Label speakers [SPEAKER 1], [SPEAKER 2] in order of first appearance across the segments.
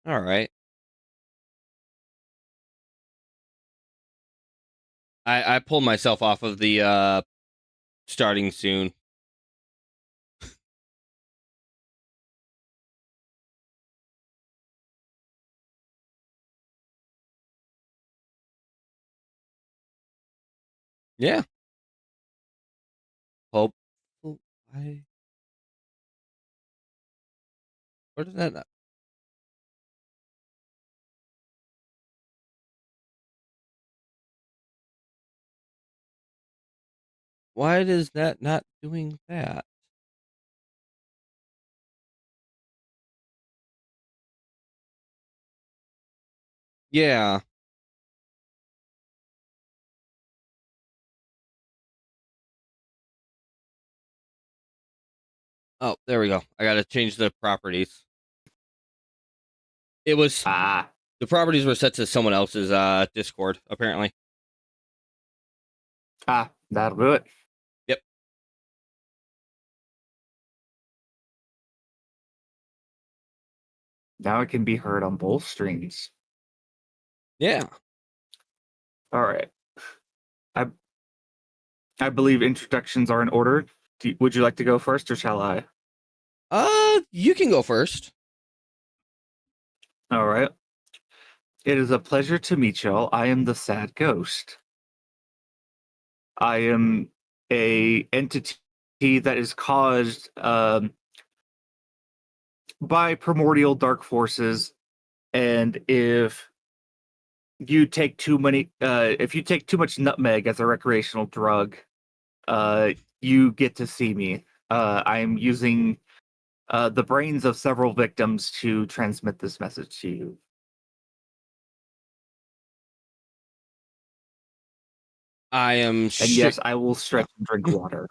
[SPEAKER 1] All right. I pulled myself off of the starting soon. Yeah. Hope. Oh, where did that? Why is that not doing that? Yeah. Oh, there we go. I gotta change the properties. It was
[SPEAKER 2] Ah,
[SPEAKER 1] the properties were set to someone else's Discord, apparently.
[SPEAKER 2] that'll do it.
[SPEAKER 1] Yep.
[SPEAKER 2] Now it can be heard on both streams.
[SPEAKER 1] Yeah.
[SPEAKER 2] All right. I I believe introductions are in order. Would you like to go first, or shall I?
[SPEAKER 1] You can go first.
[SPEAKER 2] All right. It is a pleasure to meet y'all. I am the Sad Ghost. I am a entity that is caused by primordial dark forces, and if you take too much nutmeg as a recreational drug, you get to see me. I am using the brains of several victims to transmit this message to you.
[SPEAKER 1] I am
[SPEAKER 2] And
[SPEAKER 1] shit.
[SPEAKER 2] yes, I will
[SPEAKER 1] Oh.
[SPEAKER 2] stretch and drink water.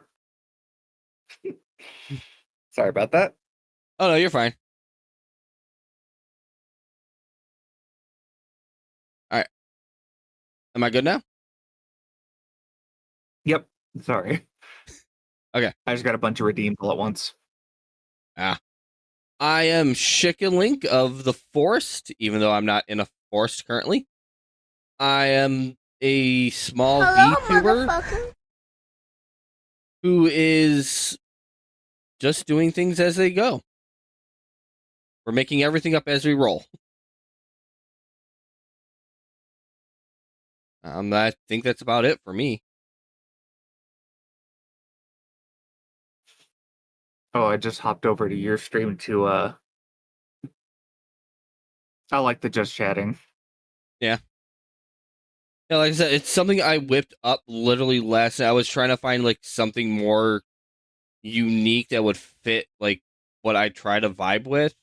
[SPEAKER 2] Sorry about that.
[SPEAKER 1] Oh no, you're fine. All right. Am I good now?
[SPEAKER 2] Yep. Sorry.
[SPEAKER 1] Okay.
[SPEAKER 2] I just got a bunch of redeemed all at once.
[SPEAKER 1] Ah. I am Chicken Link of the Forest, even though I'm not in a forest currently. I am a small
[SPEAKER 3] Hello,
[SPEAKER 1] VTuber
[SPEAKER 3] motherfucker.
[SPEAKER 1] who is just doing things as they go. We're making everything up as we roll. I think that's about it for me.
[SPEAKER 2] Oh, I just hopped over to your stream to I like the just chatting.
[SPEAKER 1] Yeah. Yeah, like I said, it's something I whipped up literally last night. I was trying to find like something more unique that would fit like what I try to vibe with.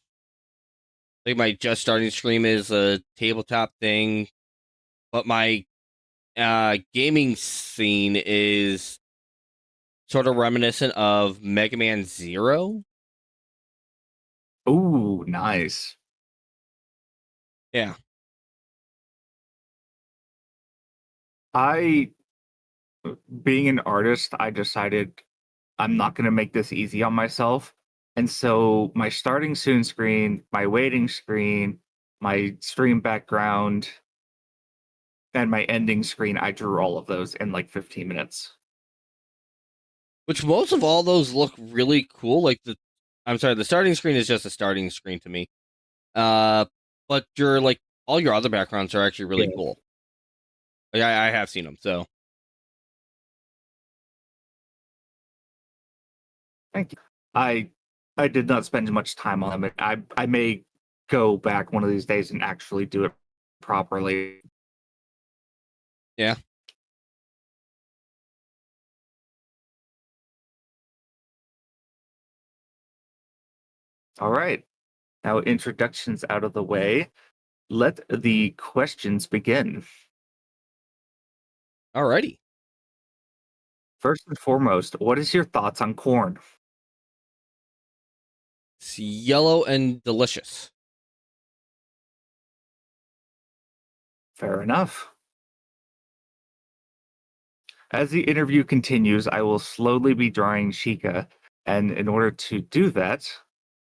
[SPEAKER 1] Like my just starting stream is a tabletop thing, but my gaming scene is sort of reminiscent of Mega Man Zero.
[SPEAKER 2] Ooh, nice.
[SPEAKER 1] Yeah.
[SPEAKER 2] I being an artist, I decided I'm not going to make this easy on myself. And so my starting soon screen, my waiting screen, my stream background, and my ending screen, I drew all of those in like 15 minutes.
[SPEAKER 1] Which most of all those look really cool. Like I'm sorry, the starting screen is just a starting screen to me. Uh, but your like all your other backgrounds are actually really
[SPEAKER 2] Yeah,
[SPEAKER 1] cool. Like I have seen them, so
[SPEAKER 2] thank you. I did not spend much time on them. I may go back one of these days and actually do it properly.
[SPEAKER 1] yeah.
[SPEAKER 2] All right. Now introductions out of the way. Let the questions begin.
[SPEAKER 1] Alrighty.
[SPEAKER 2] First and foremost, what is your thoughts on corn?
[SPEAKER 1] It's yellow and delicious.
[SPEAKER 2] Fair enough. As the interview continues, I will slowly be drawing Sheikah, and in order to do that,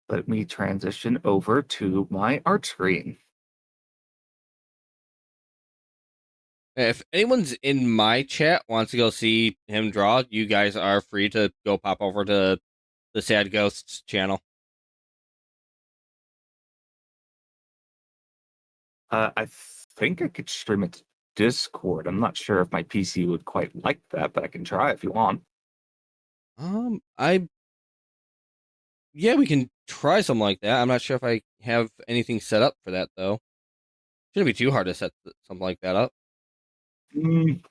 [SPEAKER 2] Let me transition over to my art screen.
[SPEAKER 1] If anyone's in my chat wants to go see him draw, you guys are free to go pop over to the Sad Ghosts channel.
[SPEAKER 2] I think I could stream it to Discord. I'm not sure if my PC would quite like that, but I can try if you want.
[SPEAKER 1] I yeah, we can try something like that. I'm not sure if I have anything set up for that though. Shouldn't be too hard to set something like that up.
[SPEAKER 2] Mm,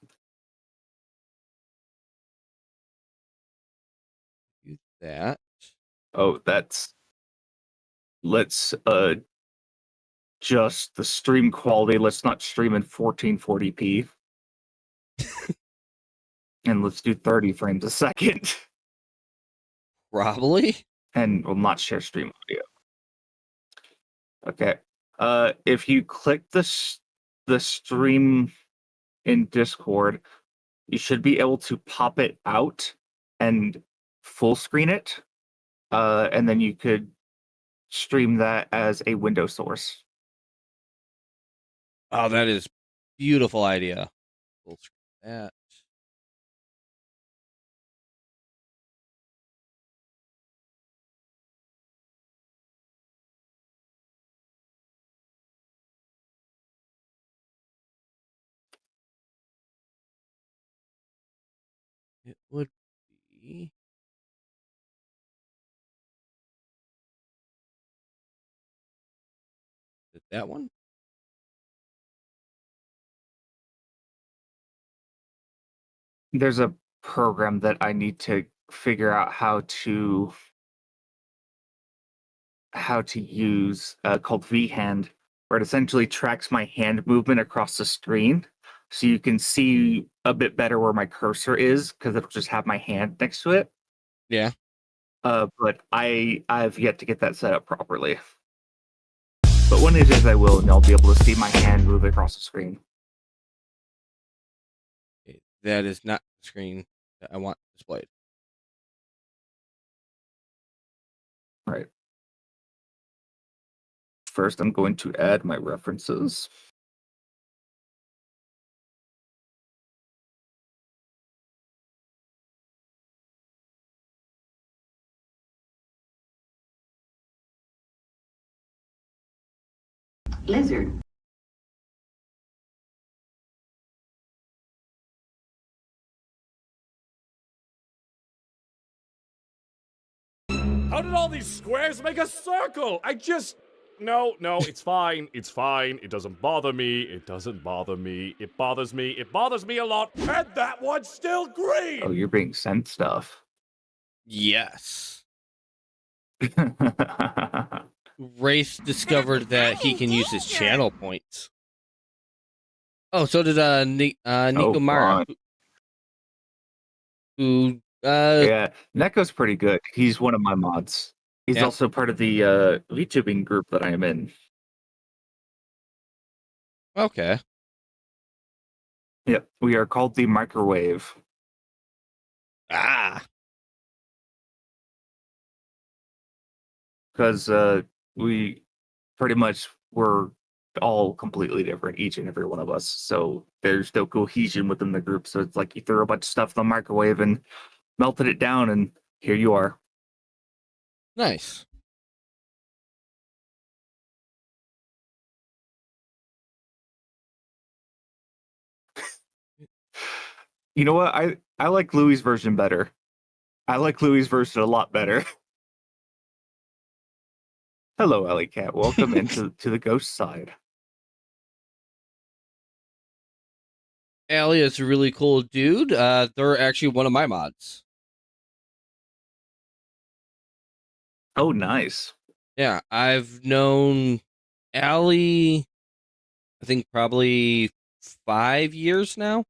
[SPEAKER 1] Do that.
[SPEAKER 2] oh, that's let's adjust the stream quality. Let's not stream in 1440p. And let's do 30 frames a second.
[SPEAKER 1] Probably.
[SPEAKER 2] And we'll not share stream audio. Okay. If you click the stream in Discord, you should be able to pop it out and full screen it. And then you could stream that as a window source.
[SPEAKER 1] Oh, that is beautiful idea. Full screen that. It would be that one.
[SPEAKER 2] There's a program that I need to figure out how to use called VHand, where it essentially tracks my hand movement across the screen, so you can see a bit better where my cursor is because it'll just have my hand next to it.
[SPEAKER 1] Yeah.
[SPEAKER 2] But I've yet to get that set up properly. But when it is, I will, and I'll be able to see my hand move across the screen.
[SPEAKER 1] Okay, that is not the screen that I want displayed.
[SPEAKER 2] Right. First, I'm going to add my references.
[SPEAKER 3] Lizard.
[SPEAKER 4] How did all these squares make a circle? No, it's fine. It's fine. It doesn't bother me. It doesn't bother me. It bothers me. It bothers me a lot. And that one's still green!
[SPEAKER 2] Oh, you're being sent stuff.
[SPEAKER 1] Yes. Wraith discovered that he can use his channel points. Oh, so did Nico Mara,
[SPEAKER 2] fun.
[SPEAKER 1] who
[SPEAKER 2] Yeah, Neko's pretty good. He's one of my mods. He's
[SPEAKER 1] Yeah.
[SPEAKER 2] also part of the VTubing group that I am in.
[SPEAKER 1] okay.
[SPEAKER 2] Yep, we are called the Microwave.
[SPEAKER 1] Ah,
[SPEAKER 2] Because we pretty much were all completely different, each and every one of us. So there's no cohesion within the group. So it's like you threw a bunch of stuff in the microwave and melted it down, and here you are.
[SPEAKER 1] nice.
[SPEAKER 2] You know what? I like Louis' version better. I like Louis' version a lot better. Hello, Ellie Cat. Welcome into to the ghost side.
[SPEAKER 1] Allie is a really cool dude. They're actually one of my mods.
[SPEAKER 2] Oh, nice.
[SPEAKER 1] Yeah, I've known Allie, I think probably 5 years now.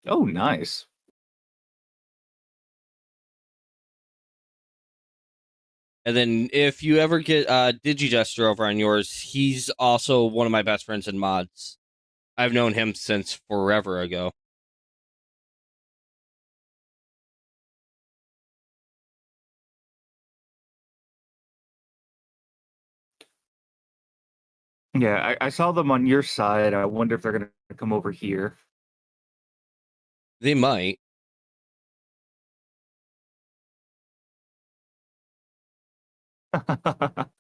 [SPEAKER 2] Oh, nice.
[SPEAKER 1] And then if you ever get Digijester over on yours, he's also one of my best friends in mods. I've known him since forever ago.
[SPEAKER 2] Yeah, I saw them on your side. I wonder if they're gonna come over here.
[SPEAKER 1] They might. Not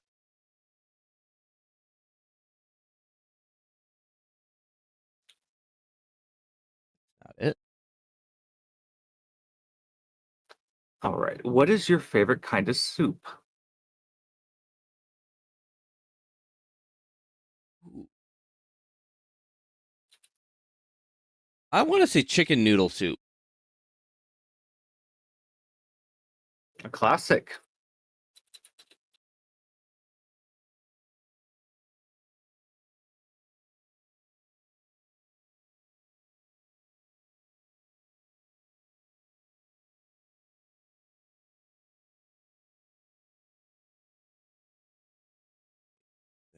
[SPEAKER 1] it.
[SPEAKER 2] All right. What is your favorite kind of soup?
[SPEAKER 1] Ooh. I want to say chicken noodle soup.
[SPEAKER 2] A classic.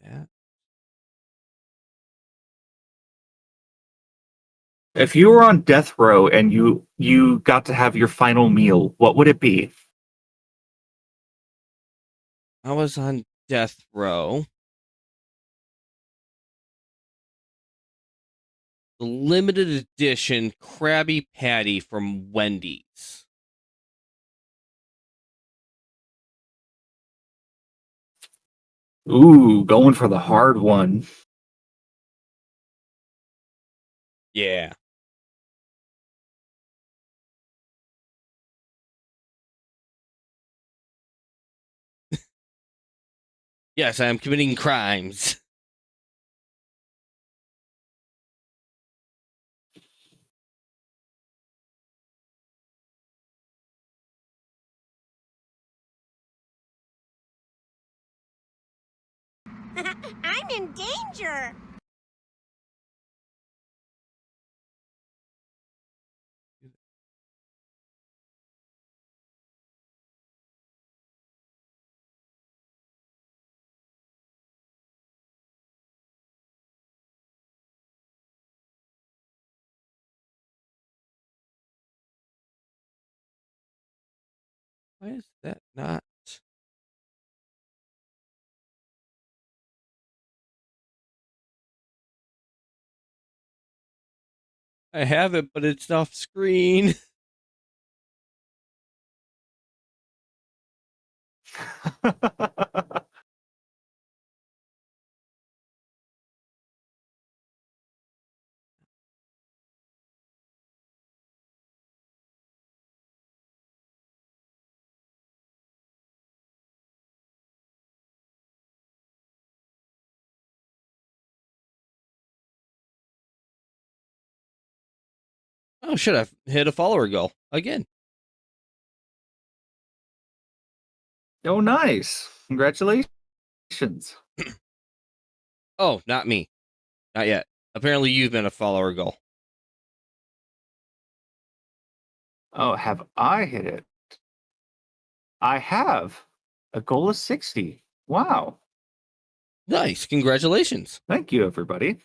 [SPEAKER 1] That.
[SPEAKER 2] If you were on death row and you got to have your final meal, what would it be?
[SPEAKER 1] I was on death row. The limited edition Krabby Patty from Wendy's.
[SPEAKER 2] Ooh, going for the hard one.
[SPEAKER 1] Yeah. Yes, I am committing crimes.
[SPEAKER 3] I'm in danger.
[SPEAKER 1] Why is that not? I have it, but it's off screen. Oh, should have hit a follower goal again.
[SPEAKER 2] Oh, nice. Congratulations.
[SPEAKER 1] Oh, not me. Not yet. Apparently, you've been a follower goal.
[SPEAKER 2] Oh, have I hit it? I have. A goal of 60. Wow.
[SPEAKER 1] Nice. Congratulations.
[SPEAKER 2] Thank you, everybody.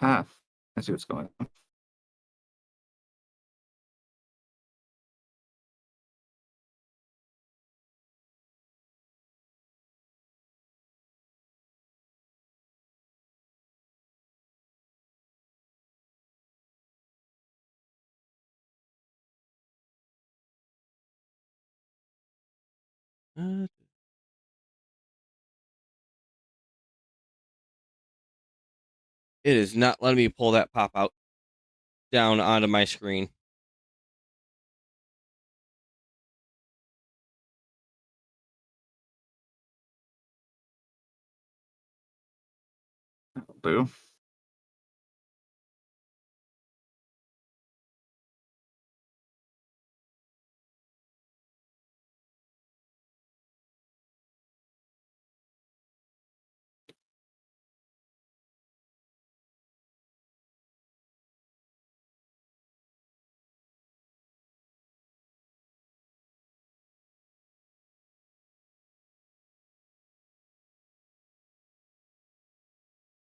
[SPEAKER 2] Ah, I see what's going on.
[SPEAKER 1] Uh, it is not letting me pull that pop out down onto my screen.
[SPEAKER 2] Boo.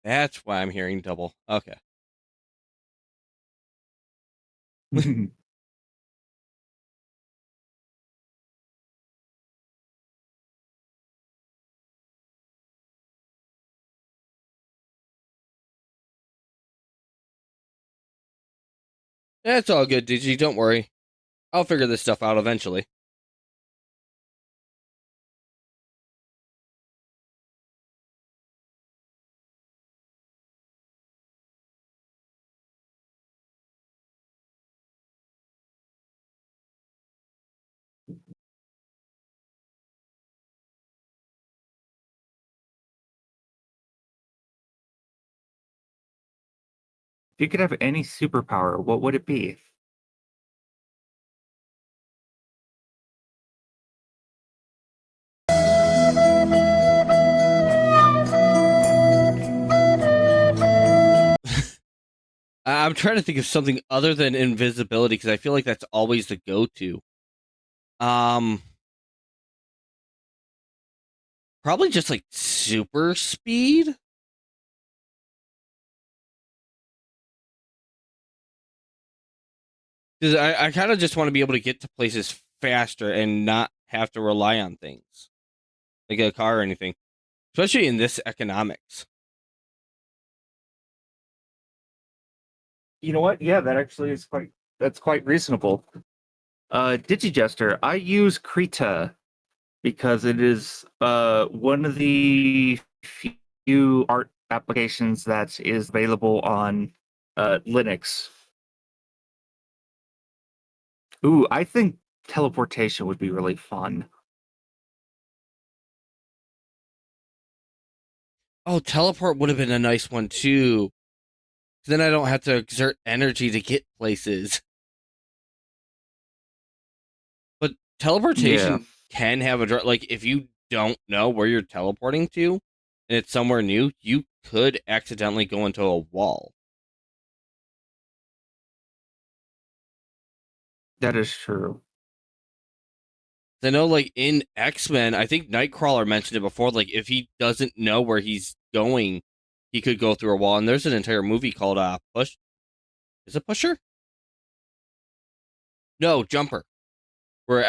[SPEAKER 1] That's why I'm hearing double. Okay. That's all good, Digi. Don't worry. I'll figure this stuff out eventually.
[SPEAKER 2] If you could have any superpower, what would it be?
[SPEAKER 1] I'm trying to think of something other than invisibility because I feel like that's always the go-to. Um, Probably just like super speed. Because I kind of just want to be able to get to places faster and not have to rely on things like a car or anything, especially in this economics.
[SPEAKER 2] You know what? Yeah, that actually is quite reasonable. Digigester, I use Krita because it is one of the few art applications that is available on Linux. Ooh, I think teleportation would be really fun.
[SPEAKER 1] Oh, teleport would have been a nice one too. Then I don't have to exert energy to get places. But
[SPEAKER 2] Yeah,
[SPEAKER 1] teleportation can have like if you don't know where you're teleporting to and it's somewhere new, you could accidentally go into a wall.
[SPEAKER 2] that is true.
[SPEAKER 1] I know, like in X-Men, I think Nightcrawler mentioned it before. Like, if he doesn't know where he's going, he could go through a wall. And there's an entire movie called Push. Is it Pusher? No, Jumper, where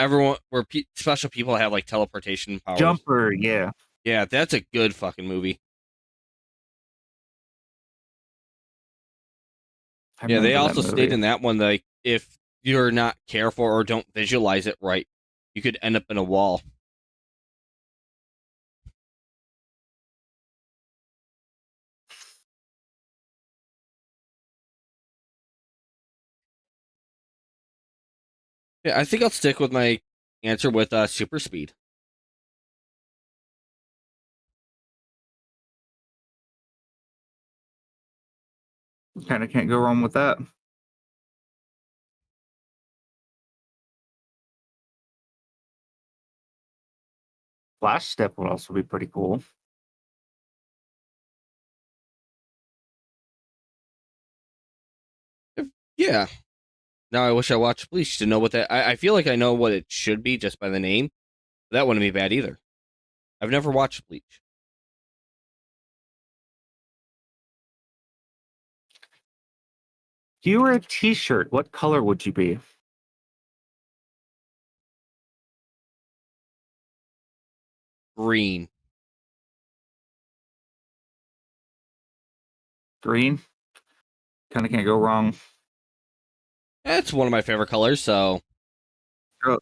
[SPEAKER 1] special people have like teleportation powers.
[SPEAKER 2] Jumper, yeah.
[SPEAKER 1] Yeah, that's a good fucking movie.
[SPEAKER 2] I
[SPEAKER 1] Yeah, they
[SPEAKER 2] remember that
[SPEAKER 1] also state
[SPEAKER 2] movie.
[SPEAKER 1] in that one like if you're not careful or don't visualize it right, you could end up in a wall. Yeah, I think I'll stick with my answer with super speed.
[SPEAKER 2] Kind of can't go wrong with that. Flash Step would also be pretty cool.
[SPEAKER 1] Yeah. Now I wish I watched Bleach to know what that. I feel like I know what it should be just by the name. That wouldn't be bad either. I've never watched Bleach.
[SPEAKER 2] If you were a T-shirt, what color would you be?
[SPEAKER 1] Green.
[SPEAKER 2] Green. Kind of can't go wrong.
[SPEAKER 1] That's one of my favorite colors. So
[SPEAKER 2] Oh,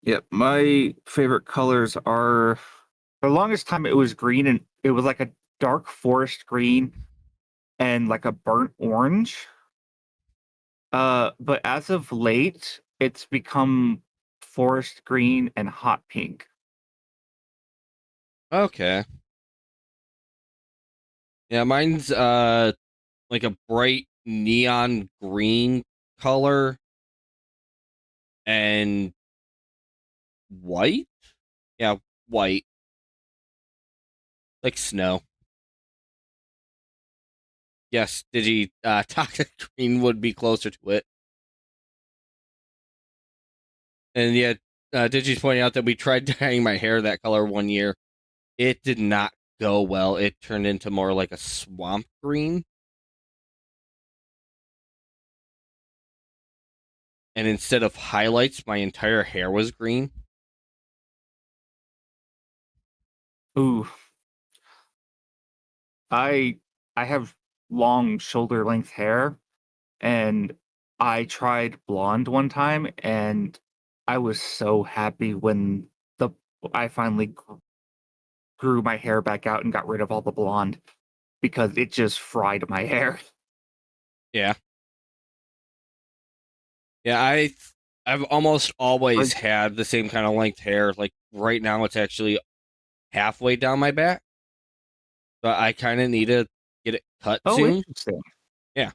[SPEAKER 2] yeah, my favorite colors are. For the longest time, it was green, and it was like a dark forest green and like a burnt orange. But as of late, it's become forest green and hot pink.
[SPEAKER 1] okay. Yeah, mine's like a bright neon green color and white. Yeah, white like snow. Yes, Digi toxic green would be closer to it. And yeah, Digi's pointing out that we tried dyeing my hair that color one year. It did not go well. It turned into more like a swamp green. And instead of highlights, my entire hair was green.
[SPEAKER 2] Ooh, I I have long shoulder length hair, and I tried blonde one time, and I was so happy when the I finally grew my hair back out and got rid of all the blonde because it just fried my hair.
[SPEAKER 1] Yeah. Yeah, I've almost always
[SPEAKER 2] Like,
[SPEAKER 1] had the same kind of length hair. Like right now it's actually halfway down my back. But I kind of need to get it cut
[SPEAKER 2] oh,
[SPEAKER 1] soon.
[SPEAKER 2] interesting.
[SPEAKER 1] Yeah.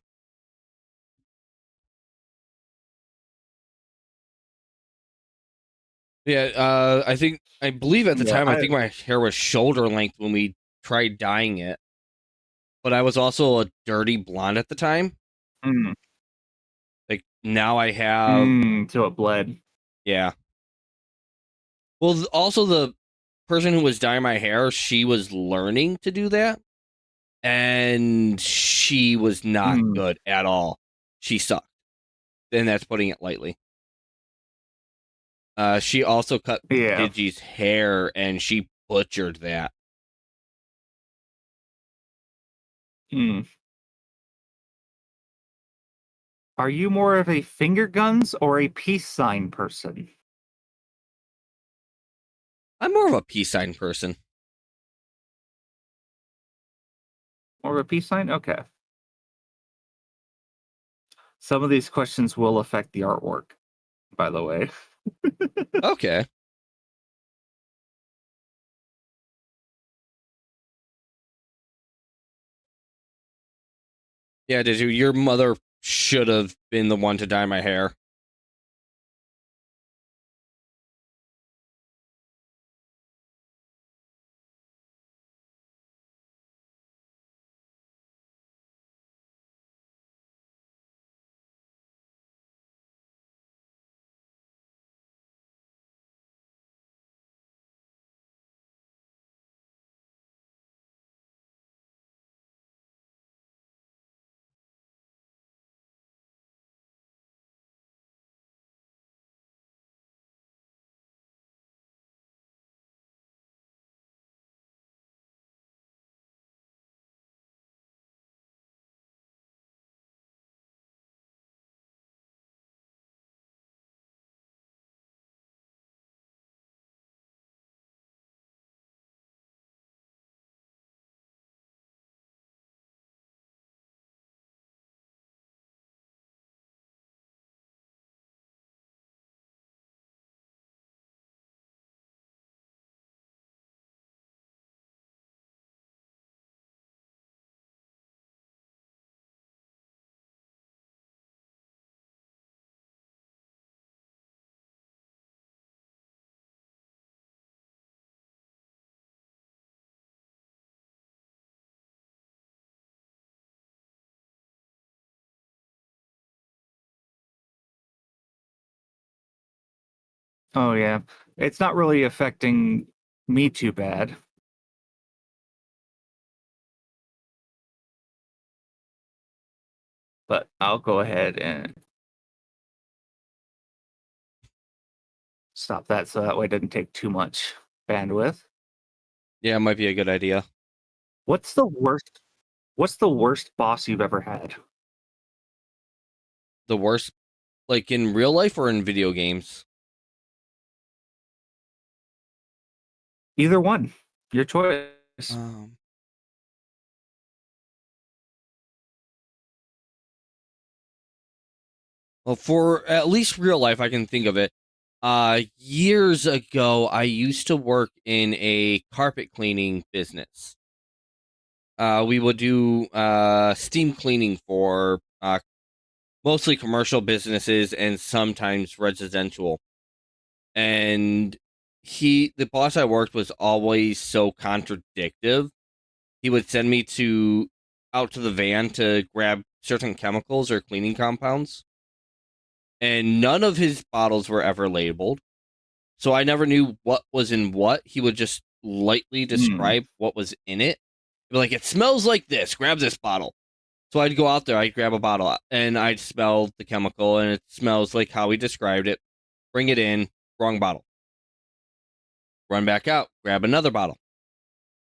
[SPEAKER 1] Yeah, I believe at the
[SPEAKER 2] Yeah,
[SPEAKER 1] time I think my hair was shoulder length when we tried dyeing it. But I was also a dirty blonde at the time.
[SPEAKER 2] mm,
[SPEAKER 1] Like now I have
[SPEAKER 2] so it bled.
[SPEAKER 1] yeah. Well, also the person who was dyeing my hair, she was learning to do that, and she was not
[SPEAKER 2] Mm,
[SPEAKER 1] good at all. She sucked, and that's putting it lightly. She also cut
[SPEAKER 2] yeah.
[SPEAKER 1] Digi's hair, and she butchered that.
[SPEAKER 2] Mm. Are you more of a finger guns or a peace sign person?
[SPEAKER 1] I'm more of a peace sign person.
[SPEAKER 2] More of a peace sign? Okay. Some of these questions will affect the artwork, by the way.
[SPEAKER 1] Okay. Yeah, Digi, your mother should have been the one to dye my hair.
[SPEAKER 2] Oh, yeah. It's not really affecting me too bad. But I'll go ahead and stop that so that way it doesn't take too much bandwidth.
[SPEAKER 1] Yeah, it might be a good idea.
[SPEAKER 2] What's the worst what's the worst boss you've ever had?
[SPEAKER 1] The worst, like in real life or in video games?
[SPEAKER 2] Either one. Your choice.
[SPEAKER 1] Um, well, for at least real life, I can think of it. Years ago, I used to work in a carpet cleaning business. We would do steam cleaning for mostly commercial businesses and sometimes residential. And the boss I worked was always so contradictive. He would send me out to the van to grab certain chemicals or cleaning compounds, and none of his bottles were ever labeled. So I never knew what was in what. He would just lightly
[SPEAKER 2] Mm.
[SPEAKER 1] describe what was in it. Be like, it smells like this. Grab this bottle. So I'd go out there, I'd grab a bottle, and I'd smell the chemical, and it smells like how he described it. Bring it in, wrong bottle. Run back out, grab another bottle.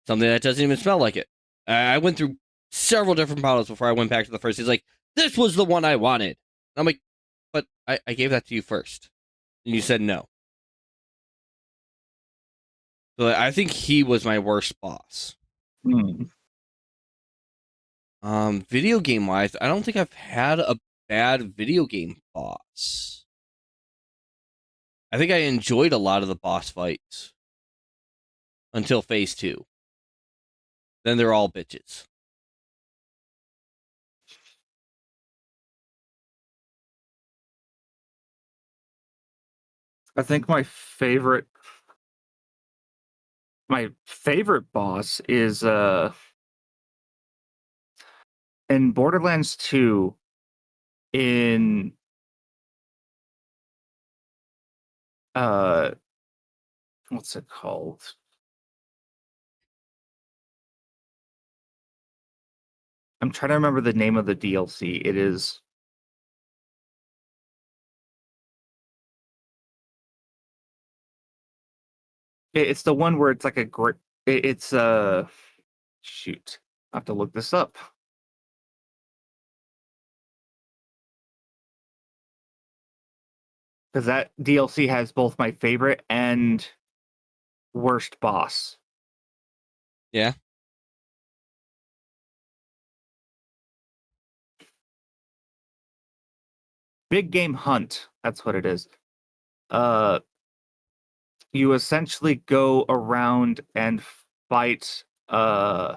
[SPEAKER 1] Something that doesn't even smell like it. I went through several different bottles before I went back to the first. He's like, this was the one I wanted. I'm like, but I gave that to you first. And you said no. So I think he was my worst boss.
[SPEAKER 2] Mm.
[SPEAKER 1] Video game wise, I don't think I've had a bad video game boss. I think I enjoyed a lot of the boss fights until phase 2. Then they're all bitches.
[SPEAKER 2] I think my favorite boss is in Borderlands 2 in uh what's it called? I'm trying to remember the name of the DLC. It's the one where it's like a great it's shoot. I have to look this up. Because that DLC has both my favorite and worst boss.
[SPEAKER 1] Yeah.
[SPEAKER 2] Big Game Hunt. That's what it is. Uh, you essentially go around and fight. You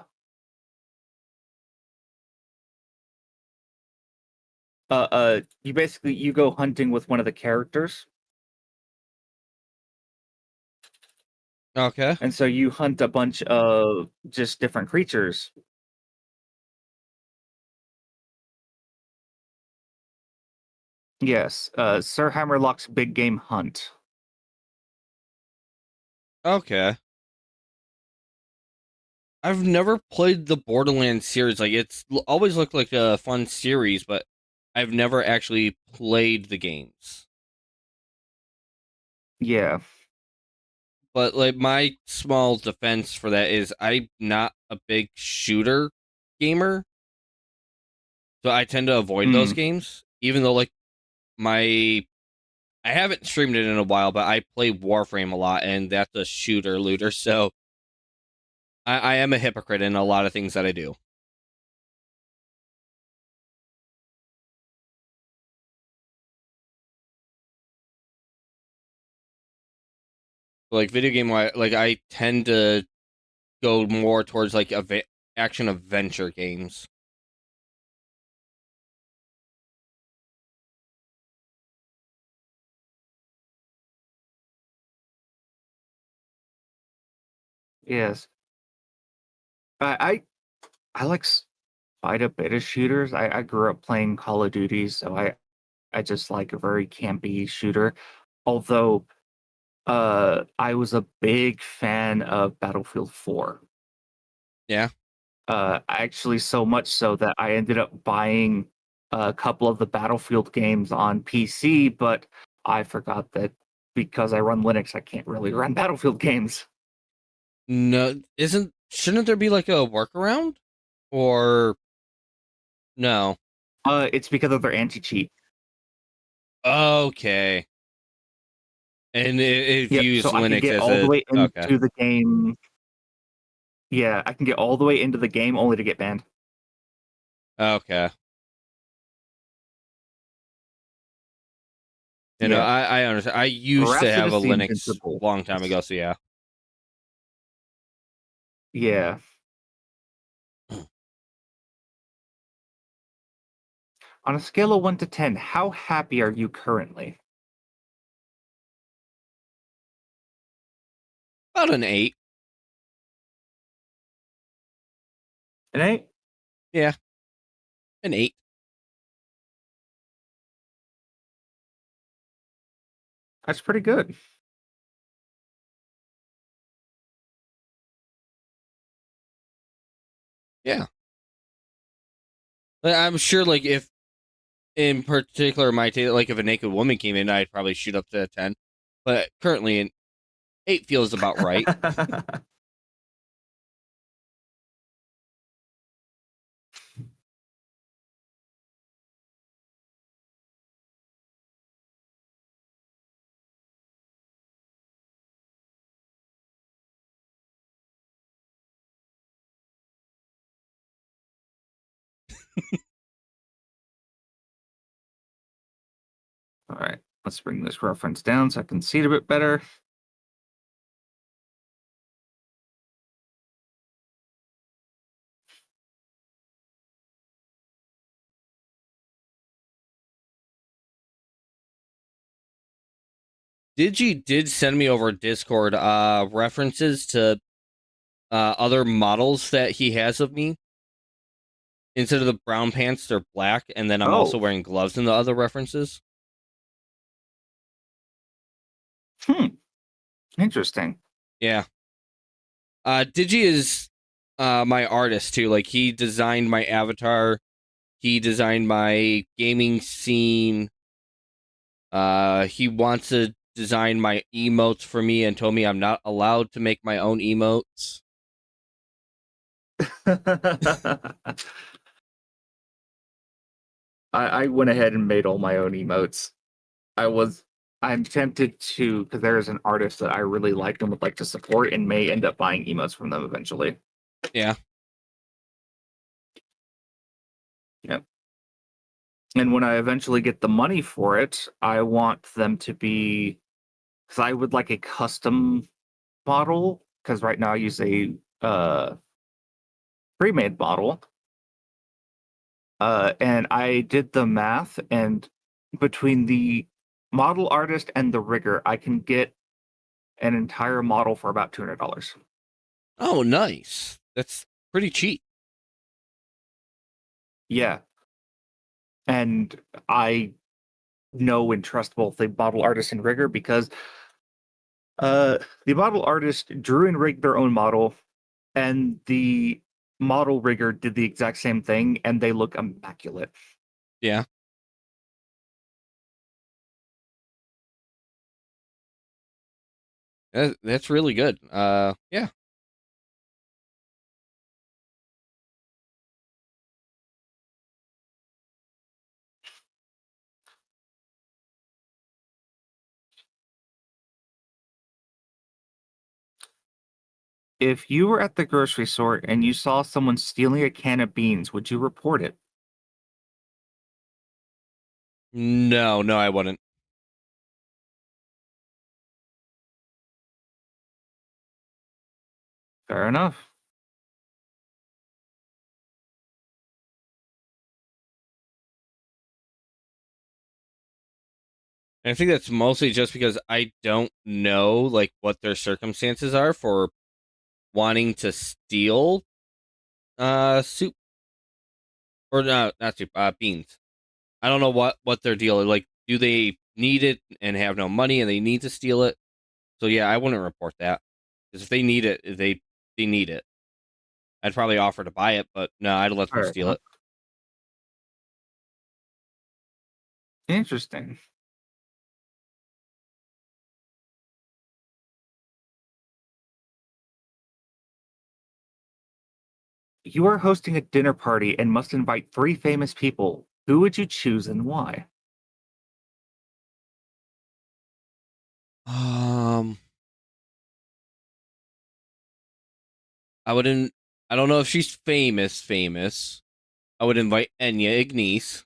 [SPEAKER 2] go hunting with one of the characters,
[SPEAKER 1] Okay.
[SPEAKER 2] and so you hunt a bunch of just different creatures. Yes, Sir Hammerlock's Big Game Hunt.
[SPEAKER 1] Okay. I've never played the Borderlands series. Like, always looked like a fun series, but I've never actually played the games.
[SPEAKER 2] Yeah.
[SPEAKER 1] But like my small defense for that is I'm not a big shooter gamer, so I tend to avoid those
[SPEAKER 2] Mm.
[SPEAKER 1] games. Even though like my I haven't streamed it in a while, but I play Warframe a lot, and that's a shooter looter. So I am a hypocrite in a lot of things that I do. Like video game, like I tend to go more towards like action adventure games.
[SPEAKER 2] Yes. I I like quite a bit of shooters. I grew up playing Call of Duty, so I just like a very campy shooter. Although I was a big fan of Battlefield 4.
[SPEAKER 1] Yeah.
[SPEAKER 2] Actually, so much so that I ended up buying a couple of the Battlefield games on PC, but I forgot that because I run Linux, I can't really run Battlefield games.
[SPEAKER 1] No, shouldn't there be like a workaround? Or no?
[SPEAKER 2] It's because of their anti-cheat.
[SPEAKER 1] Okay. And it
[SPEAKER 2] Yep,
[SPEAKER 1] views
[SPEAKER 2] so I can
[SPEAKER 1] Linux
[SPEAKER 2] get
[SPEAKER 1] as
[SPEAKER 2] all the
[SPEAKER 1] a
[SPEAKER 2] way
[SPEAKER 1] okay.
[SPEAKER 2] into the game. Yeah, I can get all the way into the game only to get banned.
[SPEAKER 1] Okay. You know,
[SPEAKER 2] Yeah.
[SPEAKER 1] I understand. I used to have a
[SPEAKER 2] Veracity
[SPEAKER 1] Linux
[SPEAKER 2] Invincible.
[SPEAKER 1] long time ago, so yeah.
[SPEAKER 2] Yeah. On a scale of 1 to 10, how happy are you currently?
[SPEAKER 1] About an 8.
[SPEAKER 2] An 8?
[SPEAKER 1] Yeah, an 8.
[SPEAKER 2] That's pretty good.
[SPEAKER 1] I'm sure, like, if in particular my like if a naked woman came in, I'd probably shoot up to a 10. But currently, an 8 feels about right.
[SPEAKER 2] All right, let's bring this reference down so I can see it a bit better.
[SPEAKER 1] Digi did send me over Discord references to other models that he has of me. Instead of the brown pants, they're black, and then I'm also
[SPEAKER 2] Oh,
[SPEAKER 1] wearing gloves in the other references.
[SPEAKER 2] Interesting.
[SPEAKER 1] Yeah. Digi is my artist too. Like, he designed my avatar, he designed my gaming scene. He wants to design my emotes for me and told me I'm not allowed to make my own emotes.
[SPEAKER 2] I went ahead and made all my own emotes. I'm tempted to, because there is an artist that I really like and would like to support and may end up buying emotes from them eventually.
[SPEAKER 1] Yeah.
[SPEAKER 2] Yep. And when I eventually get the money for it, I want them to be, because I would like a custom model, because right now I use a pre-made model. And I did the math, and between the model artist and the rigger, I can get an entire model for about $200.
[SPEAKER 1] Oh, nice. That's pretty cheap.
[SPEAKER 2] Yeah, and I know and trust both the model artist and rigger because the model artist drew and rigged their own model, and the model rigger did the exact same thing, and they look immaculate.
[SPEAKER 1] Yeah. That's really good. Yeah.
[SPEAKER 2] If you were at the grocery store and you saw someone stealing a can of beans, would you report it?
[SPEAKER 1] No, no, I wouldn't.
[SPEAKER 2] Fair enough.
[SPEAKER 1] And I think that's mostly just because I don't know like what their circumstances are for wanting to steal soup, or no, not soup, beans. I don't know what their deal is. Like, do they need it and have no money and they need to steal it? So yeah, I wouldn't report that, because if they need it, they need it. I'd probably offer to buy it, but no, I'd let them
[SPEAKER 2] Fair
[SPEAKER 1] steal
[SPEAKER 2] enough.
[SPEAKER 1] it.
[SPEAKER 2] Interesting. You are hosting a dinner party and must invite three famous people. Who would you choose and why?
[SPEAKER 1] Um, I wouldn't. I don't know if she's famous. I would invite Enya Ignice.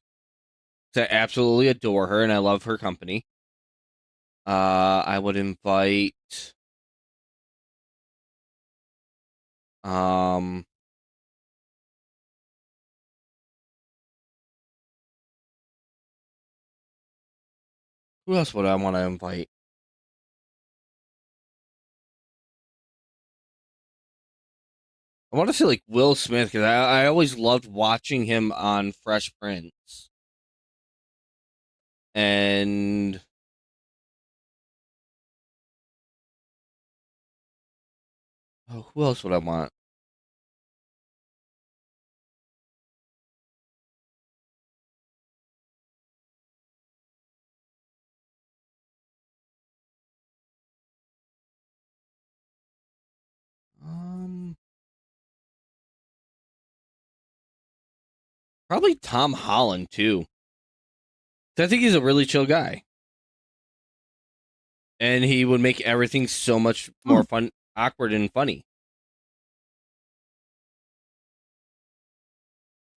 [SPEAKER 1] 'Cause I absolutely adore her and I love her company. I would invite um who else would I want to invite? I want to say like Will Smith, because I always loved watching him on Fresh Prince. And oh, who else would I want? Probably Tom Holland too. I think he's a really chill guy, and he would make everything so much more fun, awkward, and funny.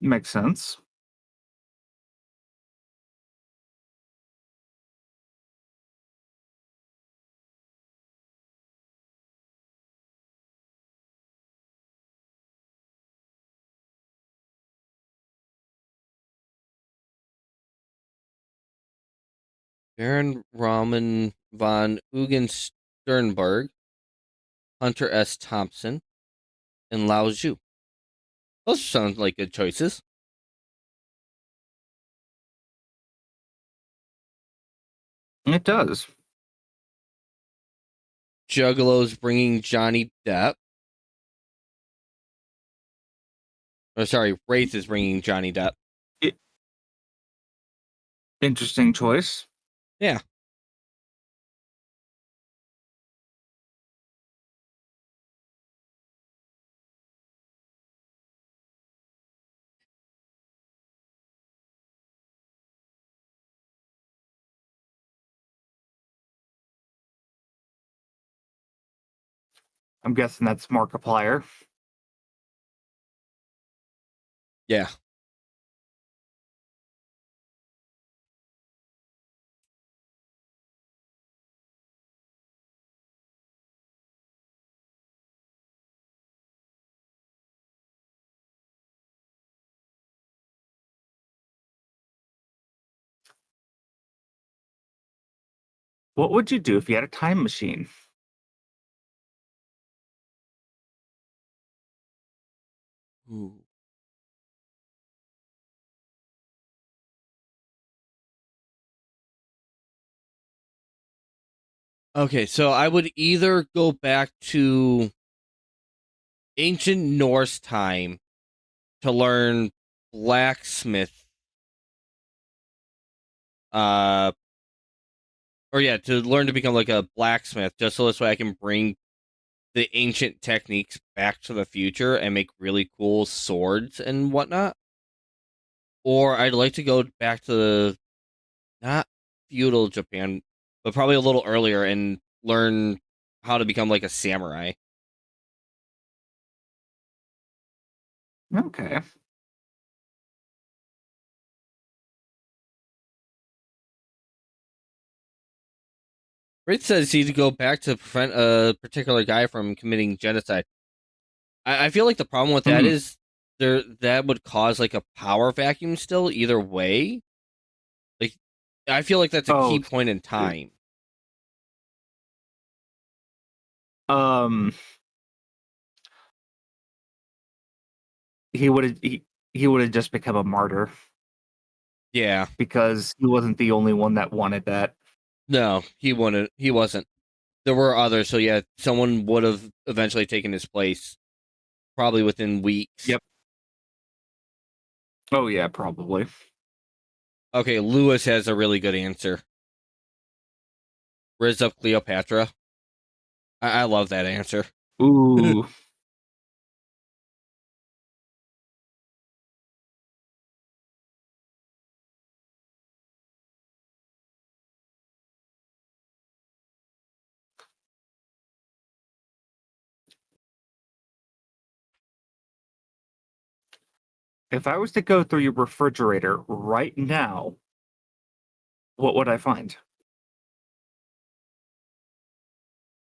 [SPEAKER 2] Makes sense.
[SPEAKER 1] Baron Raman von Eugen Sternberg, Hunter S. Thompson, and Lao Zhu. Those sound like good choices.
[SPEAKER 2] It does.
[SPEAKER 1] Juggalos bringing Johnny Depp. Or sorry, Wraith is bringing Johnny Depp.
[SPEAKER 2] Interesting choice.
[SPEAKER 1] Yeah.
[SPEAKER 2] I'm guessing that's Markiplier.
[SPEAKER 1] Yeah.
[SPEAKER 2] What would you do if you had a time machine?
[SPEAKER 1] Ooh. Okay, so I would either go back to ancient Norse time to learn blacksmith, uh, or yeah, to learn to become like a blacksmith, just so this way I can bring the ancient techniques back to the future and make really cool swords and whatnot. Or I'd like to go back to not feudal Japan, but probably a little earlier and learn how to become like a samurai.
[SPEAKER 2] Okay.
[SPEAKER 1] Rit says he'd go back to prevent a particular guy from committing genocide. I feel like the problem with that
[SPEAKER 2] Hmm.
[SPEAKER 1] is that would cause like a power vacuum still either way. Like I feel like that's a key
[SPEAKER 2] Oh,
[SPEAKER 1] point in time.
[SPEAKER 2] um, he would have he would have just become a martyr
[SPEAKER 1] Yeah.
[SPEAKER 2] because he wasn't the only one that wanted that.
[SPEAKER 1] No, he wouldn't. He wasn't. There were others, so yeah, someone would have eventually taken his place, probably within weeks.
[SPEAKER 2] Yep. Oh yeah, probably.
[SPEAKER 1] Okay, Lewis has a really good answer. Riz up Cleopatra. I love that answer.
[SPEAKER 2] Ooh. If I was to go through your refrigerator right now, what would I find?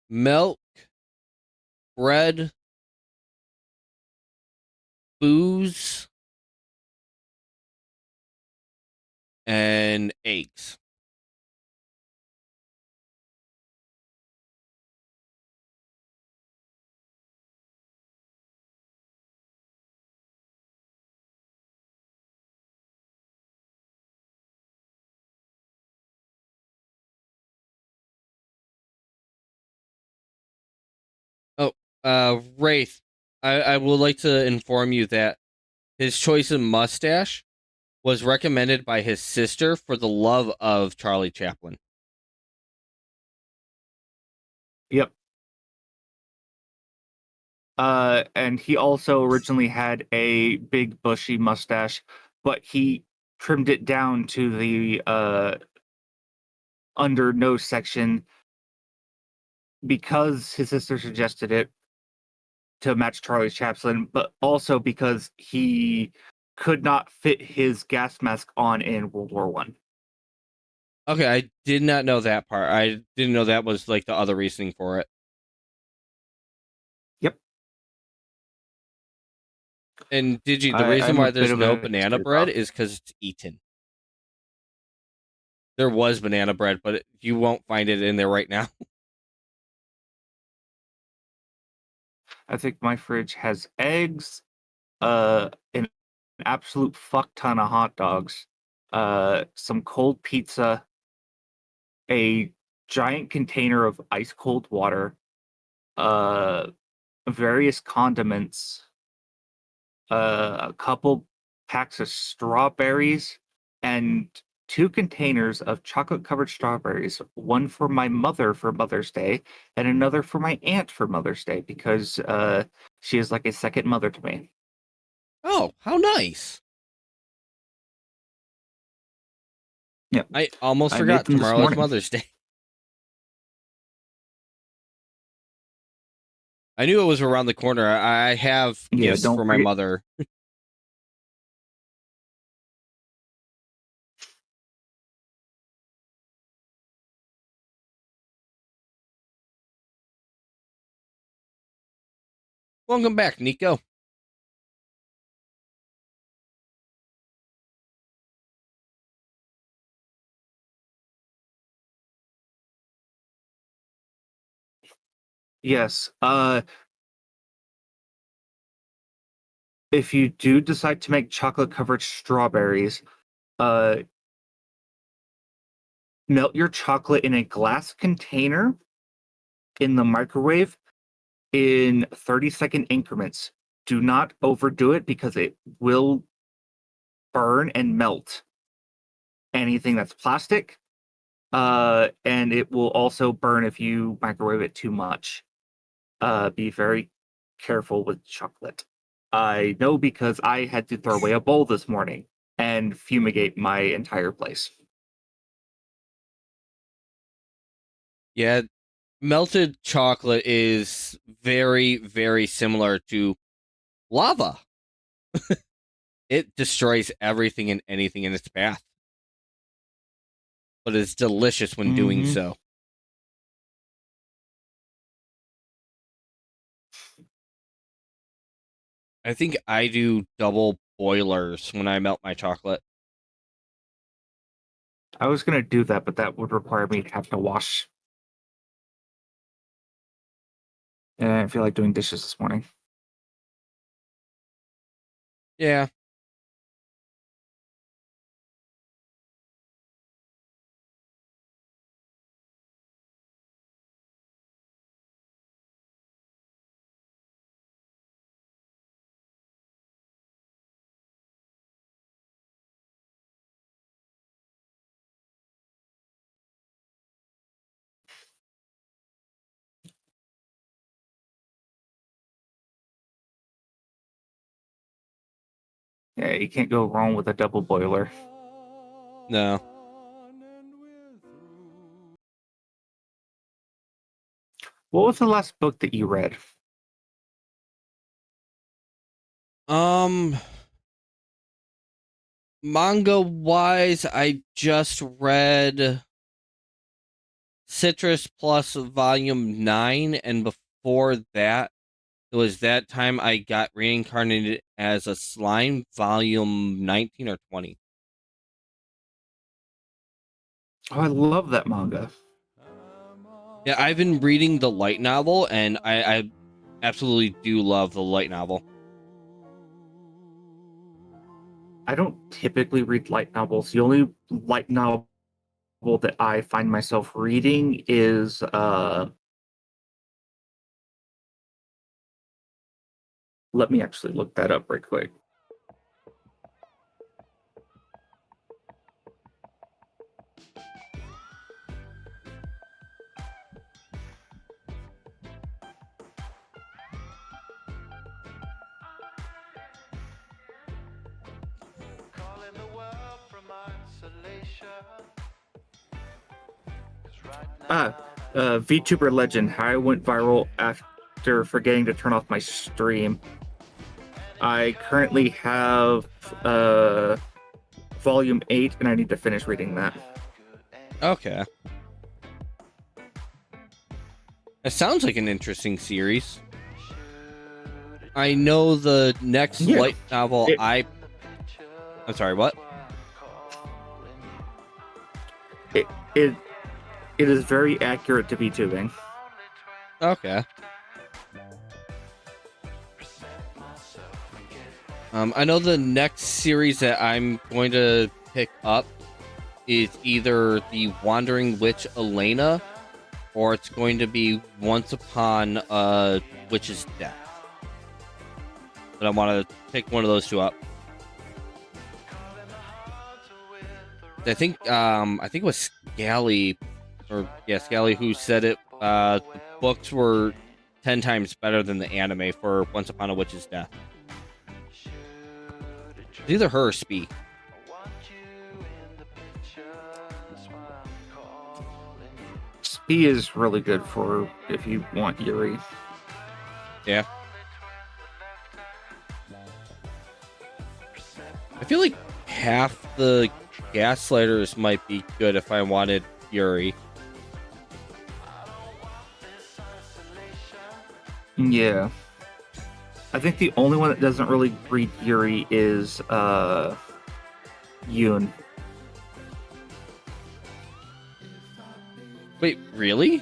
[SPEAKER 1] Milk, bread, booze, and eggs. Oh, Wraith, I would like to inform you that his choice of mustache was recommended by his sister for the love of Charlie Chaplin.
[SPEAKER 2] Yep. And he also originally had a big bushy mustache but he trimmed it down to the under nose section because his sister suggested it to match Charlie's Chaplin, but also because he could not fit his gas mask on in World War One.
[SPEAKER 1] Okay, I did not know that part. I didn't know that was like the other reasoning for it.
[SPEAKER 2] Yep.
[SPEAKER 1] And Digi, the reason
[SPEAKER 2] I'm a
[SPEAKER 1] why
[SPEAKER 2] bit
[SPEAKER 1] there's
[SPEAKER 2] of
[SPEAKER 1] no
[SPEAKER 2] a
[SPEAKER 1] banana
[SPEAKER 2] history
[SPEAKER 1] bread
[SPEAKER 2] buff.
[SPEAKER 1] is because it's eaten. There was banana bread, but you won't find it in there right now.
[SPEAKER 2] I think my fridge has eggs, an absolute fuck ton of hot dogs, some cold pizza, a giant container of ice cold water, uh, various condiments, a couple packs of strawberries, and 2 containers of chocolate covered strawberries. One for my mother for Mother's Day, and another for my aunt for Mother's Day because she is like a second mother to me.
[SPEAKER 1] Oh, how nice.
[SPEAKER 2] Yeah,
[SPEAKER 1] I almost
[SPEAKER 2] I made
[SPEAKER 1] forgot
[SPEAKER 2] them this
[SPEAKER 1] tomorrow is
[SPEAKER 2] morning.
[SPEAKER 1] Mother's Day. I knew it was around the corner. I have
[SPEAKER 2] Yeah,
[SPEAKER 1] gifts
[SPEAKER 2] don't
[SPEAKER 1] for my
[SPEAKER 2] forget.
[SPEAKER 1] mother. Welcome back, Nico.
[SPEAKER 2] Yes. If you do decide to make chocolate covered strawberries, uh, melt your chocolate in a glass container in the microwave in 30-second increments. Do not overdo it because it will burn and melt anything that's plastic. And it will also burn if you microwave it too much. Be very careful with chocolate. I know because I had to throw away a bowl this morning and fumigate my entire place.
[SPEAKER 1] Yeah, melted chocolate is very, very similar to lava. It destroys everything and anything in its path, but it's delicious when doing
[SPEAKER 2] Mm-hmm.
[SPEAKER 1] so. I think I do double boilers when I melt my chocolate.
[SPEAKER 2] I was gonna do that, but that would require me to have to wash. And I didn't feel like doing dishes this morning.
[SPEAKER 1] Yeah.
[SPEAKER 2] Yeah, you can't go wrong with a double boiler.
[SPEAKER 1] No.
[SPEAKER 2] What was the last book that you read?
[SPEAKER 1] Um, manga wise, I just read Citrus Plus Volume 9, and before that, it was that time I got reincarnated as a slime, Volume 19 or 20.
[SPEAKER 2] Oh, I love that manga.
[SPEAKER 1] Yeah, I've been reading the light novel, and I absolutely do love the light novel.
[SPEAKER 2] I don't typically read light novels. The only light novel that I find myself reading is let me actually look that up right quick. VTuber Legend, how I went viral after forgetting to turn off my stream. I currently have volume 8, and I need to finish reading that.
[SPEAKER 1] Okay. It sounds like an interesting series. I know the next light novel I'm sorry, what?
[SPEAKER 2] It is very accurate to VTubing.
[SPEAKER 1] Okay. I know the next series that I'm going to pick up is either The Wandering Witch Elena, or it's going to be Once Upon a Witch's Death. But I want to pick one of those two up. I think it was Scally, Scally who said it. The books were 10 times better than the anime for Once Upon a Witch's Death. It's either her or Spee.
[SPEAKER 2] Spee is really good for if you want Yuri.
[SPEAKER 1] Yeah. I feel like half the Gaslighters might be good if I wanted Yuri.
[SPEAKER 2] Yeah. I think the only one that doesn't really read Yuri is Yoon.
[SPEAKER 1] Wait, really?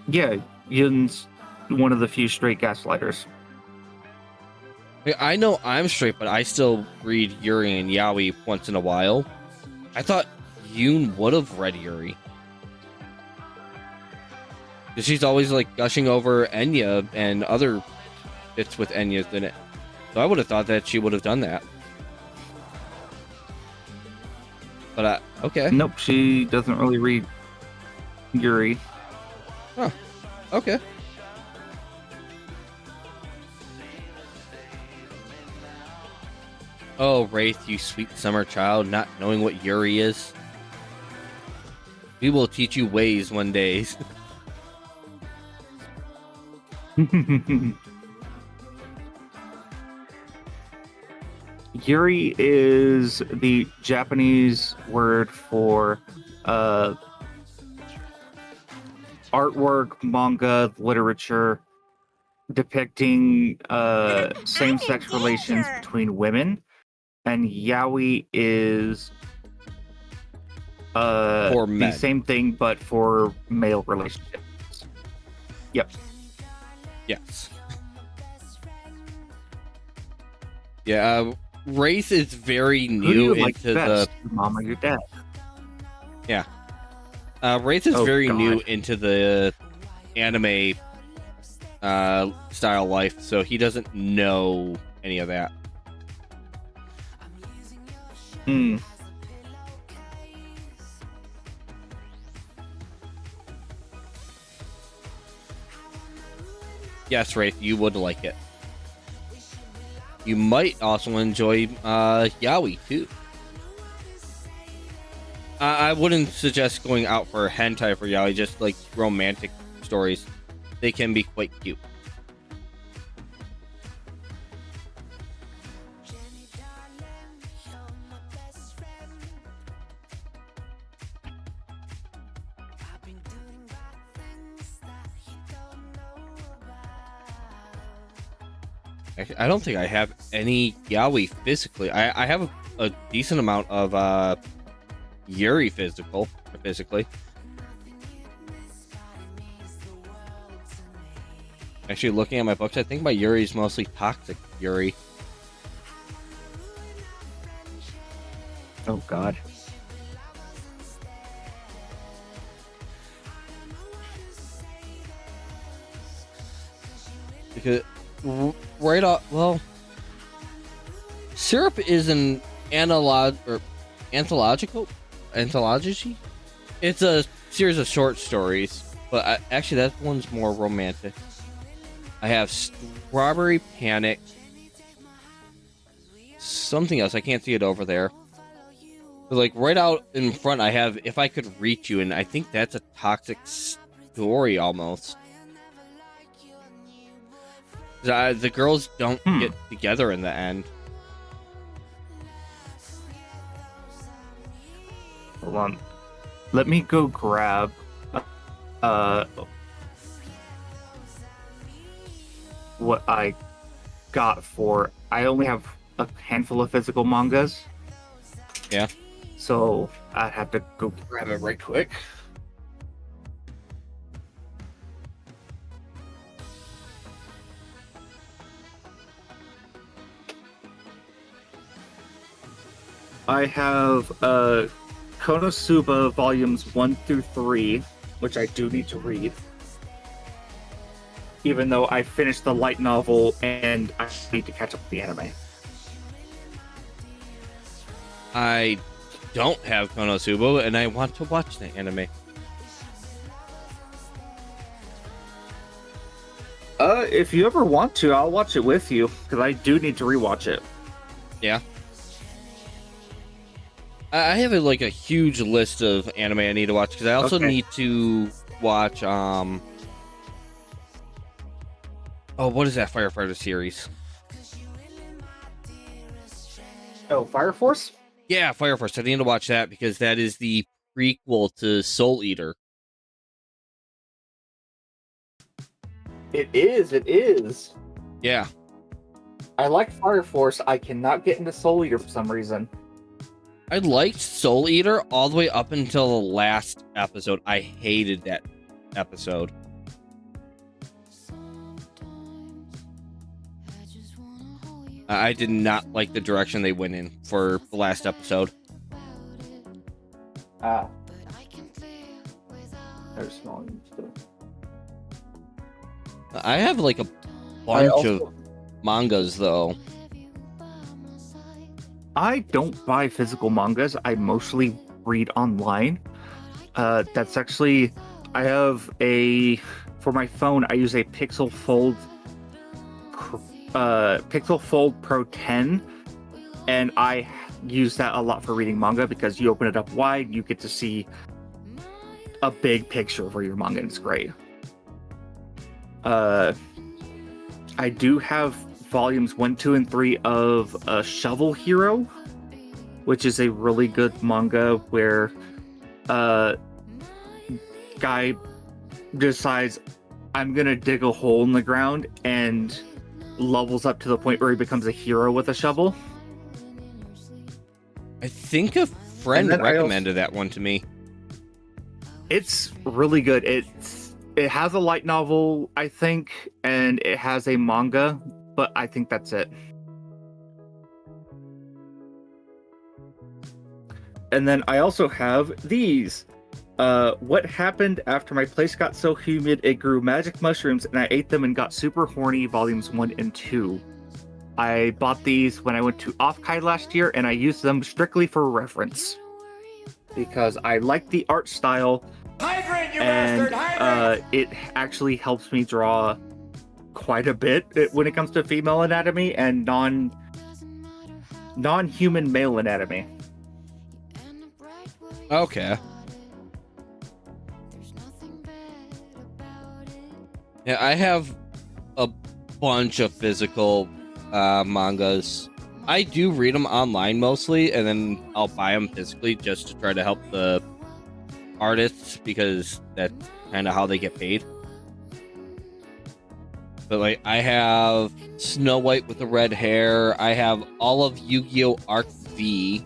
[SPEAKER 2] Yeah, Yoon's one of the few straight gaslighters.
[SPEAKER 1] I know I'm straight, but I still read Yuri and Yaoi once in a while. I thought Yoon would have read Yuri. Because she's always like gushing over Enya and other bits with Enya's in it. So I would have thought that she would have done that. But okay.
[SPEAKER 2] Nope, she doesn't really read Yuri.
[SPEAKER 1] Huh. Okay. Oh, Wraith, you sweet summer child, not knowing what Yuri is. We will teach you ways one day.
[SPEAKER 2] Yuri is the Japanese word for artwork, manga, literature depicting same-sex relations between women, and yaoi is
[SPEAKER 1] For men.
[SPEAKER 2] the same thing but for male relationships. Yep.
[SPEAKER 1] Yes. Yeah, Wraith is very
[SPEAKER 2] Who do
[SPEAKER 1] new
[SPEAKER 2] you
[SPEAKER 1] into
[SPEAKER 2] like best, your mom or your dad?
[SPEAKER 1] Yeah. Wraith is
[SPEAKER 2] Oh,
[SPEAKER 1] very
[SPEAKER 2] God.
[SPEAKER 1] new into the anime style life, so he doesn't know any of that.
[SPEAKER 2] Hmm.
[SPEAKER 1] Yes, Wraith, you would like it. You might also enjoy yaoi too. I wouldn't suggest going out for hentai for yaoi, just like romantic stories. They can be quite cute. I don't think I have any yaoi physically. I have a decent amount of Yuri physically. Actually, looking at my books, I think my Yuri is mostly toxic Yuri.
[SPEAKER 2] Oh, God.
[SPEAKER 1] Because right off, well, Syrup is an anthology. It's a series of short stories, but actually that one's more romantic. I have Strawberry Panic, something else. I can't see it over there. But like right out in front, I have If I Could Reach You, and I think that's a Toxic Story almost. The girls don't get together in the end.
[SPEAKER 2] Hold on. Let me go grab what I got for. I only have a handful of physical mangas.
[SPEAKER 1] Yeah.
[SPEAKER 2] So I have to go grab it right quick. I have Konosuba volumes 1 through 3, which I do need to read. Even though I finished the light novel and I need to catch up with the anime.
[SPEAKER 1] I don't have Konosuba, and I want to watch the anime.
[SPEAKER 2] If you ever want to, I'll watch it with you, because I do need to rewatch it.
[SPEAKER 1] Yeah. I have like a huge list of anime I need to watch, because I also need to watch what is that Firefighter series?
[SPEAKER 2] Oh, Fire Force?
[SPEAKER 1] Yeah, Fire Force. I need to watch that because that is the prequel to Soul Eater.
[SPEAKER 2] It is.
[SPEAKER 1] Yeah.
[SPEAKER 2] I like Fire Force. I cannot get into Soul Eater for some reason.
[SPEAKER 1] I liked Soul Eater all the way up until the last episode. I hated that episode. I did not like the direction they went in for the last episode.
[SPEAKER 2] There's small.
[SPEAKER 1] I have like a bunch of mangas, though.
[SPEAKER 2] I don't buy physical mangas. I mostly read online. That's actually, I have for my phone, I use a Pixel Fold Pro 10, and I use that a lot for reading manga because you open it up wide, you get to see a big picture of where your manga is. Great. I do have volumes 1, 2, and 3 of Shovel Hero, which is a really good manga where guy decides, I'm gonna dig a hole in the ground, and levels up to the point where he becomes a hero with a shovel.
[SPEAKER 1] I think a friend recommended that one to me.
[SPEAKER 2] It's really good. It has a light novel, I think, and it has a manga, but I think that's it. And then I also have these. What happened after my place got so humid it grew magic mushrooms and I ate them and got super horny, volumes 1 and 2. I bought these when I went to Offkai last year and I used them strictly for reference. Because I like the art style. Hydrate, you bastard! Hydrate! It actually helps me draw quite a bit when it comes to female anatomy and non-human male anatomy.
[SPEAKER 1] Okay. Yeah, I have a bunch of physical mangas. I do read them online mostly, and then I'll buy them physically just to try to help the artists because that's kind of how they get paid. But like, I have Snow White with the red hair. I have all of Yu-Gi-Oh! Arc V.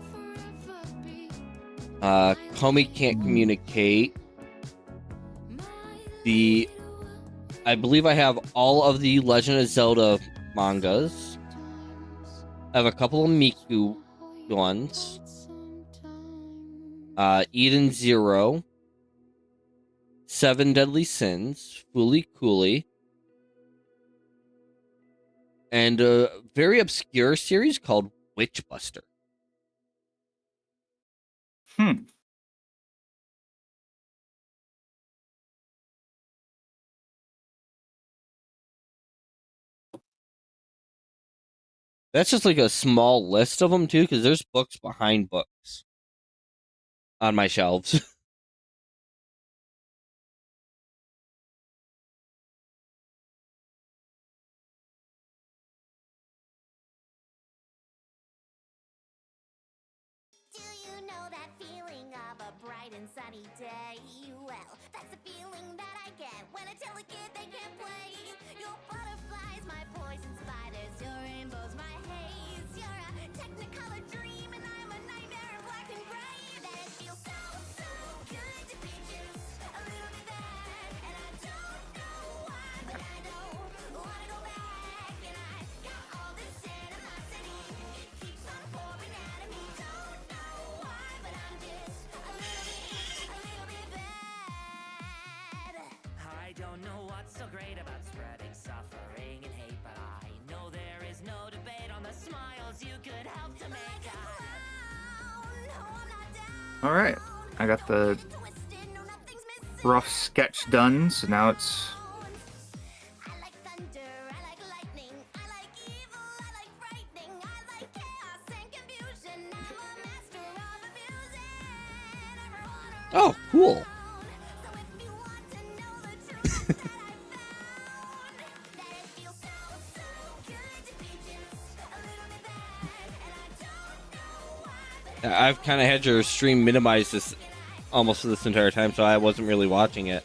[SPEAKER 1] Komi Can't Communicate. I believe I have all of the Legend of Zelda mangas. I have a couple of Miku ones. Eden Zero. 7 Deadly Sins. Fooly Cooly. And a very obscure series called Witchbuster. That's just like a small list of them too, because there's books behind books on my shelves.
[SPEAKER 3] Do you know that feeling of a bright and sunny day? Well, that's the feeling that I get when I tell a kid they can't play. Your butterflies, my poison spiders, your rainbows, my haze. You're a technicolor dream, and I'm a nightmare in black and gray. That it feels so, so good to be just a little bit bad. And I don't know why, but I don't wanna go back. And I got all this animosity, it keeps on pouring out of me. Don't know why, but I'm just a little bit bad.
[SPEAKER 5] I don't know what's so great about spreading suffering and hate, but I know there is no debate on the smiles you could help to make.
[SPEAKER 2] All right, I got the rough sketch done, so now it's
[SPEAKER 3] I like thunder, I like lightning, I like evil, I like frightening, I like chaos and confusion. I'm a master of abusing everyone
[SPEAKER 1] Oh, cool.
[SPEAKER 3] around. So if you want to know the truth that I found, that it feels so, so good to be just a little bit bad. And I don't know why, but
[SPEAKER 1] I've kind of had your stream minimize this almost for this entire time, so I wasn't really watching it.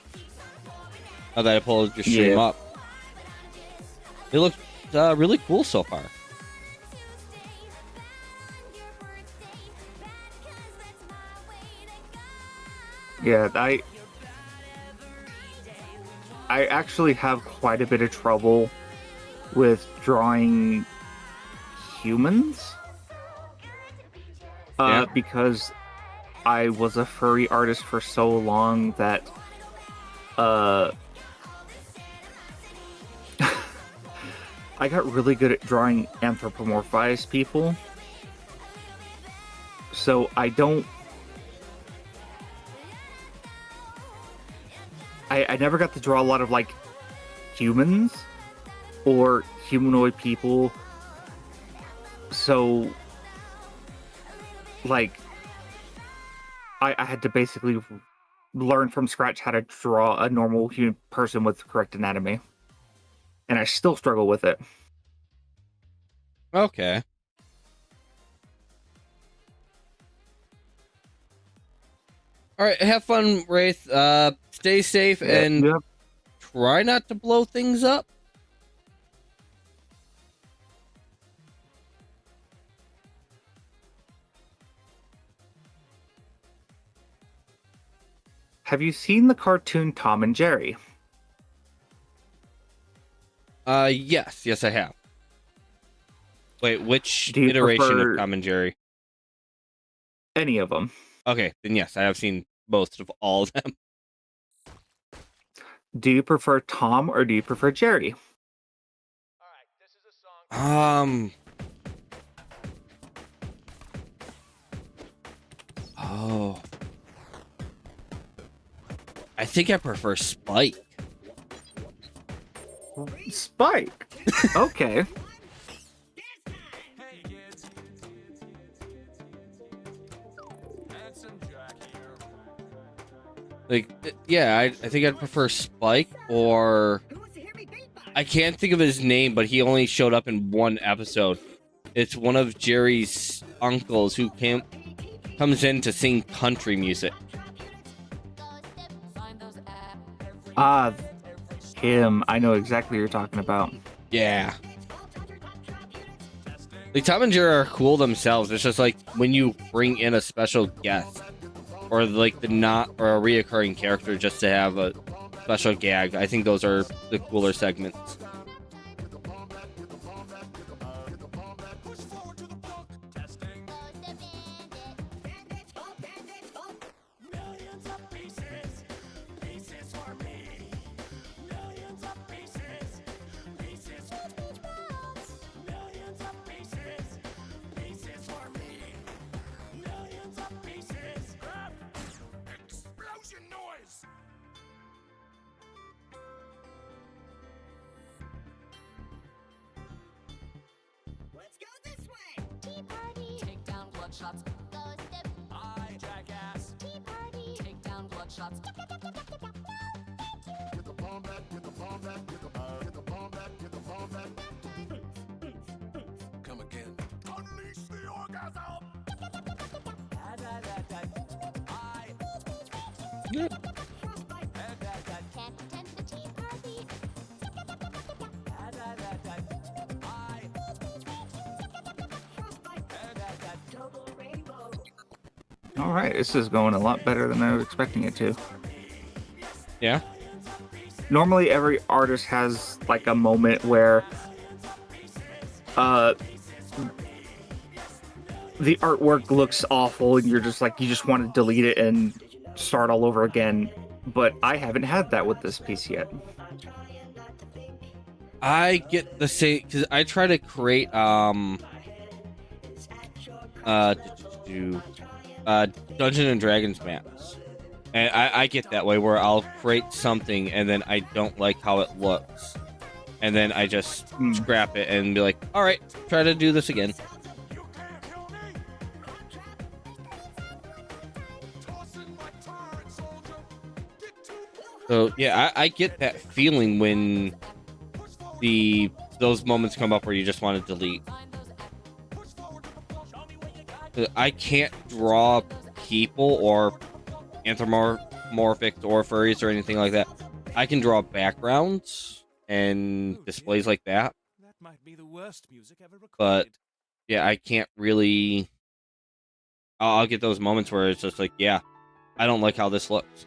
[SPEAKER 1] Now that I pulled your stream
[SPEAKER 2] Yeah.
[SPEAKER 1] up, it looks really cool so far.
[SPEAKER 2] yeah. I actually have quite a bit of trouble with drawing humans.
[SPEAKER 1] Yeah.
[SPEAKER 2] Because I was a furry artist for so long that I got really good at drawing anthropomorphized people. So I never got to draw a lot of like humans or humanoid people. So like I had to basically learn from scratch how to draw a normal human person with correct anatomy. And I still struggle with it.
[SPEAKER 1] Okay. All right. Have fun, Wraith. Stay safe and
[SPEAKER 2] You have-
[SPEAKER 1] try not to blow things up.
[SPEAKER 2] have you seen the cartoon Tom and Jerry?
[SPEAKER 1] Yes, I have. Wait, which
[SPEAKER 2] Do you
[SPEAKER 1] iteration
[SPEAKER 2] prefer-
[SPEAKER 1] of Tom and Jerry?
[SPEAKER 2] Any of them?
[SPEAKER 1] Okay, then yes, I have seen most of all of them.
[SPEAKER 2] Do you prefer Tom or do you prefer Jerry?
[SPEAKER 1] Oh. I think I prefer Spike.
[SPEAKER 2] Spike. Okay.
[SPEAKER 6] Hey kids. Handsome Jack here.
[SPEAKER 1] Like, yeah, I think I'd prefer Spike, or I can't think of his name, but he only showed up in one episode. It's one of Jerry's uncles who comes in to sing country music.
[SPEAKER 2] Ah, him. I know exactly what you're talking about.
[SPEAKER 1] Yeah. Like, Tom and Jerry are cool themselves. It's just like when you bring in a special guest, or like or a reoccurring character just to have a special gag. I think those are the cooler segments.
[SPEAKER 6] Millions of pieces, pieces for me. Millions of pieces, pieces. Millions of pieces, pieces for me. Millions of pieces. Explosion noise. Let's go.
[SPEAKER 5] gunshots.
[SPEAKER 3] Go step,
[SPEAKER 5] I jackass.
[SPEAKER 3] tea party.
[SPEAKER 5] Take down bloodshots.
[SPEAKER 6] Get the bomb back, get the bomb back, get the bomb back, get the bomb back.
[SPEAKER 5] Come again.
[SPEAKER 6] Unleash the orgasm.
[SPEAKER 3] Can't attend the tea party.
[SPEAKER 2] All right, this is going a lot better than I was expecting it to.
[SPEAKER 1] Yeah.
[SPEAKER 2] Normally, every artist has like a moment where the artwork looks awful and you're just like, you just want to delete it and start all over again. But I haven't had that with this piece yet.
[SPEAKER 1] I get the same because I try to create Dungeon and Dragons maps, and I get that way where I'll create something and then I don't like how it looks, and then I just scrap it and be like, all right, try to do this again.
[SPEAKER 6] You can't kill me. Tossing my turret, soldier. Get to
[SPEAKER 1] So yeah, I get that feeling when those moments come up where you just want to delete. I can't draw people or anthropomorphic or furries or anything like that. I can draw backgrounds and displays like that.
[SPEAKER 4] That might be the worst music ever
[SPEAKER 1] But
[SPEAKER 4] recorded.
[SPEAKER 1] yeah, I can't really. I'll get those moments where it's just like, yeah, I don't like how this looks.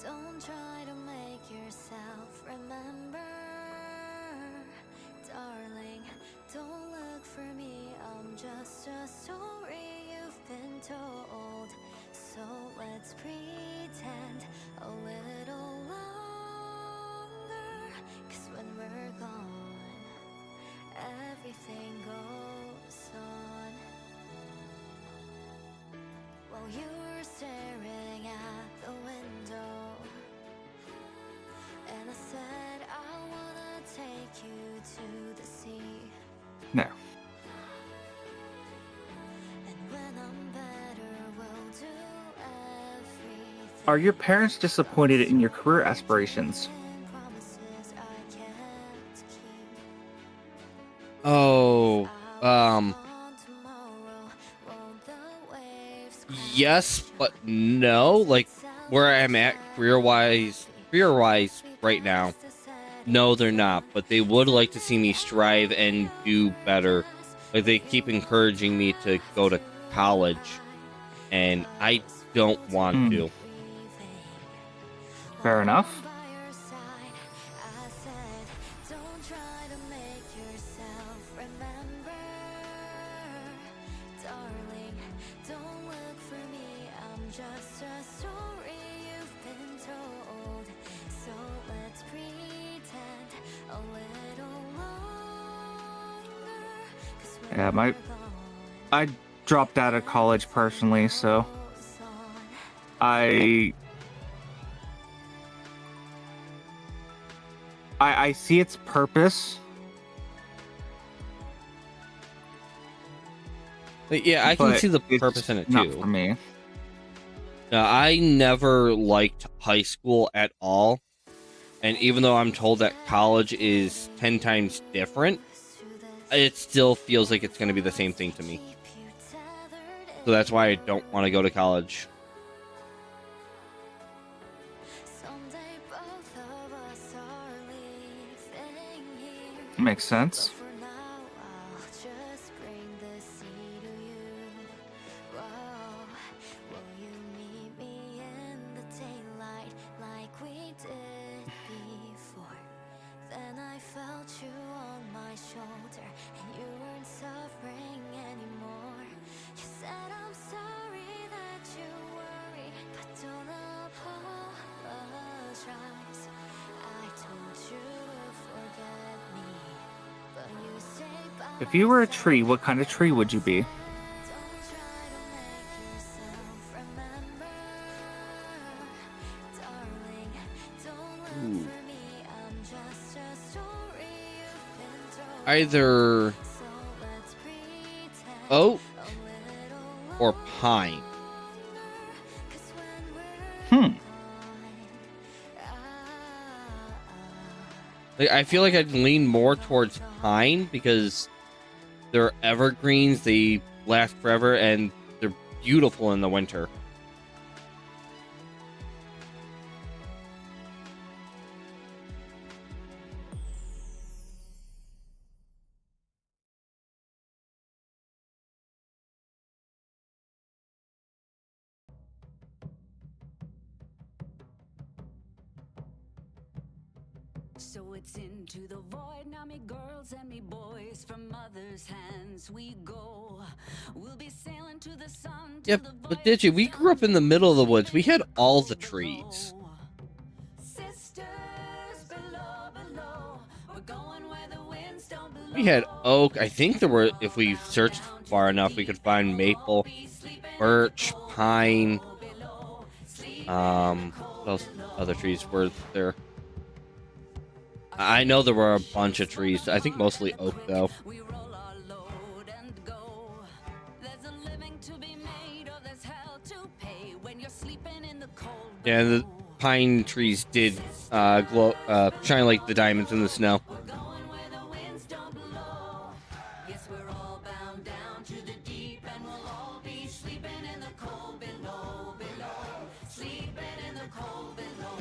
[SPEAKER 3] Don't try to make yourself remember, darling. Don't look for me, I'm just a story you've been told. So let's pretend a little longer, 'cause when we're gone, everything goes on. While you were staring at the window, and I said I wanna take you to the sea.
[SPEAKER 2] No.
[SPEAKER 3] And when I'm better, we'll do everything.
[SPEAKER 2] Are your parents disappointed in your career aspirations?
[SPEAKER 3] Promises I can't keep.
[SPEAKER 1] Oh,
[SPEAKER 3] On tomorrow, won't the waves
[SPEAKER 1] yes, but no. Like where I'm at career-wise right now. No, they're not, but they would like to see me strive and do better. Like they keep encouraging me to go to college, and I don't want to.
[SPEAKER 2] Fair enough.
[SPEAKER 3] by your side, I said, don't try to make yourself remember, darling. Don't look for me, I'm just a story you've been told. So let's pretend a little longer, 'cause when
[SPEAKER 2] Yeah,
[SPEAKER 3] we're gone,
[SPEAKER 2] I dropped out of college personally, so
[SPEAKER 3] goes on.
[SPEAKER 2] I see its purpose.
[SPEAKER 1] But yeah, I can
[SPEAKER 2] but
[SPEAKER 1] see the
[SPEAKER 2] it's
[SPEAKER 1] purpose in it
[SPEAKER 2] not
[SPEAKER 1] too.
[SPEAKER 2] for me.
[SPEAKER 1] I never liked high school at all. And even though I'm told that college is 10 times different, it still feels like it's going to be the same thing to me. So that's why I don't want to go to college.
[SPEAKER 3] Someday both of us are leaving here.
[SPEAKER 2] Makes sense.
[SPEAKER 3] But for now, I'll just bring the sea to you. Whoa, will you meet me in the daylight like we did before? Then I felt you on my shoulder, and you weren't suffering anymore. You said I'm sorry that you worry, but don't apologize. I told you to forget me, but you stayed by
[SPEAKER 2] If you were a tree, what kind of tree would you be?
[SPEAKER 3] don't try to make yourself remember, darling.
[SPEAKER 1] either oak or pine. Like, I feel like I'd lean more towards pine because they're evergreens, they last forever, and they're beautiful in the winter.
[SPEAKER 7] So it's into the void now, me girls and me boys, from mother's hands we go. We'll be sailing to the sun.
[SPEAKER 1] Yep, but Digi, we grew up in the middle of the woods. We had all the trees.
[SPEAKER 7] Sisters below, below. We're going where the winds don't blow.
[SPEAKER 1] We had oak. I think there were, if we searched far enough, we could find maple, birch, pine. What else? Other trees were there? I know there were a bunch of trees. I think mostly oak, though.
[SPEAKER 7] We roll our load and go. There's a living to be made, or there's hell to pay when you're sleeping in the cold.
[SPEAKER 1] Yeah, the pine trees did glow, shine like the diamonds in the snow.
[SPEAKER 7] We're going where the winds don't blow. Yes, we're all bound down to the deep, and we'll all be sleeping in the cold below, below. Sleeping in the cold below.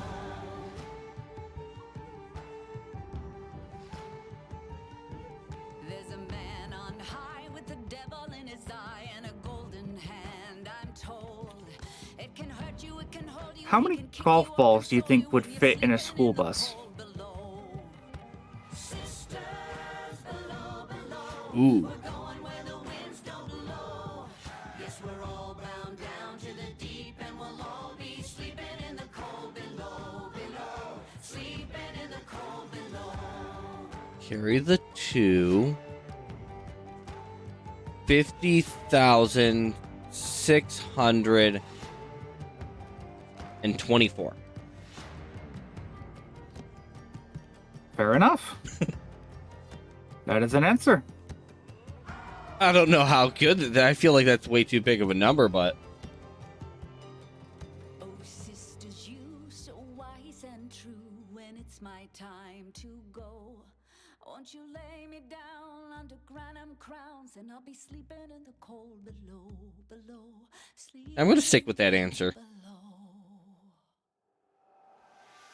[SPEAKER 7] There's a man on high with the devil in his eye and a golden hand, I'm told. It can hurt you, it can hold you.
[SPEAKER 2] How
[SPEAKER 7] it
[SPEAKER 2] many
[SPEAKER 7] can kick
[SPEAKER 2] golf
[SPEAKER 7] you or
[SPEAKER 2] balls do you
[SPEAKER 7] control
[SPEAKER 2] think
[SPEAKER 7] you
[SPEAKER 2] would
[SPEAKER 7] when you're
[SPEAKER 2] fit in a
[SPEAKER 7] sleeping
[SPEAKER 2] school
[SPEAKER 7] the
[SPEAKER 2] bus?
[SPEAKER 7] cold below. Sisters below, below.
[SPEAKER 1] Ooh.
[SPEAKER 7] We're going where the winds don't blow. Yes, we're all bound down to the deep, and we'll all be sleeping in the cold below, below. Sleeping in the cold below.
[SPEAKER 1] Carry the 2. 50,624.
[SPEAKER 2] Fair enough. That is an answer.
[SPEAKER 1] I don't know how good. I feel like that's way too big of a number, but
[SPEAKER 7] Oh, sisters, you so wise and true. When it's my time to go, won't you lay me down under granum crowns, and I'll be sleeping in the cold below, below.
[SPEAKER 1] I'm gonna stick with that answer.
[SPEAKER 7] Below.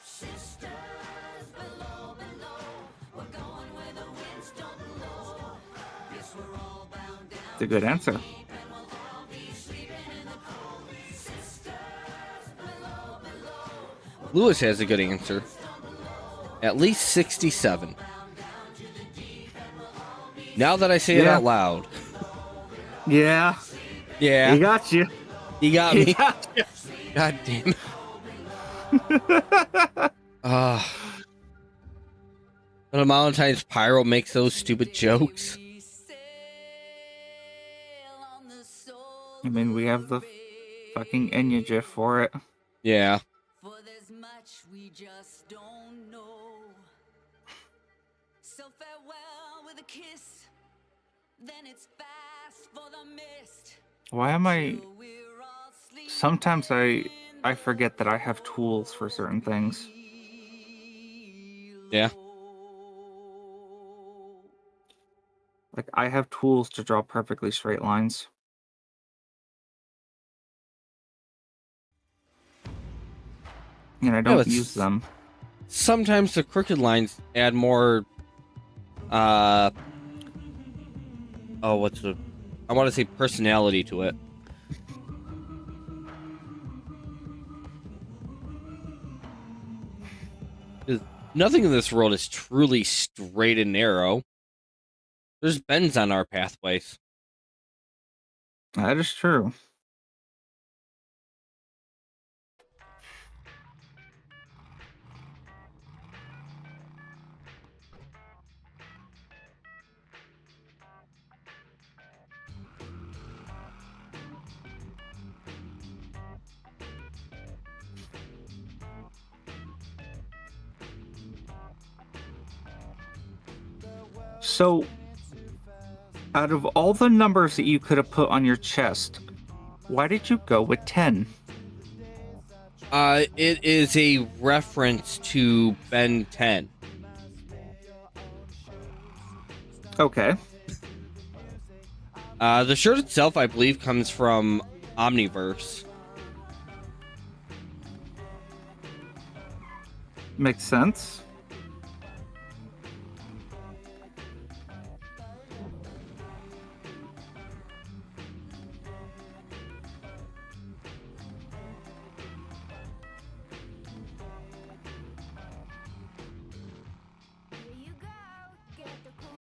[SPEAKER 7] Sisters below, below. We're going where the winds don't blow. Yes, we're all bound down.
[SPEAKER 2] It's a good answer.
[SPEAKER 1] Lewis has a good answer. At least 67. Now that I say it
[SPEAKER 2] Yeah.
[SPEAKER 1] out loud.
[SPEAKER 2] Yeah,
[SPEAKER 1] Yeah,
[SPEAKER 2] he got you.
[SPEAKER 1] he got
[SPEAKER 2] He
[SPEAKER 1] me.
[SPEAKER 2] got you.
[SPEAKER 1] God damn. But Valentine's Pyro makes those stupid jokes.
[SPEAKER 2] I mean, we have the fucking Enya gif for it.
[SPEAKER 1] Yeah.
[SPEAKER 7] For there's much we just don't know. So farewell with a kiss, then it's fast for the mist.
[SPEAKER 2] Why am I?
[SPEAKER 7] Till we're all sleeping
[SPEAKER 2] Sometimes I forget that I have tools for certain things.
[SPEAKER 1] Yeah.
[SPEAKER 2] Like, I have tools to draw perfectly straight lines. And I don't
[SPEAKER 1] it's-
[SPEAKER 2] use them.
[SPEAKER 1] Sometimes the crooked lines add more I want to say personality to it. Nothing in this world is truly straight and narrow. There's bends on our pathways.
[SPEAKER 2] That is true.
[SPEAKER 6] The world
[SPEAKER 2] So, out of all the numbers that you could have put on your chest, why did you go with 10?
[SPEAKER 1] It is a reference to Ben 10.
[SPEAKER 2] Okay.
[SPEAKER 1] The shirt itself, I believe, comes from Omniverse.
[SPEAKER 2] Makes sense.
[SPEAKER 3] Here you go. Get the cool.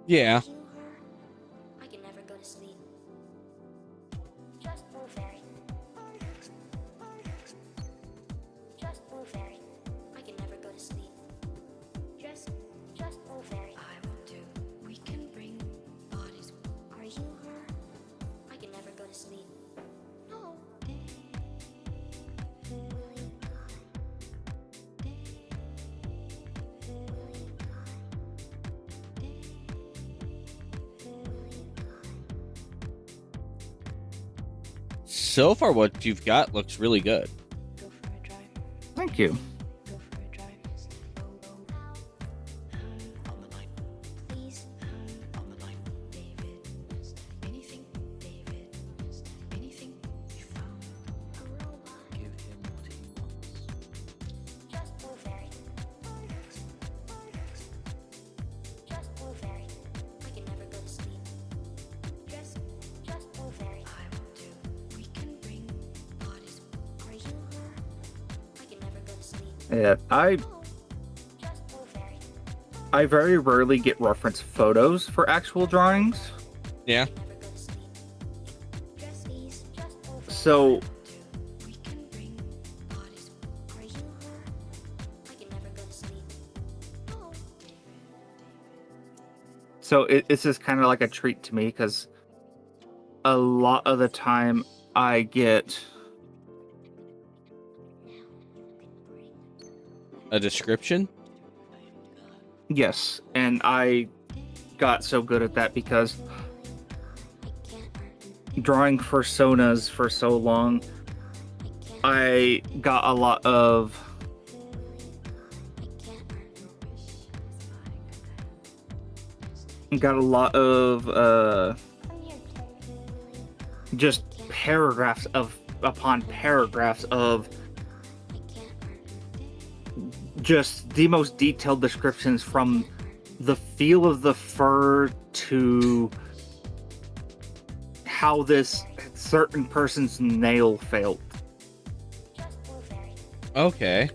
[SPEAKER 1] Yeah.
[SPEAKER 3] I can never go to sleep. Just blue fairy. Just blue fairy. I can never go to sleep. Just blue fairy.
[SPEAKER 7] I will do. We can bring bodies.
[SPEAKER 3] Are you her? I can never go to sleep. No. Will you die? Will you die? Will you die?
[SPEAKER 1] So far, what you've got looks really good.
[SPEAKER 7] Go for a drive.
[SPEAKER 2] Thank you.
[SPEAKER 7] Go for a drive. On the line.
[SPEAKER 3] Please.
[SPEAKER 7] On the line. David. Anything. David. Anything you found.
[SPEAKER 3] A robot.
[SPEAKER 7] Give him what he wants.
[SPEAKER 3] Just blue fairy. Just blue fairy. I can never go to sleep. Just blue fairy.
[SPEAKER 7] I will do. We can bring bodies.
[SPEAKER 3] Are you her? I can never go to sleep.
[SPEAKER 2] Yeah,
[SPEAKER 3] Just blue fairy.
[SPEAKER 2] I very rarely get reference photos for actual drawings.
[SPEAKER 1] Yeah.
[SPEAKER 2] So it's just kind of like a treat to me because a lot of the time I get
[SPEAKER 1] A description?
[SPEAKER 2] yes, and I got so good at that because drawing personas for so long, I got a lot of just paragraphs upon paragraphs of just the most detailed descriptions, from the feel of the fur to how this certain person's nail felt.
[SPEAKER 1] Okay.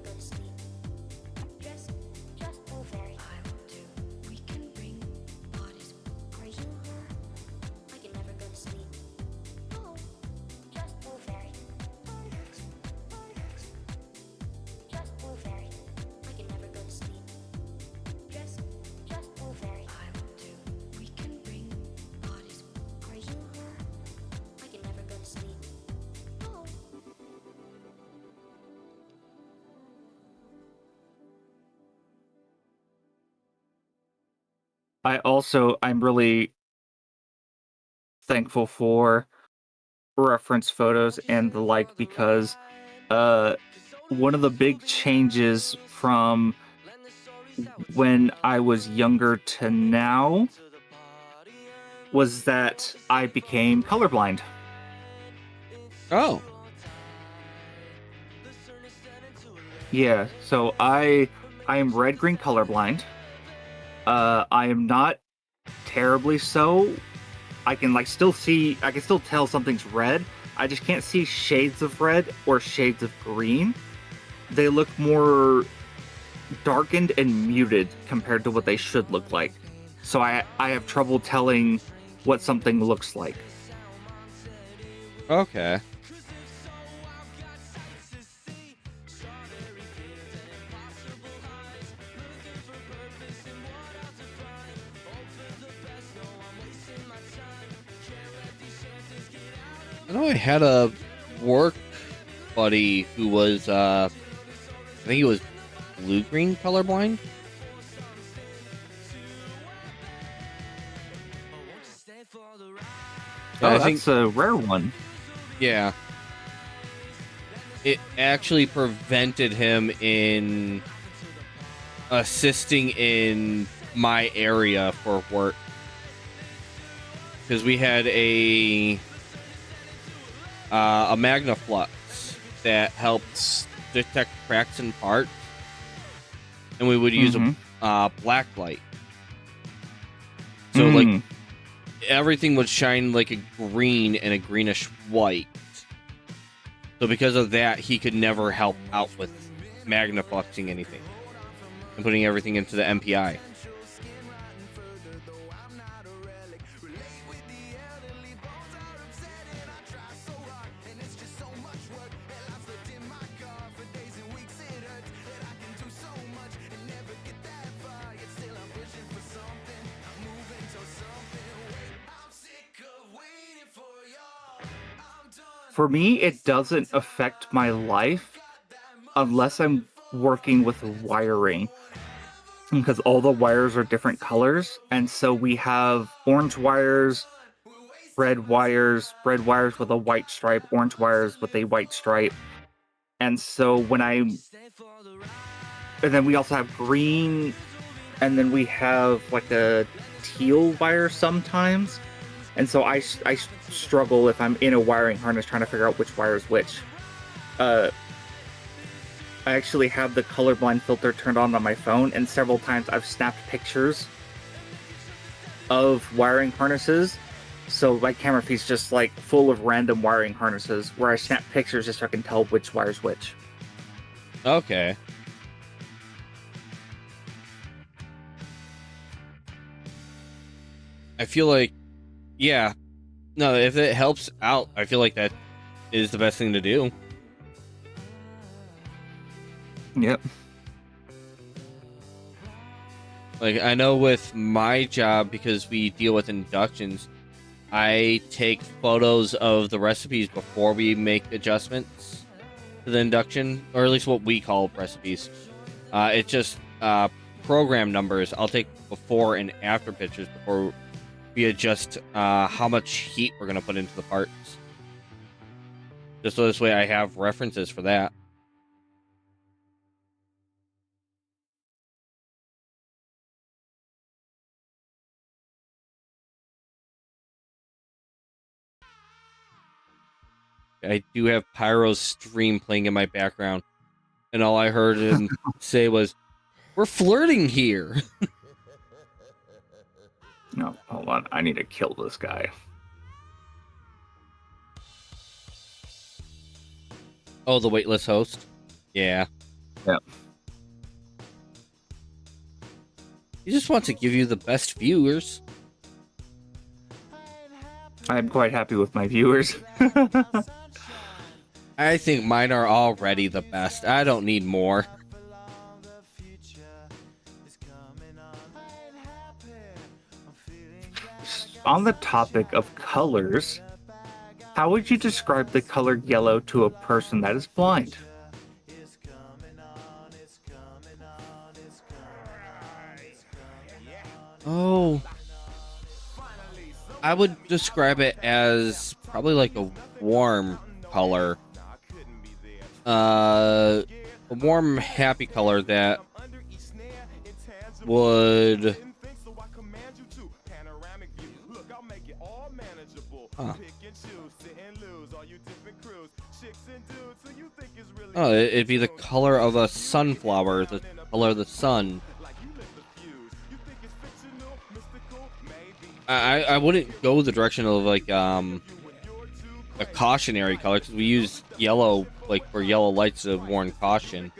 [SPEAKER 2] I'm really thankful for reference photos and the like because one of the big changes from when I was younger to now was that I became colorblind.
[SPEAKER 1] Oh.
[SPEAKER 2] Yeah, so I am red-green colorblind. I am not terribly so. I can still tell something's red. I just can't see shades of red or shades of green. They look more darkened and muted compared to what they should look like. So I have trouble telling what something looks like.
[SPEAKER 1] Okay. I know I had a work buddy who was, I think he was blue-green colorblind.
[SPEAKER 2] Oh, that's a rare one.
[SPEAKER 1] Yeah. It actually prevented him in assisting in my area for work. Because we had a magnaflux that helped detect cracks in parts. And we would use a black light. So, like, everything would shine like a green and a greenish white. So because of that, he could never help out with magnafluxing anything and putting everything into the MPI.
[SPEAKER 2] For me, it doesn't affect my life unless I'm working with wiring, because all the wires are different colors, and so we have orange wires, red wires with a white stripe, orange wires with a white stripe. And so and then we also have green, and then we have like a teal wire sometimes. And so I struggle if I'm in a wiring harness trying to figure out which wire is which. I actually have the colorblind filter turned on my phone, and several times I've snapped pictures of wiring harnesses. So my camera feed's just like full of random wiring harnesses where I snap pictures just so I can tell which wire's which.
[SPEAKER 1] Okay. I feel like, yeah, no, if it helps out, I feel like that is the best thing to do.
[SPEAKER 2] Yep.
[SPEAKER 1] Like, I know with my job, because we deal with inductions, I take photos of the recipes before we make adjustments to the induction, or at least what we call recipes. It's just program numbers. I'll take before and after pictures before we adjust how much heat we're going to put into the parts. Just so this way I have references for that. I do have Pyro's stream playing in my background, and all I heard him say was, "We're flirting here."
[SPEAKER 2] No, hold on. I need to kill this guy.
[SPEAKER 1] Oh, the waitlist host? Yeah.
[SPEAKER 2] Yep.
[SPEAKER 1] He just wants to give you the best viewers.
[SPEAKER 2] I'm quite happy with my viewers.
[SPEAKER 1] I think mine are already the best. I don't need more.
[SPEAKER 2] On the topic of colors, how would you describe the color yellow to a person that is blind?
[SPEAKER 1] Oh, I would describe it as probably like a warm color. A warm, happy color that would... Huh. Oh, it'd be the color of a sunflower, the color of the sun. I wouldn't go the direction of like a cautionary color, because we use yellow like for yellow lights to warn caution.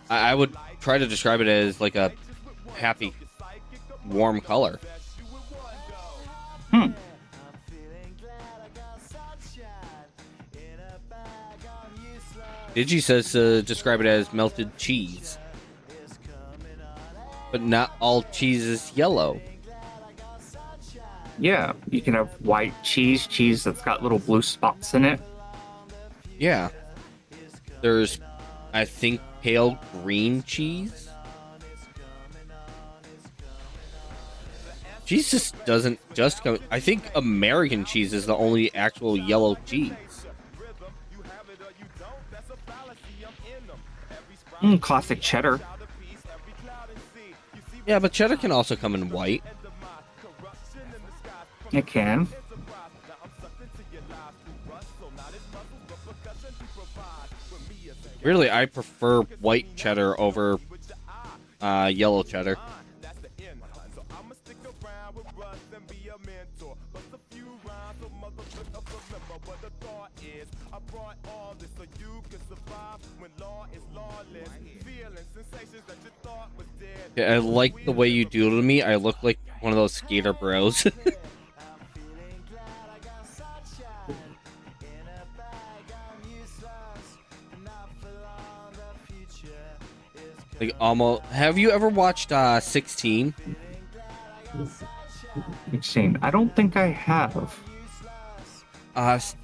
[SPEAKER 1] I would try to describe it as like a happy, warm color. Digi says to describe it as melted cheese, but not all cheese is yellow.
[SPEAKER 2] Yeah, you can have white cheese, cheese that's got little blue spots in it.
[SPEAKER 1] Yeah. There's, I think, pale green cheese. Cheese just doesn't just come... I think American cheese is the only actual yellow cheese.
[SPEAKER 2] Classic cheddar.
[SPEAKER 1] Yeah, but cheddar can also come in white.
[SPEAKER 2] It can.
[SPEAKER 1] Really, I prefer white cheddar over yellow cheddar. Yeah, I like the way you doodle me. I look like one of those skater bros. Like almost. Have you ever watched 16?
[SPEAKER 2] 16. I don't think I have.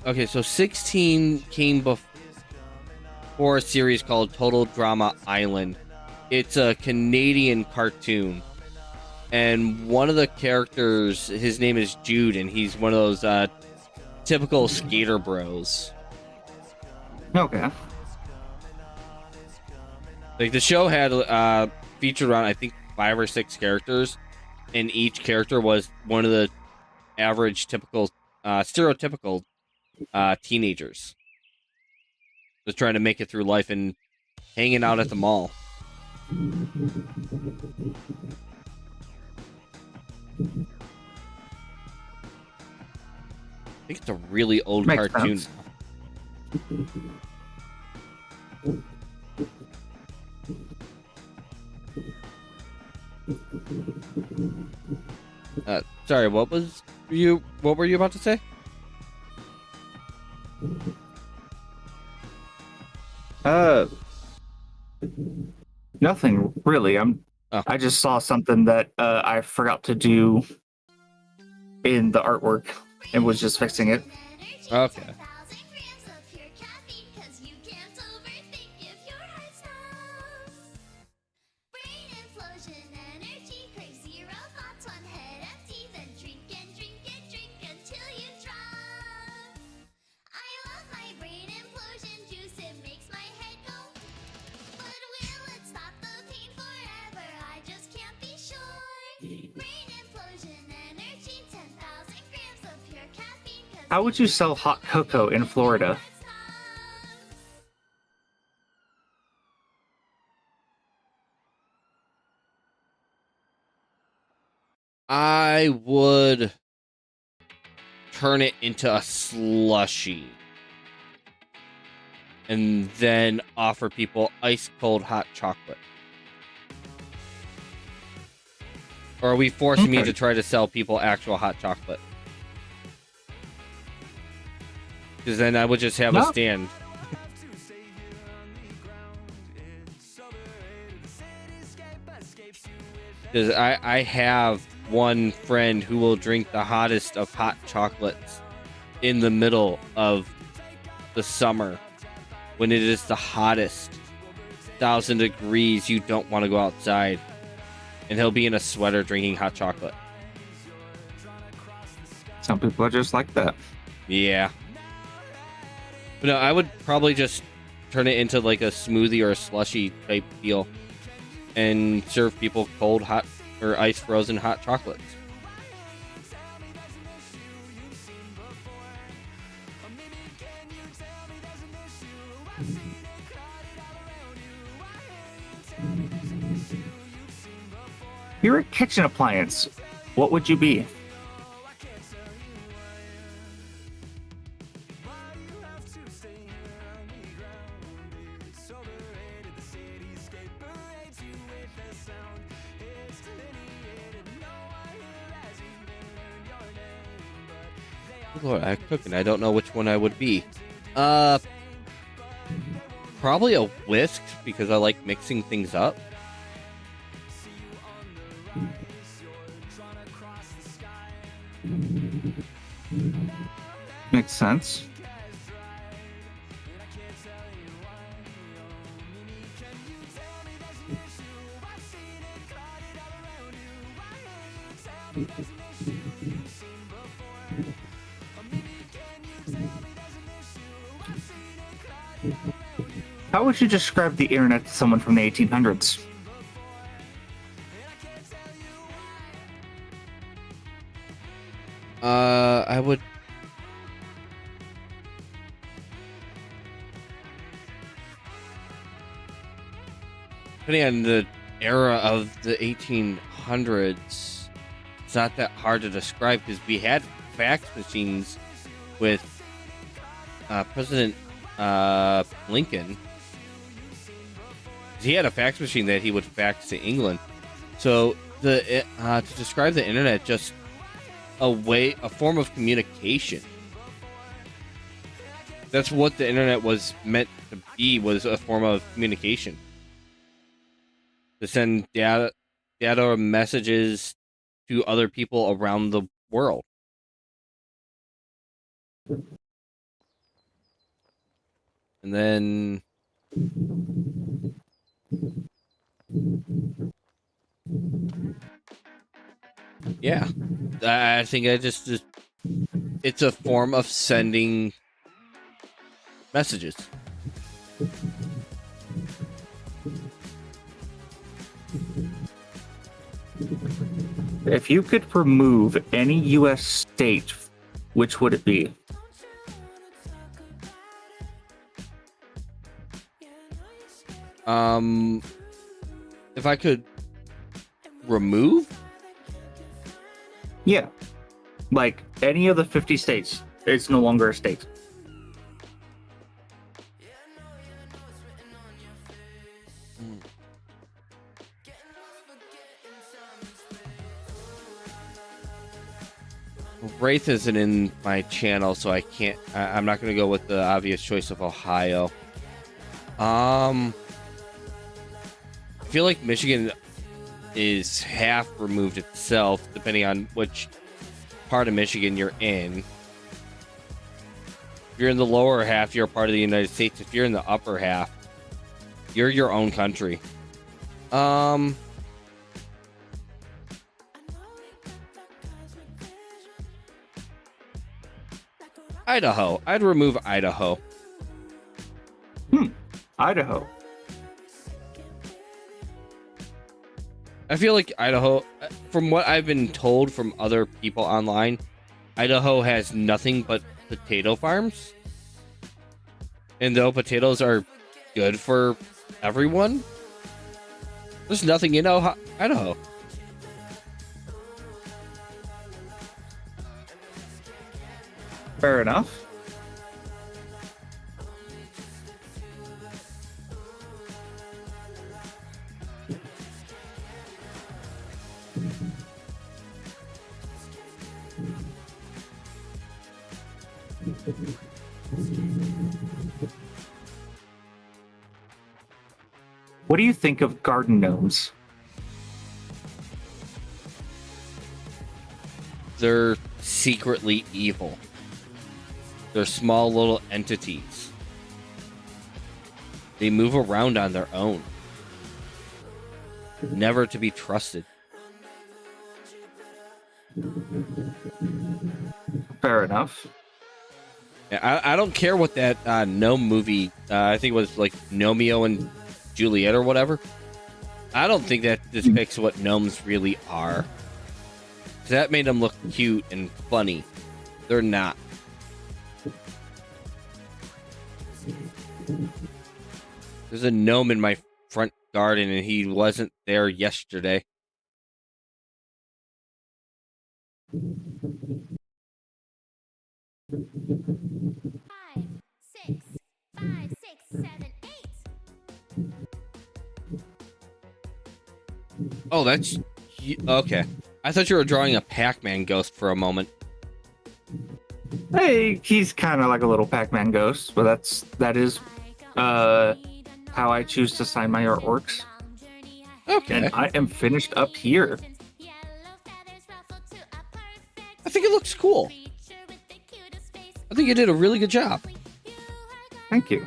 [SPEAKER 1] Okay, so 16 came before a series called Total Drama Island. It's a Canadian cartoon, and one of the characters, his name is Jude, and he's one of those typical skater bros.
[SPEAKER 2] Okay.
[SPEAKER 1] Like, the show had featured around, I think, 5 or 6 characters, and each character was one of the average, typical, stereotypical teenagers. Just trying to make it through life and hanging out at the mall. I think it's a really old
[SPEAKER 2] Makes
[SPEAKER 1] cartoon
[SPEAKER 2] sense.
[SPEAKER 1] now. Sorry, what were you about to say?
[SPEAKER 2] Uh, Nothing really.
[SPEAKER 1] Oh,
[SPEAKER 2] I just saw something that I forgot to do in the artwork and was just fixing it.
[SPEAKER 1] okay.
[SPEAKER 3] 10,000 grams of pure caffeine, 'cause you can't overthink if your heart stops. Brain implosion energy, crave zero thoughts, one head empty, then drink and drink and drink until you drop. I love my brain implosion juice, it makes my head go. But will it stop the pain forever? I just can't be sure. Brain implosion energy, 10,000 grams of pure caffeine, 'cause
[SPEAKER 2] How would you sell hot cocoa in Florida?
[SPEAKER 1] I would turn it into a slushy and then offer people ice cold hot chocolate. Or are we forcing me
[SPEAKER 2] Okay.
[SPEAKER 1] to try to sell people actual hot chocolate? Because then I would just have a
[SPEAKER 2] No.
[SPEAKER 1] stand. Because I have one friend who will drink the hottest of hot chocolates in the middle of the summer when it is the hottest 1,000 degrees. You don't want to go outside, and he'll be in a sweater drinking hot chocolate.
[SPEAKER 2] Some people are just like that.
[SPEAKER 1] Yeah. But no, I would probably just turn it into like a smoothie or a slushy type deal and serve people cold, hot, or ice frozen hot chocolates.
[SPEAKER 2] If you're a kitchen appliance, what would you be?
[SPEAKER 1] Lord, I cook and I don't know which one I would be. Probably a whisk because I like mixing things up.
[SPEAKER 2] Makes sense. How would you describe the internet to someone from the 1800s?
[SPEAKER 1] I would. Depending on the era of the 1800s, it's not that hard to describe because we had fax machines with President Lincoln. He had a fax machine that he would fax to England. So to describe the internet, just a form of communication. That's what the internet was meant to be, was a form of communication. To send data or messages to other people around the world. And then yeah, I think it's a form of sending messages.
[SPEAKER 2] If you could remove any U.S. state, which would it be?
[SPEAKER 1] If I could remove?
[SPEAKER 2] Yeah. Like any of the 50 states, it's no longer a state.
[SPEAKER 1] Wraith isn't in my channel, so I can't. I'm not gonna go with the obvious choice of Ohio. I feel like Michigan is half removed itself, depending on which part of Michigan you're in. If you're in the lower half, you're a part of the United States. If you're in the upper half, you're your own country. Idaho. I'd remove Idaho.
[SPEAKER 2] Idaho.
[SPEAKER 1] I feel like Idaho, from what I've been told from other people online, Idaho has nothing but potato farms. And though potatoes are good for everyone, there's nothing in Idaho.
[SPEAKER 2] Fair enough. What do you think of garden gnomes?
[SPEAKER 1] They're secretly evil. They're small little entities. They move around on their own. Never to be trusted.
[SPEAKER 2] Fair enough.
[SPEAKER 1] I don't care what that gnome movie, I think it was like Gnomeo and Juliet or whatever. I don't think that depicts what gnomes really are. 'Cause that made them look cute and funny. They're not. There's a gnome in my front garden and he wasn't there yesterday.
[SPEAKER 3] Five, six, 7, 8.
[SPEAKER 1] Oh, that's... Okay. I thought you were drawing a Pac-Man ghost for a moment.
[SPEAKER 2] Hey, he's kind of like a little Pac-Man ghost, but that is how I choose to sign my artworks.
[SPEAKER 1] Okay.
[SPEAKER 2] And I am finished up here.
[SPEAKER 1] I think it looks cool. I think you did a really good job.
[SPEAKER 2] Thank you.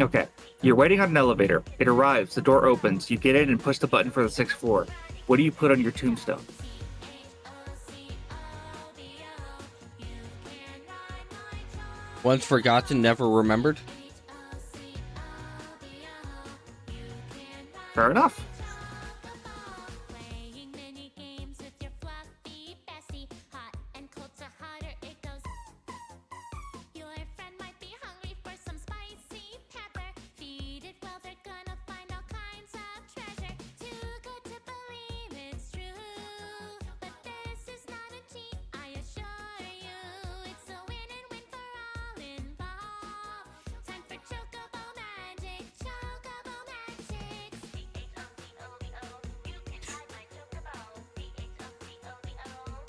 [SPEAKER 2] Okay, you're waiting on an elevator. It arrives, the door opens, you get in and push the button for the 6th floor. What do you put on your tombstone?
[SPEAKER 1] Once forgotten, never remembered.
[SPEAKER 2] Fair enough.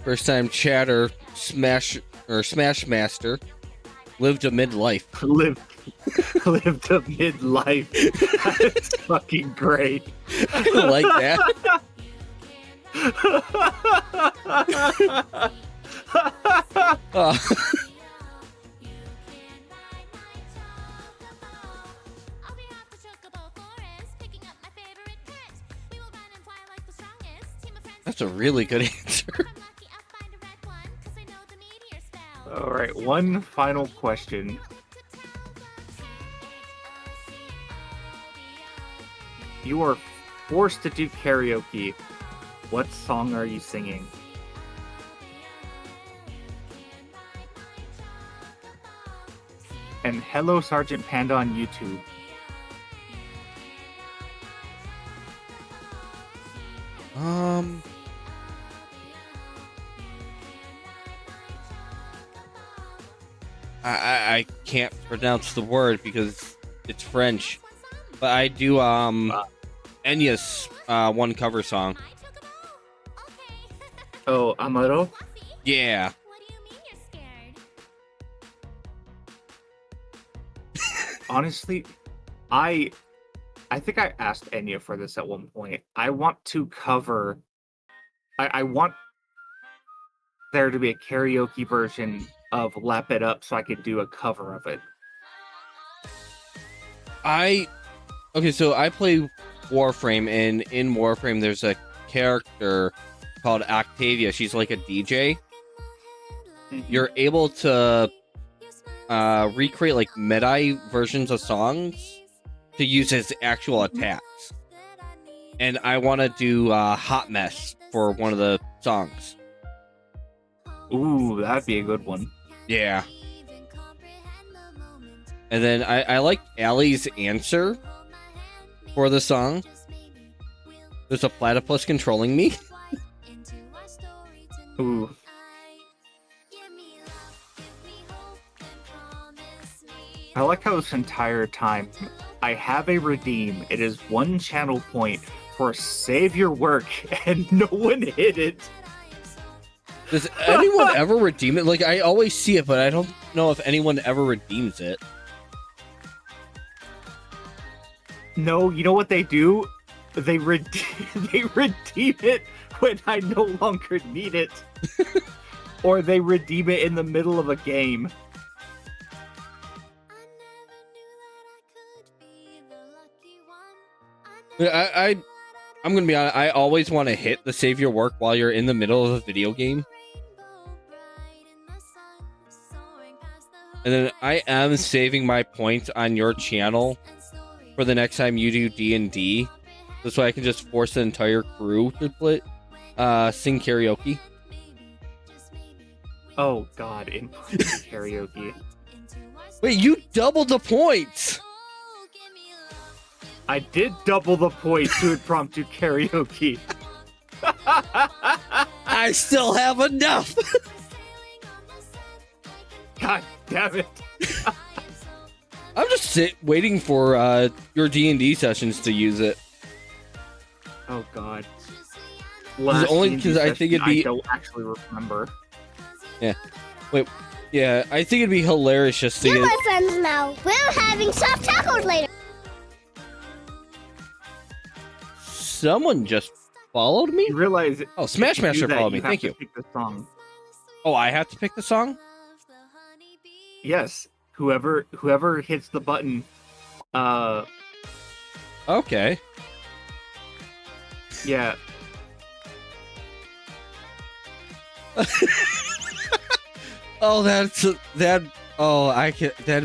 [SPEAKER 1] First time chatter smash master lived a midlife.
[SPEAKER 2] Lived a midlife. That's fucking great.
[SPEAKER 1] I like that. That's a really good answer.
[SPEAKER 2] All right, one final question. You are forced to do karaoke. What song are you singing? And hello, Sergeant Panda on YouTube.
[SPEAKER 1] Um, I can't pronounce the word because it's French, but I do Enya's one cover song.
[SPEAKER 2] Oh, Amaro?
[SPEAKER 1] Yeah.
[SPEAKER 3] What do you mean you're scared?
[SPEAKER 2] Honestly, I think I asked Enya for this at one point. I want to cover. I want there to be a karaoke version of "Lap It Up" so I could do a cover of it.
[SPEAKER 1] Okay, so I play Warframe, and in Warframe there's a character called Octavia. She's like a DJ. You're able to recreate like meta versions of songs to use as actual attacks. And I want to do Hot Mess for one of the songs.
[SPEAKER 2] Ooh, that'd be a good one.
[SPEAKER 1] Yeah. And then I like Allie's answer for the song. There's a platypus controlling me.
[SPEAKER 2] Ooh. I like how this entire time I have a redeem. It is one channel point for save your work, and no one hit it.
[SPEAKER 1] Does anyone ever redeem it? Like, I always see it, but I don't know if anyone ever redeems it.
[SPEAKER 2] No, you know what they do? They redeem it when I no longer need it. Or they redeem it in the middle of a game.
[SPEAKER 1] I'm gonna be honest, I always want to hit the save your work while you're in the middle of a video game. And then I am saving my points on your channel for the next time you do D&D. This way I can just force the entire crew to play, sing karaoke.
[SPEAKER 2] Oh god, in karaoke.
[SPEAKER 1] Wait, you doubled the points!
[SPEAKER 2] I did double the points to impromptu karaoke.
[SPEAKER 1] I still have enough!
[SPEAKER 2] God damn it.
[SPEAKER 1] I'm just waiting for your D&D sessions to use it.
[SPEAKER 2] Oh god.
[SPEAKER 1] Only because I think it'd be...
[SPEAKER 2] I don't actually remember.
[SPEAKER 1] Yeah. Wait. Yeah, I think it'd be hilarious just to
[SPEAKER 3] You're
[SPEAKER 1] get...
[SPEAKER 3] my friends now. We're having soft tacos later.
[SPEAKER 1] Someone just followed me?
[SPEAKER 2] You realize...
[SPEAKER 1] Oh, Smash Master followed me. Thank you.
[SPEAKER 2] Pick the song.
[SPEAKER 1] Oh, I have to pick the song?
[SPEAKER 2] Yes. Whoever hits the button,
[SPEAKER 1] Okay.
[SPEAKER 2] yeah.
[SPEAKER 1] Oh, that'd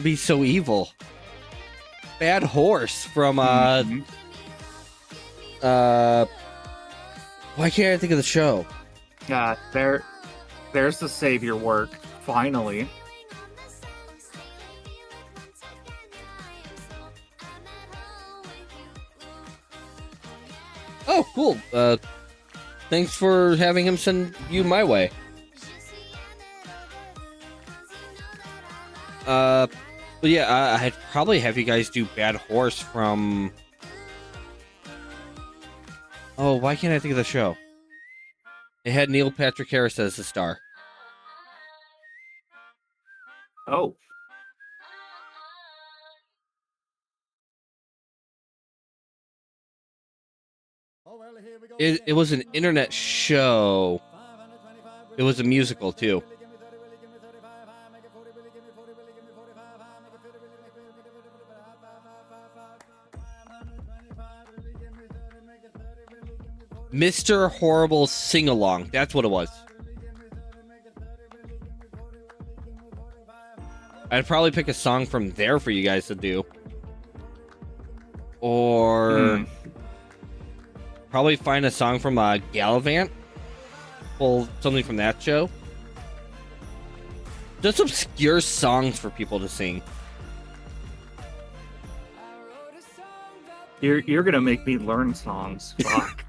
[SPEAKER 1] be so evil. Bad Horse from
[SPEAKER 2] Mhm.
[SPEAKER 1] why can't I think of the show?
[SPEAKER 2] There's the save your work, finally.
[SPEAKER 1] Oh, cool. Thanks for having him send you my way. But yeah, I'd probably have you guys do Bad Horse from... Oh, why can't I think of the show? It had Neil Patrick Harris as the star.
[SPEAKER 2] Oh.
[SPEAKER 1] It was an internet show. It was a musical, too. Mr. Horrible Sing-Along. That's what it was. I'd probably pick a song from there for you guys to do. Or... probably find a song from Gallivant. Pull something from that show. Just obscure songs for people to sing.
[SPEAKER 2] You're gonna make me learn songs. Fuck.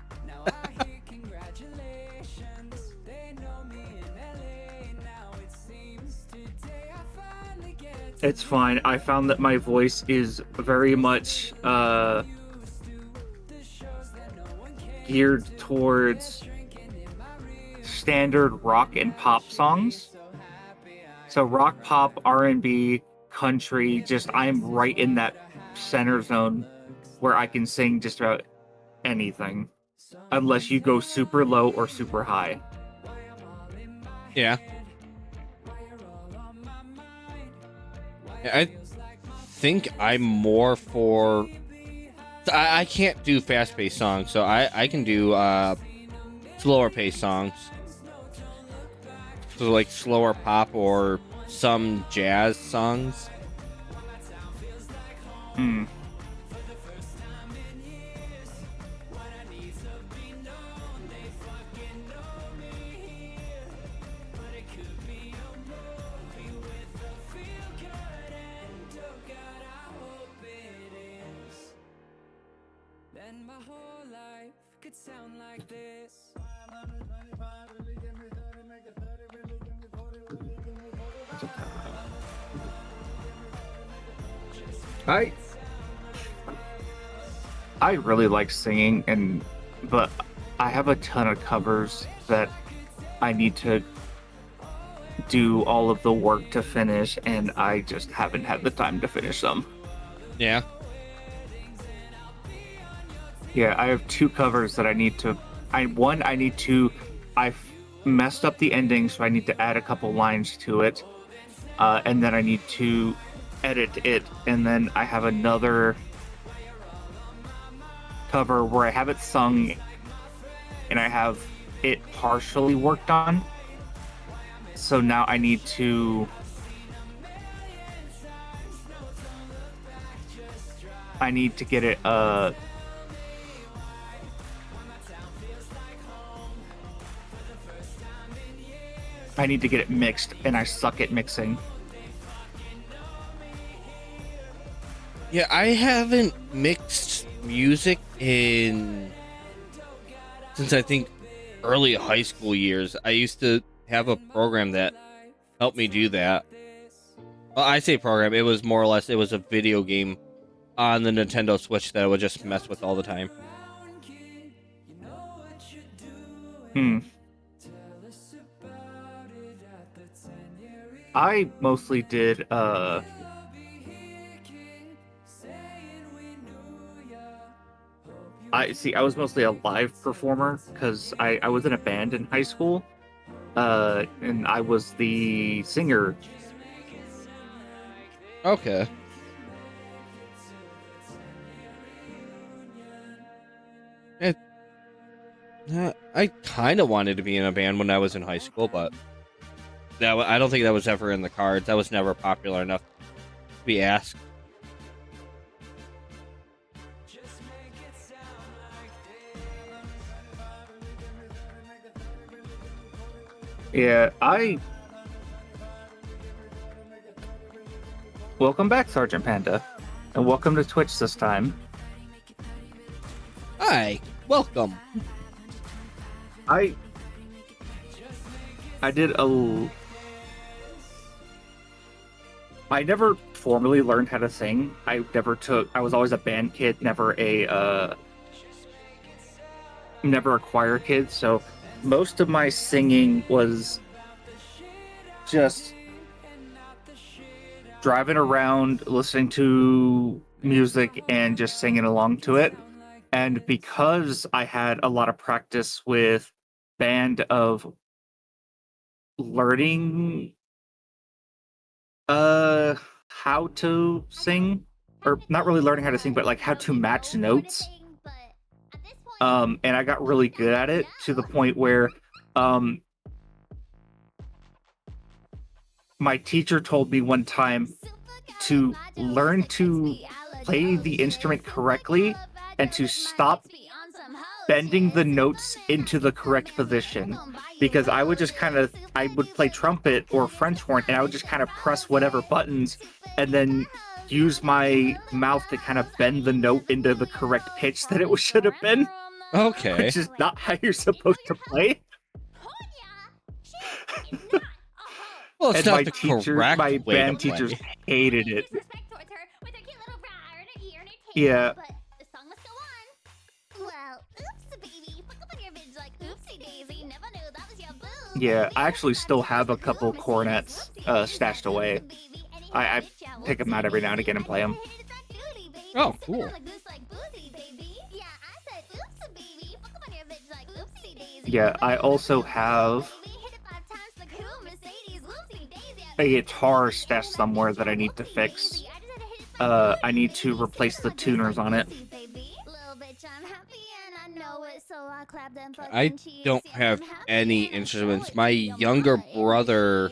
[SPEAKER 2] It's fine. I found that my voice is very much geared towards standard rock and pop songs. So rock, pop, R&B, country, just I'm right in that center zone where I can sing just about anything. Unless you go super low or super high.
[SPEAKER 1] Yeah. I think I'm more for. I can't do fast-paced songs, so I can do slower-paced songs. So like slower pop or some jazz songs.
[SPEAKER 2] Hmm.
[SPEAKER 5] Then my whole life could sound like this.
[SPEAKER 2] I really like singing, but I have a ton of covers that I need to do all of the work to finish, and I just haven't had the time to finish them.
[SPEAKER 1] Yeah.
[SPEAKER 2] Yeah, I have 2 covers that I need to. I've messed up the ending, so I need to add a couple lines to it, and then I need to edit it, and then I have another cover where I have it sung, and I have it partially worked on. So now I need to. I need to get it. I need to get it mixed, and I suck at mixing.
[SPEAKER 1] Yeah, I haven't mixed music since I think early high school years. I used to have a program that helped me do that. Well, I say program, it was more or less it was a video game on the Nintendo Switch that I would just mess with all the time.
[SPEAKER 2] I mostly did I was mostly a live performer because I was in a band in high school, and I was the singer.
[SPEAKER 1] Okay. I kind of wanted to be in a band when I was in high school, but I don't think that was ever in the cards. That was never popular enough to be asked.
[SPEAKER 2] Yeah, Welcome back, Sergeant Panda, and welcome to Twitch this time.
[SPEAKER 1] Hi, welcome.
[SPEAKER 2] I never formally learned how to sing. I was always a band kid, never a choir kid, so most of my singing was just driving around, listening to music, and just singing along to it. And because I had a lot of practice with band of learning how to sing, or not really learning how to sing, but like how to match notes. And I got really good at it to the point where my teacher told me one time to learn to play the instrument correctly and to stop bending the notes into the correct position, because I would play trumpet or French horn, and I would just kind of press whatever buttons and then use my mouth to kind of bend the note into the correct pitch that it should have been.
[SPEAKER 1] Okay.
[SPEAKER 2] Which is not how you're supposed to play.
[SPEAKER 1] Well, it's
[SPEAKER 2] And
[SPEAKER 1] not
[SPEAKER 2] my
[SPEAKER 1] the
[SPEAKER 2] teacher,
[SPEAKER 1] correct
[SPEAKER 2] my
[SPEAKER 1] way to
[SPEAKER 2] band
[SPEAKER 1] play.
[SPEAKER 2] teachers hated it.
[SPEAKER 3] Respect towards her with her cute little bra and her ear and her tail,
[SPEAKER 2] Yeah.
[SPEAKER 3] but the song must go on. Well, oops, baby. Fuck up on your bitch like oopsie daisy. Never knew that was your boo.
[SPEAKER 2] Yeah,
[SPEAKER 3] baby.
[SPEAKER 2] I actually still have a couple cornets stashed away. I pick them out every now and again and play them.
[SPEAKER 1] Oh, cool.
[SPEAKER 2] Yeah, I also have a guitar stashed somewhere that I need to fix. I need to replace the tuners on it.
[SPEAKER 1] I don't have any instruments. My younger brother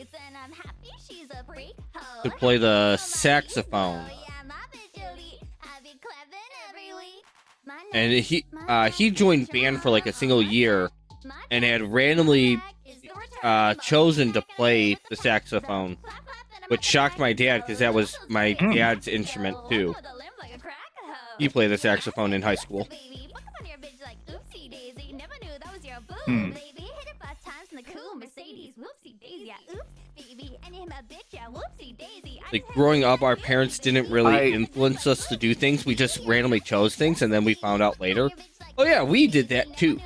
[SPEAKER 1] could play the saxophone, and he joined band for like a single year, and had randomly chosen to play the saxophone, which shocked my dad because that was my dad's instrument too. He played the saxophone in high school. Like growing up, our parents didn't really influence us to do things. We just randomly chose things, and then we found out later, oh yeah, we did that too.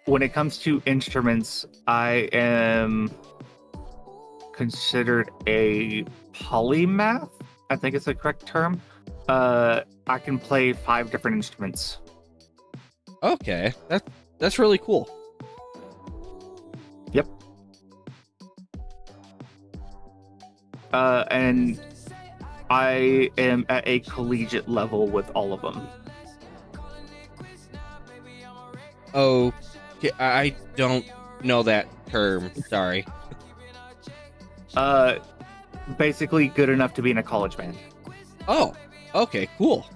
[SPEAKER 2] When it comes to instruments, I am considered a polymath. I think it's the correct term. I can play 5 different instruments.
[SPEAKER 1] Okay, that's really cool.
[SPEAKER 2] Yep. And I am at a collegiate level with all of them.
[SPEAKER 1] Oh, I don't know that term. Sorry.
[SPEAKER 2] Basically good enough to be in a college band.
[SPEAKER 1] Oh, okay, cool.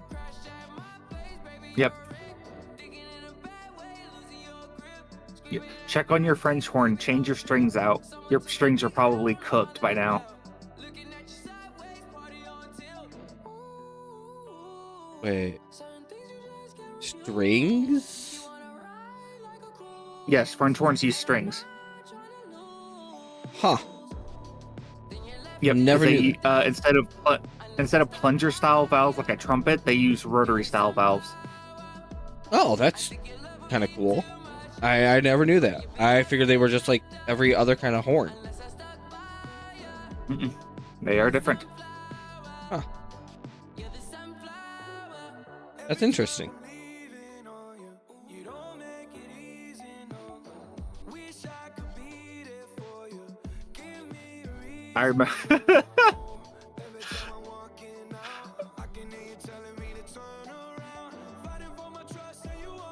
[SPEAKER 2] Yep. Check on your French horn. Change your strings out. Your strings are probably cooked by now.
[SPEAKER 1] Wait. Strings?
[SPEAKER 2] Yes, French horns use strings.
[SPEAKER 1] Huh.
[SPEAKER 2] Yep.
[SPEAKER 1] Never knew.
[SPEAKER 2] Instead of plunger style valves like a trumpet, they use rotary style valves.
[SPEAKER 1] Oh, that's kind of cool. I never knew that. I figured they were just like every other kind of horn.
[SPEAKER 2] Mm-mm. They are different.
[SPEAKER 1] Huh. That's interesting.
[SPEAKER 2] I remember.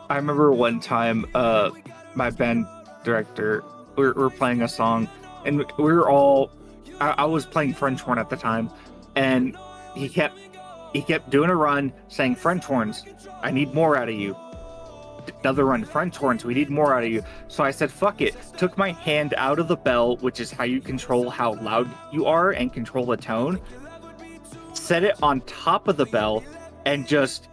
[SPEAKER 2] I remember one time, my band director, we were playing a song, and we were all. I was playing French horn at the time, and he kept doing a run, saying French horns. I need more out of you. Another run, French horns. We need more out of you. So I said, fuck it. Took my hand out of the bell, which is how you control how loud you are and control the tone. Set it on top of the bell, and just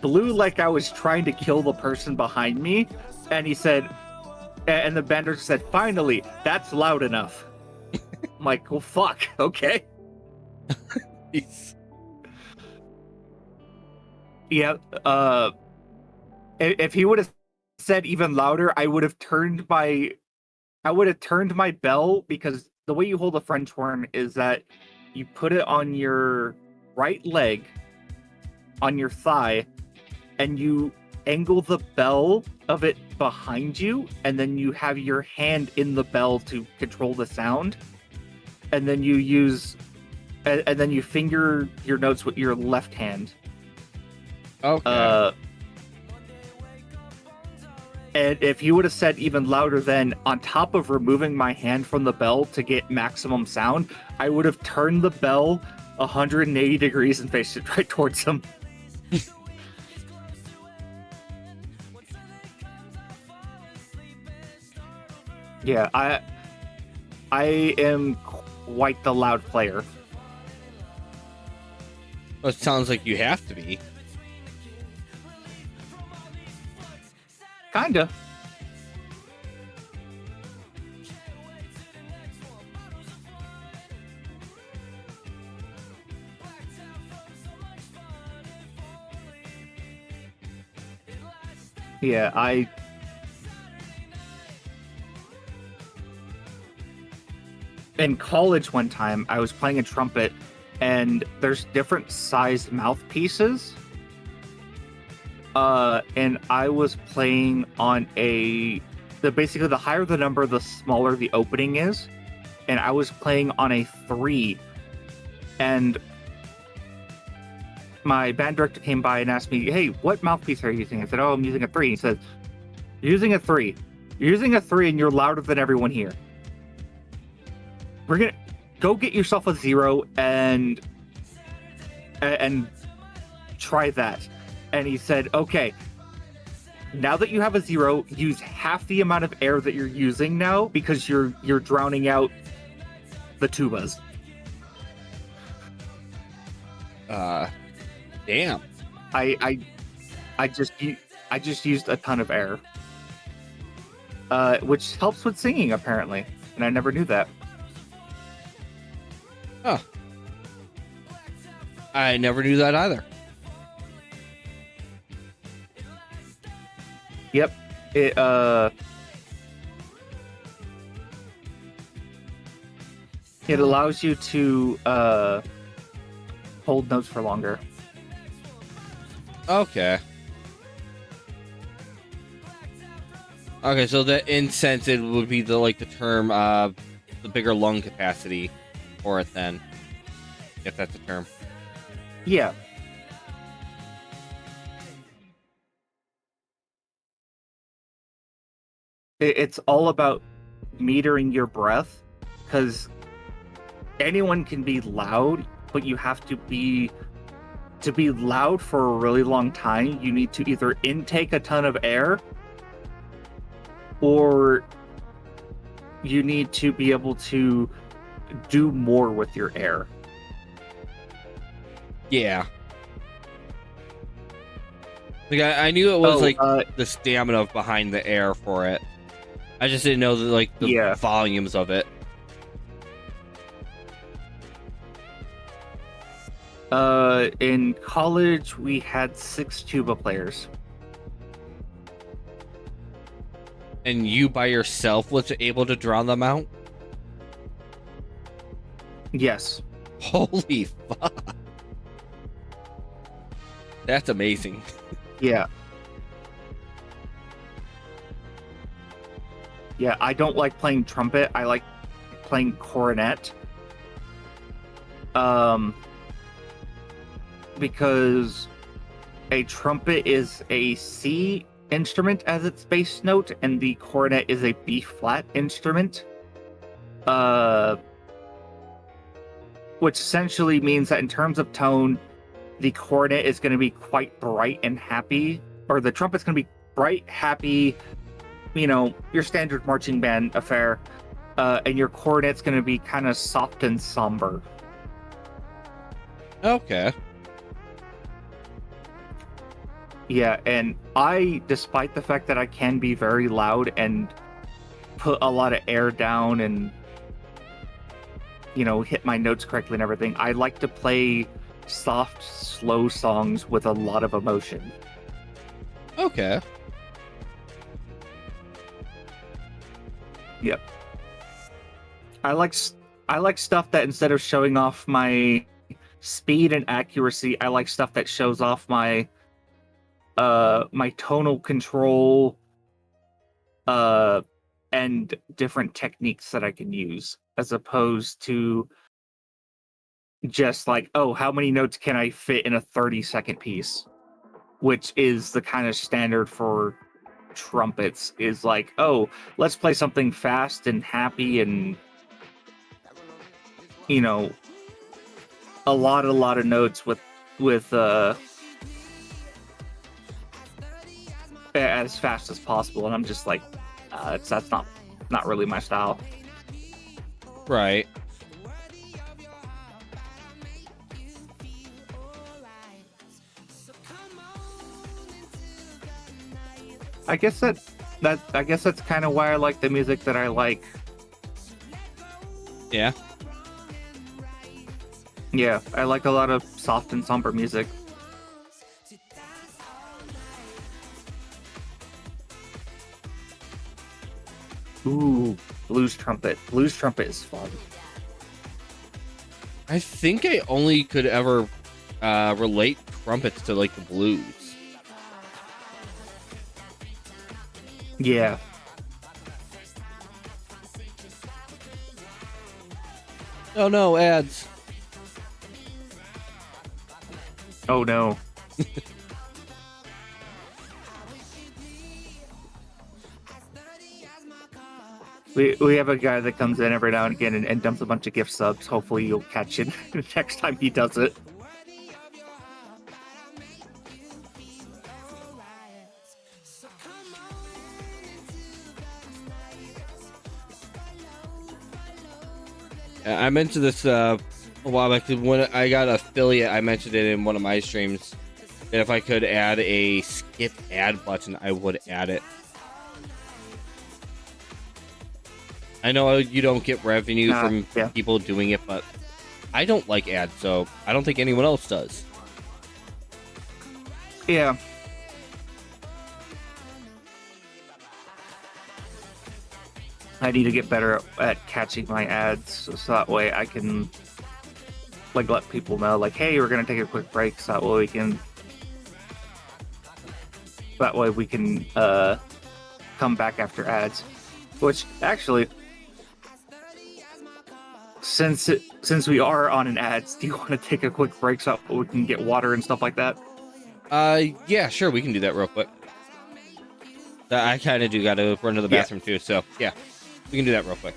[SPEAKER 2] blew like I was trying to kill the person behind me. And he said, and the bender said, finally, that's loud enough. I'm like, well, fuck, okay. Yeah, if he would have said even louder, I would have turned my bell, because the way you hold a French horn is that you put it on your right leg, on your thigh, and you angle the bell of it behind you, and then you have your hand in the bell to control the sound, and then you finger your notes with your left hand.
[SPEAKER 1] Okay.
[SPEAKER 2] And if he would have said even louder, then on top of removing my hand from the bell to get maximum sound, I would have turned the bell 180 degrees and faced it right towards him. Yeah, I am quite the loud player.
[SPEAKER 1] Well, it sounds like you have to be.
[SPEAKER 2] Kinda. Yeah, in college one time I was playing a trumpet, and there's different sized mouthpieces. And I was playing on basically the higher the number, the smaller the opening is. And I was playing on a 3. And my band director came by and asked me, "Hey, what mouthpiece are you using?" I said, "Oh, I'm using a 3." He said, "You're using a 3. You're using a 3 and you're louder than everyone here. We're gonna go get yourself a 0 and try that." And he said, "Okay, now that you have a 0, use half the amount of air that you're using now, because you're drowning out the tubas."
[SPEAKER 1] Damn.
[SPEAKER 2] I just used a ton of air, which helps with singing apparently, and I never knew that.
[SPEAKER 1] Huh. I never knew that either.
[SPEAKER 2] Yep. It allows you to hold notes for longer.
[SPEAKER 1] Okay. Okay, so the incentive would be the term the bigger lung capacity for it then. If that's a term.
[SPEAKER 2] Yeah. It's all about metering your breath, because anyone can be loud, but you have to be loud for a really long time. You need to either intake a ton of air, or you need to be able to do more with your air.
[SPEAKER 1] Yeah. Like I knew it was the stamina behind the air for it. I just didn't know the volumes of it.
[SPEAKER 2] In college, we had 6 tuba players.
[SPEAKER 1] And you by yourself was able to drown them out?
[SPEAKER 2] Yes.
[SPEAKER 1] Holy fuck. That's amazing.
[SPEAKER 2] Yeah. Yeah, I don't like playing trumpet. I like playing cornet. Because a trumpet is a C instrument as its bass note, and the cornet is a B flat instrument. Which essentially means that in terms of tone, the cornet is going to be quite bright and happy, or the trumpet's going to be bright, happy, your standard marching band affair, and your cornet's going to be kind of soft and somber.
[SPEAKER 1] Okay.
[SPEAKER 2] Yeah, and despite the fact that I can be very loud and put a lot of air down and, hit my notes correctly and everything, I like to play soft, slow songs with a lot of emotion.
[SPEAKER 1] Okay.
[SPEAKER 2] Yep. I like stuff that instead of showing off my speed and accuracy, I like stuff that shows off my tonal control, and different techniques that I can use, as opposed to just how many notes can I fit in a 30-second piece, which is the kind of standard for trumpets, is let's play something fast and happy and, a lot of notes with as fast as possible. And I'm just that's not really my style.
[SPEAKER 1] Right.
[SPEAKER 2] I guess that's kind of why I like the music that I like.
[SPEAKER 1] Yeah.
[SPEAKER 2] Yeah, I like a lot of soft and somber music. Ooh, blues trumpet. Blues trumpet is fun.
[SPEAKER 1] I think I only could ever relate trumpets to like the blues.
[SPEAKER 2] Yeah.
[SPEAKER 1] Oh no, ads.
[SPEAKER 2] Oh no. We have a guy that comes in every now and again and dumps a bunch of gift subs. Hopefully you'll catch it next time he does it.
[SPEAKER 1] I mentioned this a while back. When I got affiliate, I mentioned it in one of my streams. That if I could add a skip ad button, I would add it. I know you don't get revenue from
[SPEAKER 2] Yeah.
[SPEAKER 1] people doing it, but I don't like ads, so I don't think anyone else does.
[SPEAKER 2] Yeah. I need to get better at catching my ads so that way I can like let people know like, hey, we're gonna take a quick break so that way we can come back after ads. Which actually, since we are on an ads, do you want to take a quick break so we can get water and stuff like that?
[SPEAKER 1] Yeah, sure, we can do that real quick. I kind of do got to run to the bathroom too, so yeah, we can do that real quick.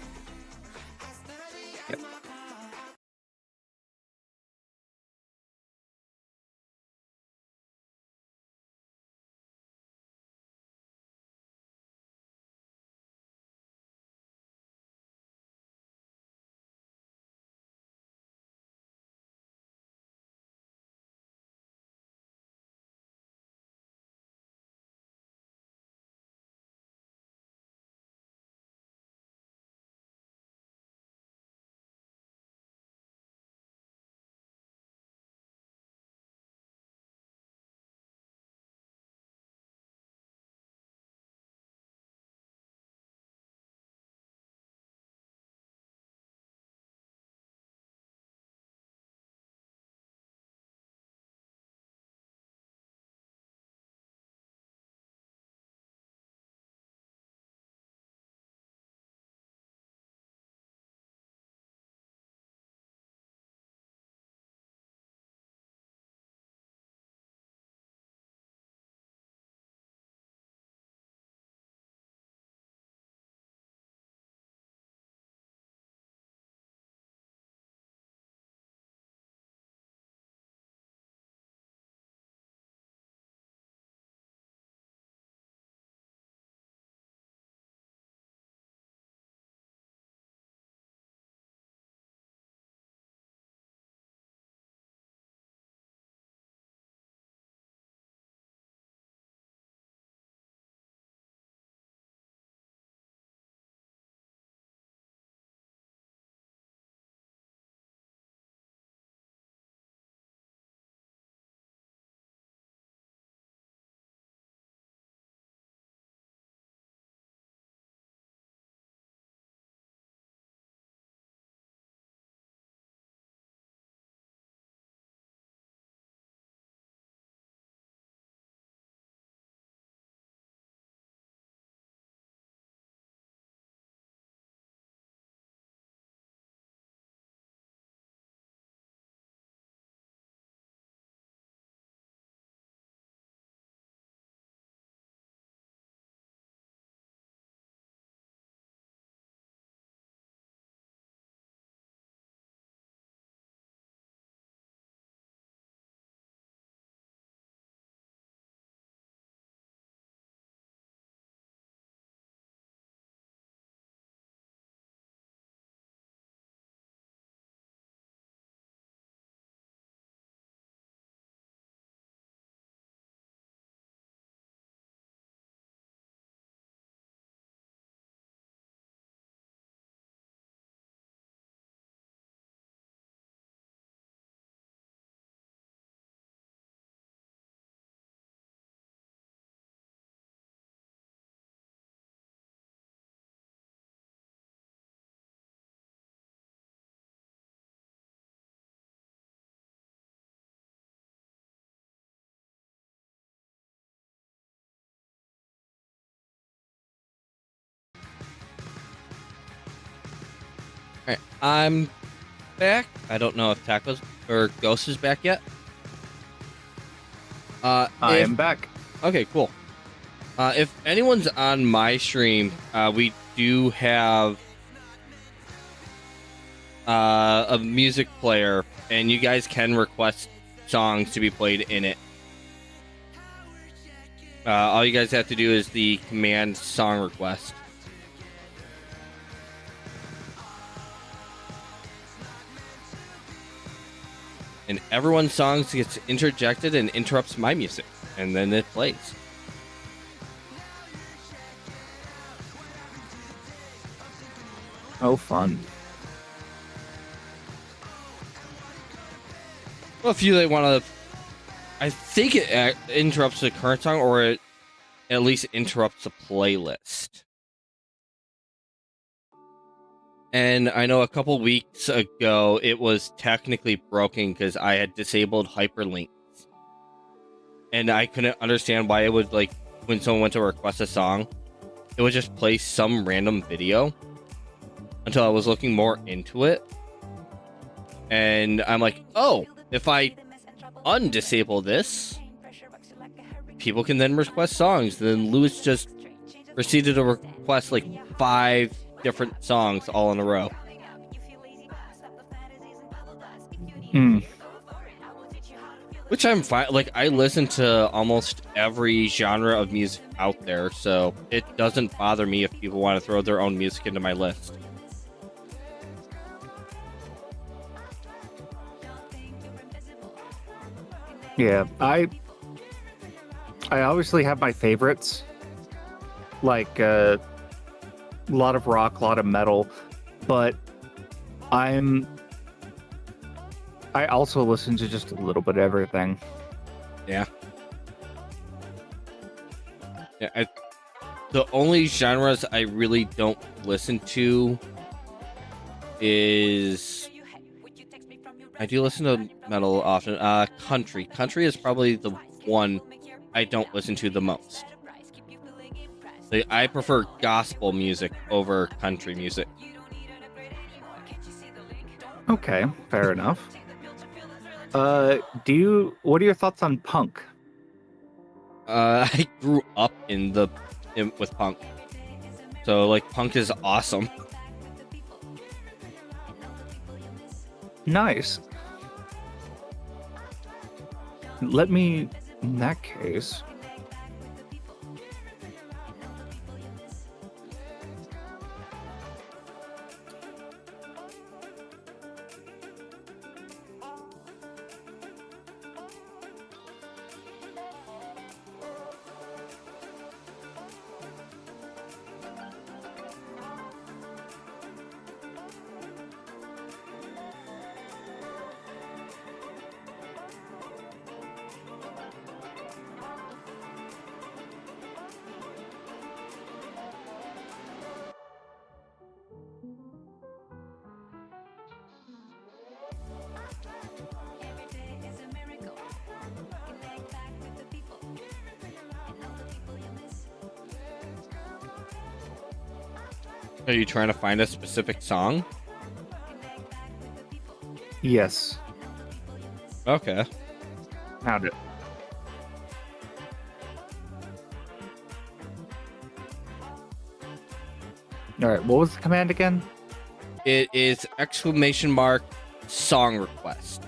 [SPEAKER 1] right, I'm back. I don't know if Tacos or Ghost is back yet.
[SPEAKER 2] I
[SPEAKER 1] If
[SPEAKER 2] am back.
[SPEAKER 1] okay, cool. If anyone's on my stream, we do have a music player, and you guys can request songs to be played in it. All you guys have to do is the command song request. And everyone's songs gets interjected and interrupts my music, and then it plays.
[SPEAKER 2] Oh, fun.
[SPEAKER 1] Well, if you want to, I think it interrupts the current song, or it at least interrupts the playlist. And I know a couple weeks ago it was technically broken because I had disabled hyperlinks, and I couldn't understand why it would, like, when someone went to request a song, it would just play some random video until I was looking more into it. And I'm like, oh, if I undisable this, people can then request songs. Then Lewis just proceeded to request like 5 different songs all in a row. Which I'm fine. Like, I listen to almost every genre of music out there, so it doesn't bother me if people want to throw their own music into my list.
[SPEAKER 2] Yeah, I obviously have my favorites, like a lot of rock, a lot of metal, but I also listen to just a little bit of everything.
[SPEAKER 1] Yeah. The only genres I really don't listen to is, I do listen to metal often. Country. Country is probably the one I don't listen to the most. Like, I prefer gospel music over country music.
[SPEAKER 2] Okay, fair enough. What are your thoughts on punk?
[SPEAKER 1] I grew up with punk, so like punk is awesome.
[SPEAKER 2] Nice. Let me, in that case.
[SPEAKER 1] Are you trying to find a specific song?
[SPEAKER 2] Yes.
[SPEAKER 1] Okay.
[SPEAKER 2] Found it. All right, what was the command again?
[SPEAKER 1] It is ! song request.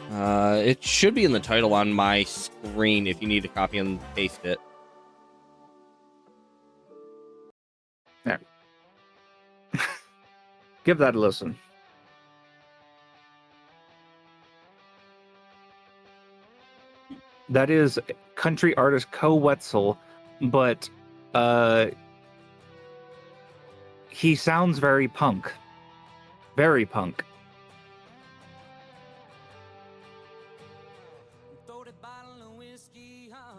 [SPEAKER 1] It should be in the title on my screen if you need to copy and paste it.
[SPEAKER 2] There. Give that a listen. That is country artist Co Wetzel, but he sounds very punk. Very punk.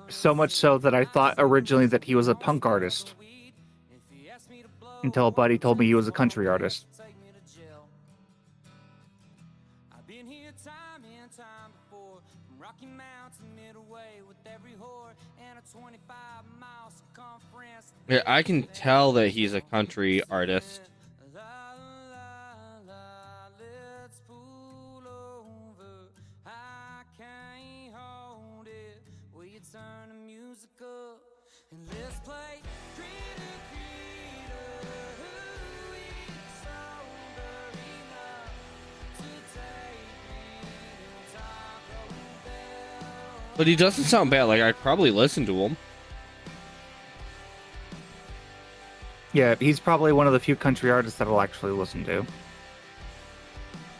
[SPEAKER 2] So much so that I thought originally that he was a punk artist. Until a buddy told me he was a country artist.
[SPEAKER 1] Yeah, I can tell that he's a country artist. But he doesn't sound bad. Like, I'd probably listen to him.
[SPEAKER 2] Yeah, he's probably one of the few country artists that I'll actually listen to.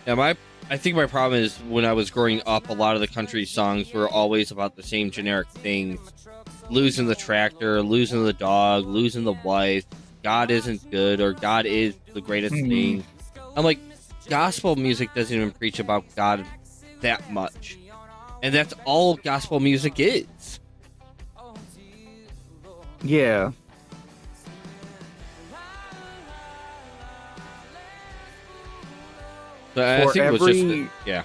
[SPEAKER 1] Yeah, I think my problem is when I was growing up, a lot of the country songs were always about the same generic things. Losing the tractor, losing the dog, losing the wife, God isn't good, or God is the greatest thing. I'm like, gospel music doesn't even preach about God that much. And that's all gospel music is.
[SPEAKER 2] Yeah.
[SPEAKER 1] But I
[SPEAKER 2] For
[SPEAKER 1] think it was just,
[SPEAKER 2] every-
[SPEAKER 1] yeah.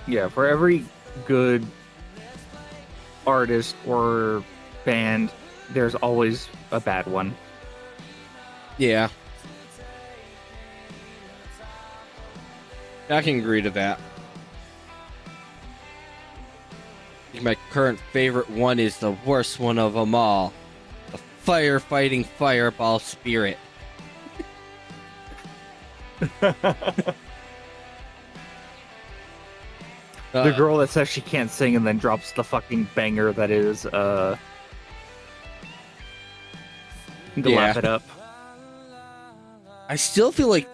[SPEAKER 2] Yeah, for every good artist or band, there's always a bad one.
[SPEAKER 1] Yeah. I can agree to that. My current favorite one is the worst one of them all. The firefighting fireball spirit.
[SPEAKER 2] The girl that says she can't sing and then drops the fucking banger that is to laugh it up.
[SPEAKER 1] I still feel like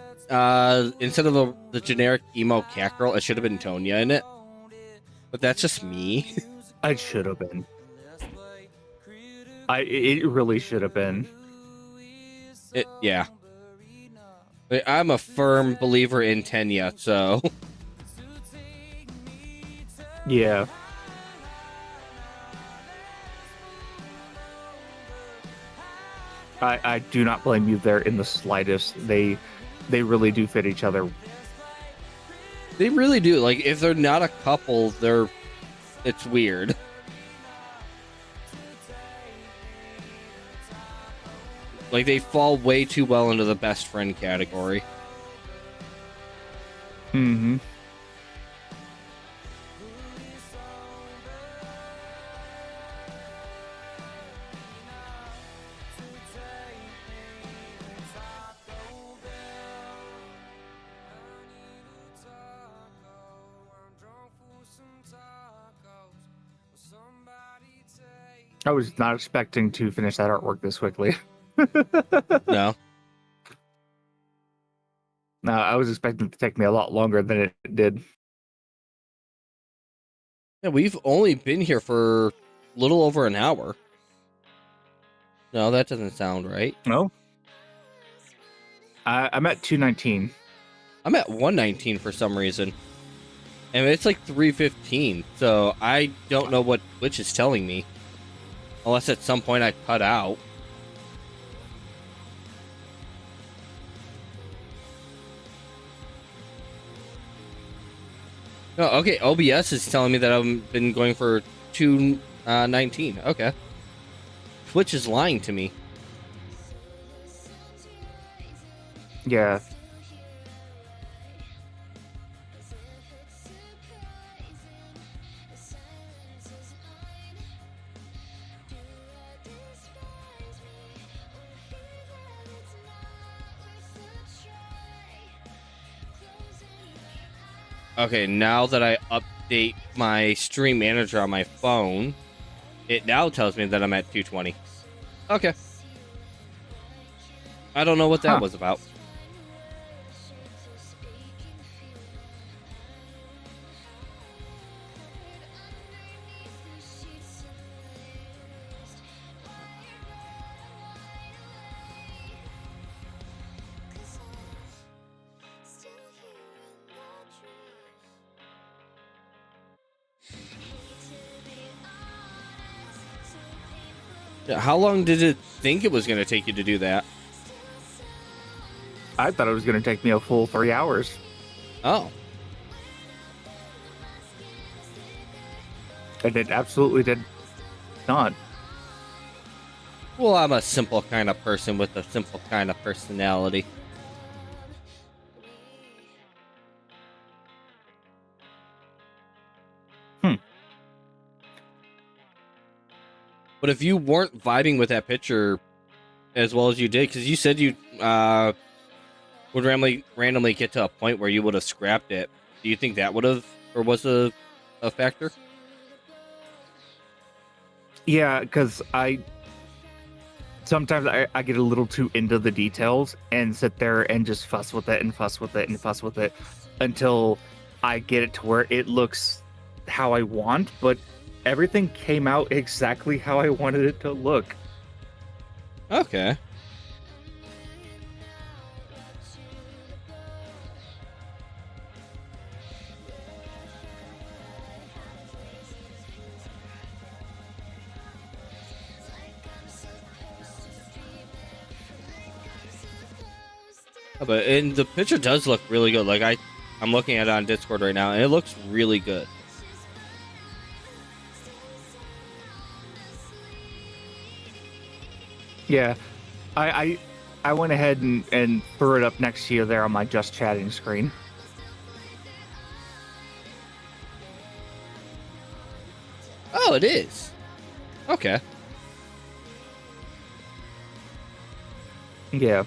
[SPEAKER 1] instead of the generic emo cat girl, it should have been Tonya in it. But that's just me.
[SPEAKER 2] It should have been. It really should have been.
[SPEAKER 1] Yeah. But I'm a firm believer in Tenya, so
[SPEAKER 2] Yeah. I do not blame you there in the slightest. They really do fit each other.
[SPEAKER 1] they really do. Like, if they're not a couple, it's weird. Like, they fall way too well into the best friend category.
[SPEAKER 2] Mm-hmm. I was not expecting to finish that artwork this quickly.
[SPEAKER 1] No.
[SPEAKER 2] No, I was expecting it to take me a lot longer than it did.
[SPEAKER 1] Yeah, we've only been here for a little over an hour. No, that doesn't sound right.
[SPEAKER 2] No? I'm at 219.
[SPEAKER 1] I'm at 119 for some reason. And it's like 315, so I don't know what Twitch is telling me. Unless at some point I cut out. Oh, okay, OBS is telling me that I've been going for 219. Okay. Twitch is lying to me.
[SPEAKER 2] Yeah.
[SPEAKER 1] Okay, now that I update my stream manager on my phone, it now tells me that I'm at 220. Okay. I don't know what that was about. How long did it think it was going to take you to do that?
[SPEAKER 2] I thought it was going to take me a full 3 hours.
[SPEAKER 1] Oh.
[SPEAKER 2] And it absolutely did not.
[SPEAKER 1] Well, I'm a simple kind of person with a simple kind of personality. But if you weren't vibing with that picture as well as you did, because you said you would randomly get to a point where you would have scrapped it, do you think that would have, or was a factor?
[SPEAKER 2] Yeah, because sometimes I get a little too into the details and sit there and just fuss with it and fuss with it and fuss with it until I get it to where it looks how I want, but everything came out exactly how I wanted it to look.
[SPEAKER 1] Okay. And the picture does look really good. Like I'm looking at it on Discord right now, and it looks really good.
[SPEAKER 2] Yeah, I went ahead and threw it up next to you there on my just chatting screen.
[SPEAKER 1] Oh, it is. Okay.
[SPEAKER 2] Yeah.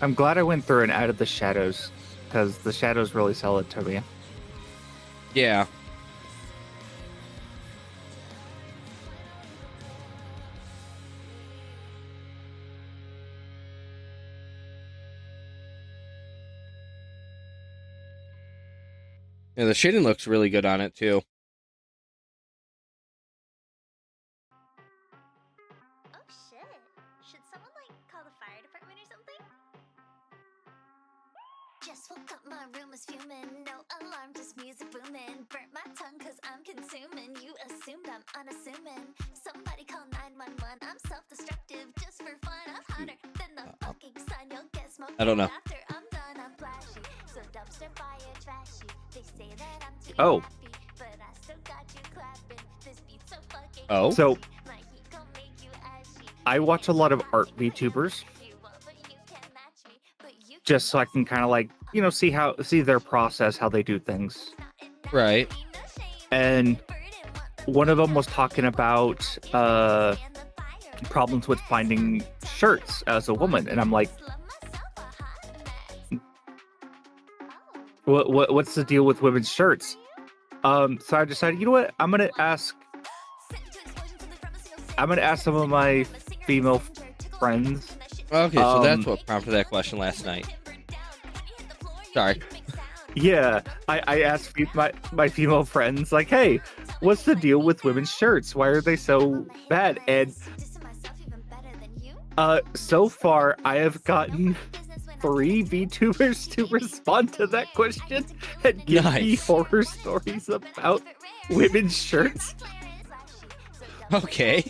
[SPEAKER 2] I'm glad I went through and added the shadows, because the shadows really sell it to me.
[SPEAKER 1] Yeah. Yeah, the shading looks really good on it too.
[SPEAKER 3] Oh shit. Should someone call the fire department or something? Just woke up, my room was fuming. No alarm, just music booming. Burnt my tongue cause I'm consuming. You assumed I'm unassuming. Somebody call 911. I'm self-destructive just for fun. I'm hotter than the fucking sun. You'll get smoked
[SPEAKER 1] I don't know.
[SPEAKER 3] after I'm done. I'm flashy. So dumpster fire trashy. They say that I'm too
[SPEAKER 2] Oh.
[SPEAKER 3] happy, but I still got you clapping. This beat's so fucking
[SPEAKER 1] Oh.
[SPEAKER 2] So
[SPEAKER 3] my heat gon' make you ashy.
[SPEAKER 2] I watch a lot of art VTubers, just so I can kind of see their process, how they do things.
[SPEAKER 1] Right.
[SPEAKER 2] And one of them was talking about problems with finding shirts as a woman, and I'm like, what's the deal with women's shirts? So I decided, you know what, I'm gonna ask some of my female friends.
[SPEAKER 1] Okay, so that's what prompted that question last night. Sorry.
[SPEAKER 2] Yeah, I asked my female friends, like, hey, what's the deal with women's shirts? Why are they so bad? And so far, I have gotten 3 VTubers to respond to that question and give me
[SPEAKER 1] Nice.
[SPEAKER 2] horror stories about women's shirts.
[SPEAKER 1] Okay.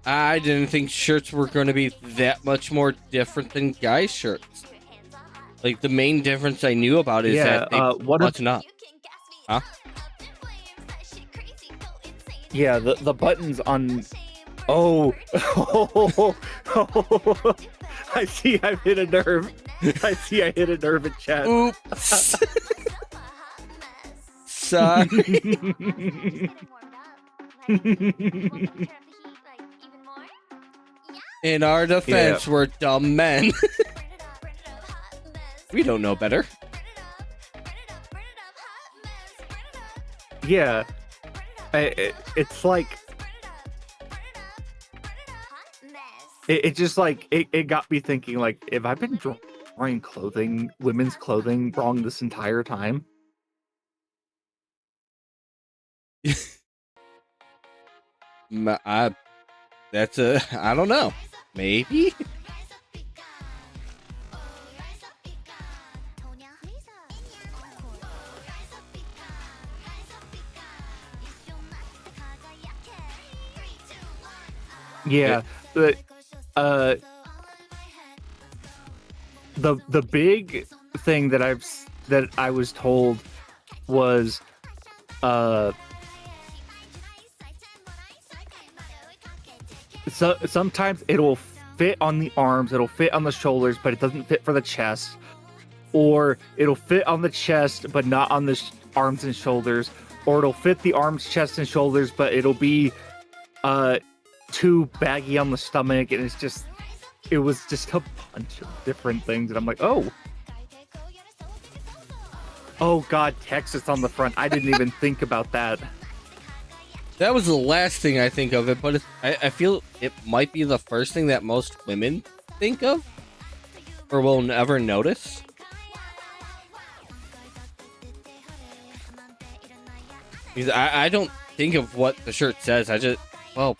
[SPEAKER 1] I didn't think shirts were going to be that much more different than guys' shirts. Like, the main difference I knew about is that they button up. Huh?
[SPEAKER 2] Yeah, the buttons on... Oh. I see I've hit a nerve. I see I hit a nerve in chat.
[SPEAKER 1] Oops. Sorry. In our defense, we're dumb men. We don't know better.
[SPEAKER 2] Yeah. It's like... It just it got me thinking, like, have I been drawing women's clothing wrong this entire time?
[SPEAKER 1] I don't know. Maybe?
[SPEAKER 2] Yeah, but uh, the big thing that I was told was so sometimes it'll fit on the arms, it'll fit on the shoulders, but it doesn't fit for the chest, or it'll fit on the chest but not on the arms and shoulders, or it'll fit the arms, chest, and shoulders, but it'll be too baggy on the stomach, and it was just a bunch of different things, and I'm like, oh god, Texas on the front. I didn't even think about that.
[SPEAKER 1] That was the last thing I think of it, but I feel it might be the first thing that most women think of or will never notice. Because I don't think of what the shirt says. Well,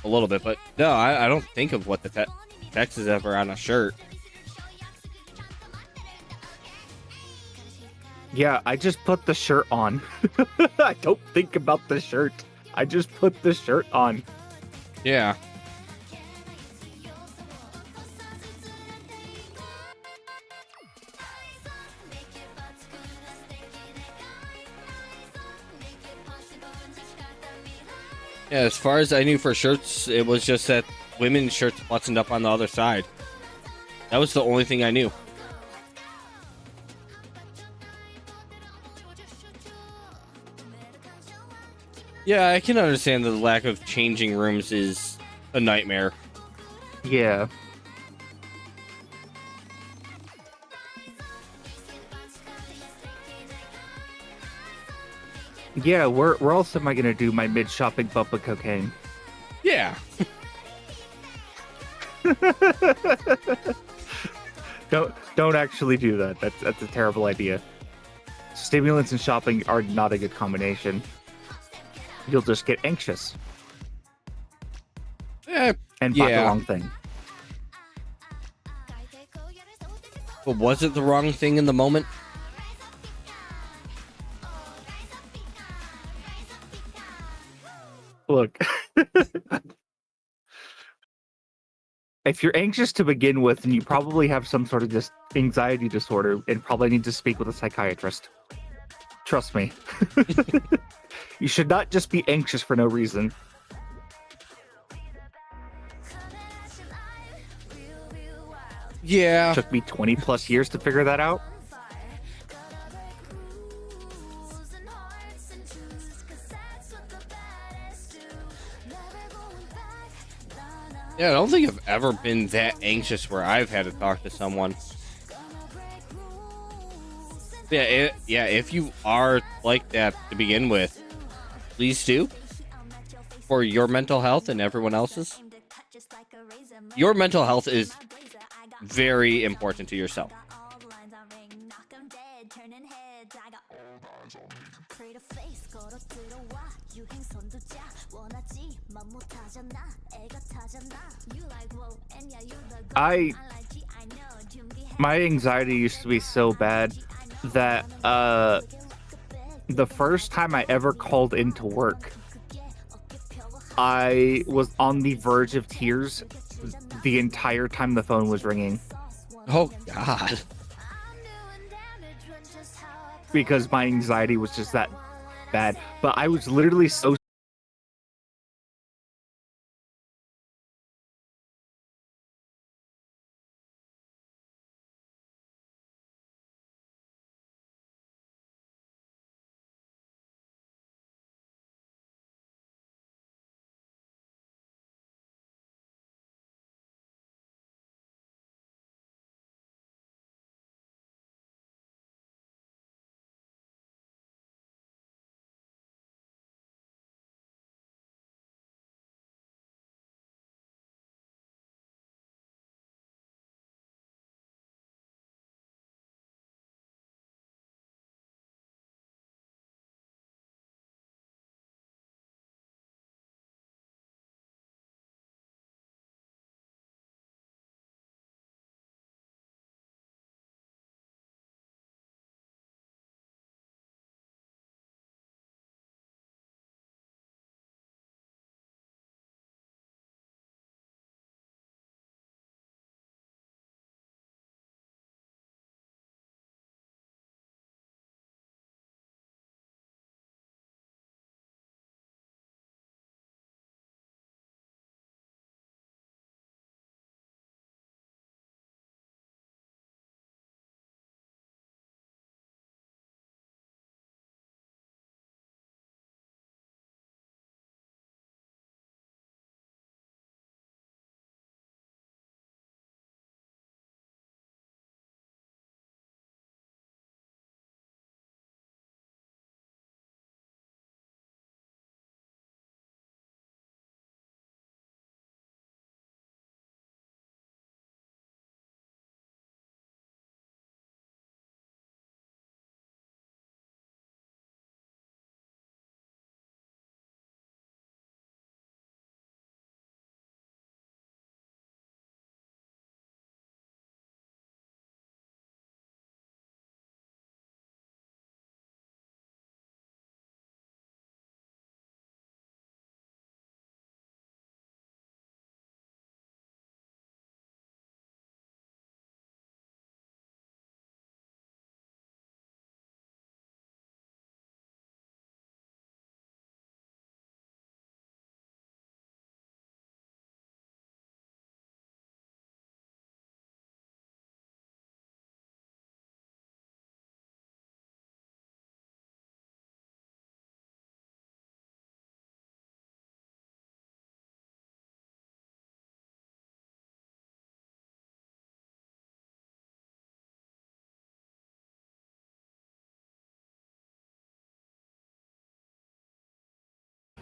[SPEAKER 1] a little bit, but no, I don't think of what the text is ever on a shirt.
[SPEAKER 2] Yeah, I just put the shirt on. I don't think about the shirt. I just put the shirt on.
[SPEAKER 1] Yeah. Yeah, as far as I knew for shirts, it was just that women's shirts buttoned up on the other side. That was the only thing I knew. Yeah, I can understand the lack of changing rooms is a nightmare.
[SPEAKER 2] Yeah. Yeah, where else am I gonna do my mid-shopping bump of cocaine?
[SPEAKER 1] Yeah.
[SPEAKER 2] Don't actually do that. That's a terrible idea. Stimulants and shopping are not a good combination. You'll just get anxious and buy the
[SPEAKER 1] Yeah.
[SPEAKER 2] wrong thing.
[SPEAKER 1] But was it the wrong thing in the moment?
[SPEAKER 2] Look, if you're anxious to begin with, then you probably have some sort of just anxiety disorder and probably need to speak with a psychiatrist. Trust me. You should not just be anxious for no reason.
[SPEAKER 1] Yeah.
[SPEAKER 2] It took me 20 plus years to figure that out.
[SPEAKER 1] Yeah, I don't think I've ever been that anxious where I've had to talk to someone. Yeah, if you are like that to begin with, please do. For your mental health and everyone else's. Your mental health is very important to yourself.
[SPEAKER 2] My anxiety used to be so bad that the first time I ever called into work, I was on the verge of tears the entire time the phone was ringing.
[SPEAKER 1] Oh god.
[SPEAKER 2] Because my anxiety was just that bad. But I was literally so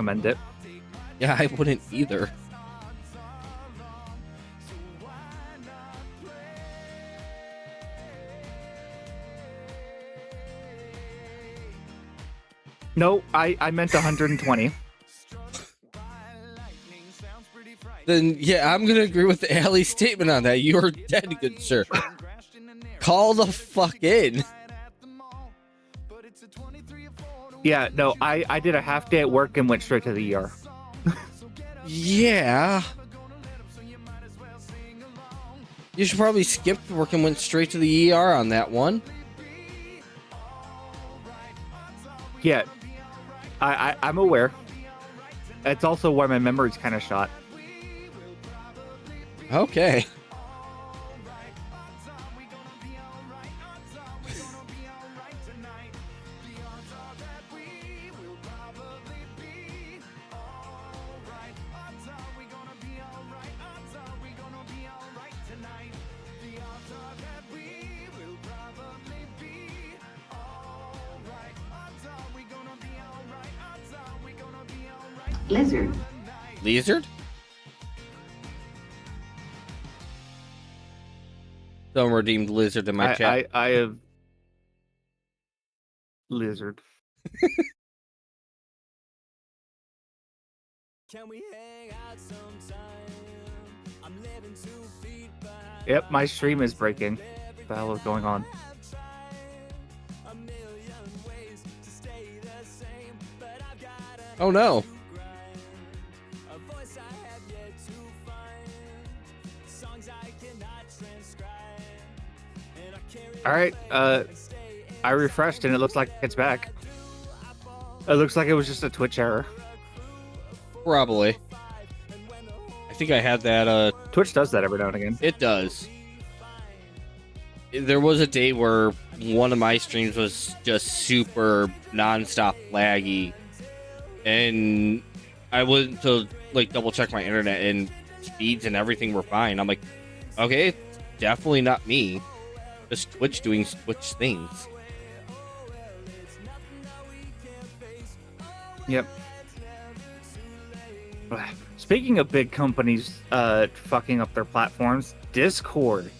[SPEAKER 2] recommend it.
[SPEAKER 1] Yeah, I wouldn't either.
[SPEAKER 2] No, I meant 120.
[SPEAKER 1] Then yeah, I'm gonna agree with Allie's statement on that. You're dead, good sir. Call the fuck in.
[SPEAKER 2] Yeah, no, I did a half day at work and went straight to the ER.
[SPEAKER 1] Yeah. You should probably skip work and went straight to the ER on that one.
[SPEAKER 2] Yeah, I'm aware. It's also why my memory's kind of shot.
[SPEAKER 1] Okay.
[SPEAKER 8] Lizard.
[SPEAKER 1] Lizard? Someone redeemed lizard in my chat.
[SPEAKER 2] I have lizard.
[SPEAKER 5] Can we hang out sometime? I'm living 2 feet behind.
[SPEAKER 2] Yep, my stream is breaking. What the hell is going on?
[SPEAKER 5] A million ways to stay the same, but I've got
[SPEAKER 1] Oh no.
[SPEAKER 5] a voice I have yet to find. Songs I cannot transcribe. And I carry
[SPEAKER 2] All right, I refreshed and it looks like it's back. It looks like it was just a Twitch error.
[SPEAKER 1] Probably. I think I had that,
[SPEAKER 2] Twitch does that every now and again.
[SPEAKER 1] it does. There was a day where one of my streams was just super nonstop laggy. And I went to, like, double check my internet and speeds and everything were fine. I'm like, okay, it's definitely not me. Just Twitch doing Twitch things.
[SPEAKER 2] Yep. Speaking of big companies fucking up their platforms, Discord,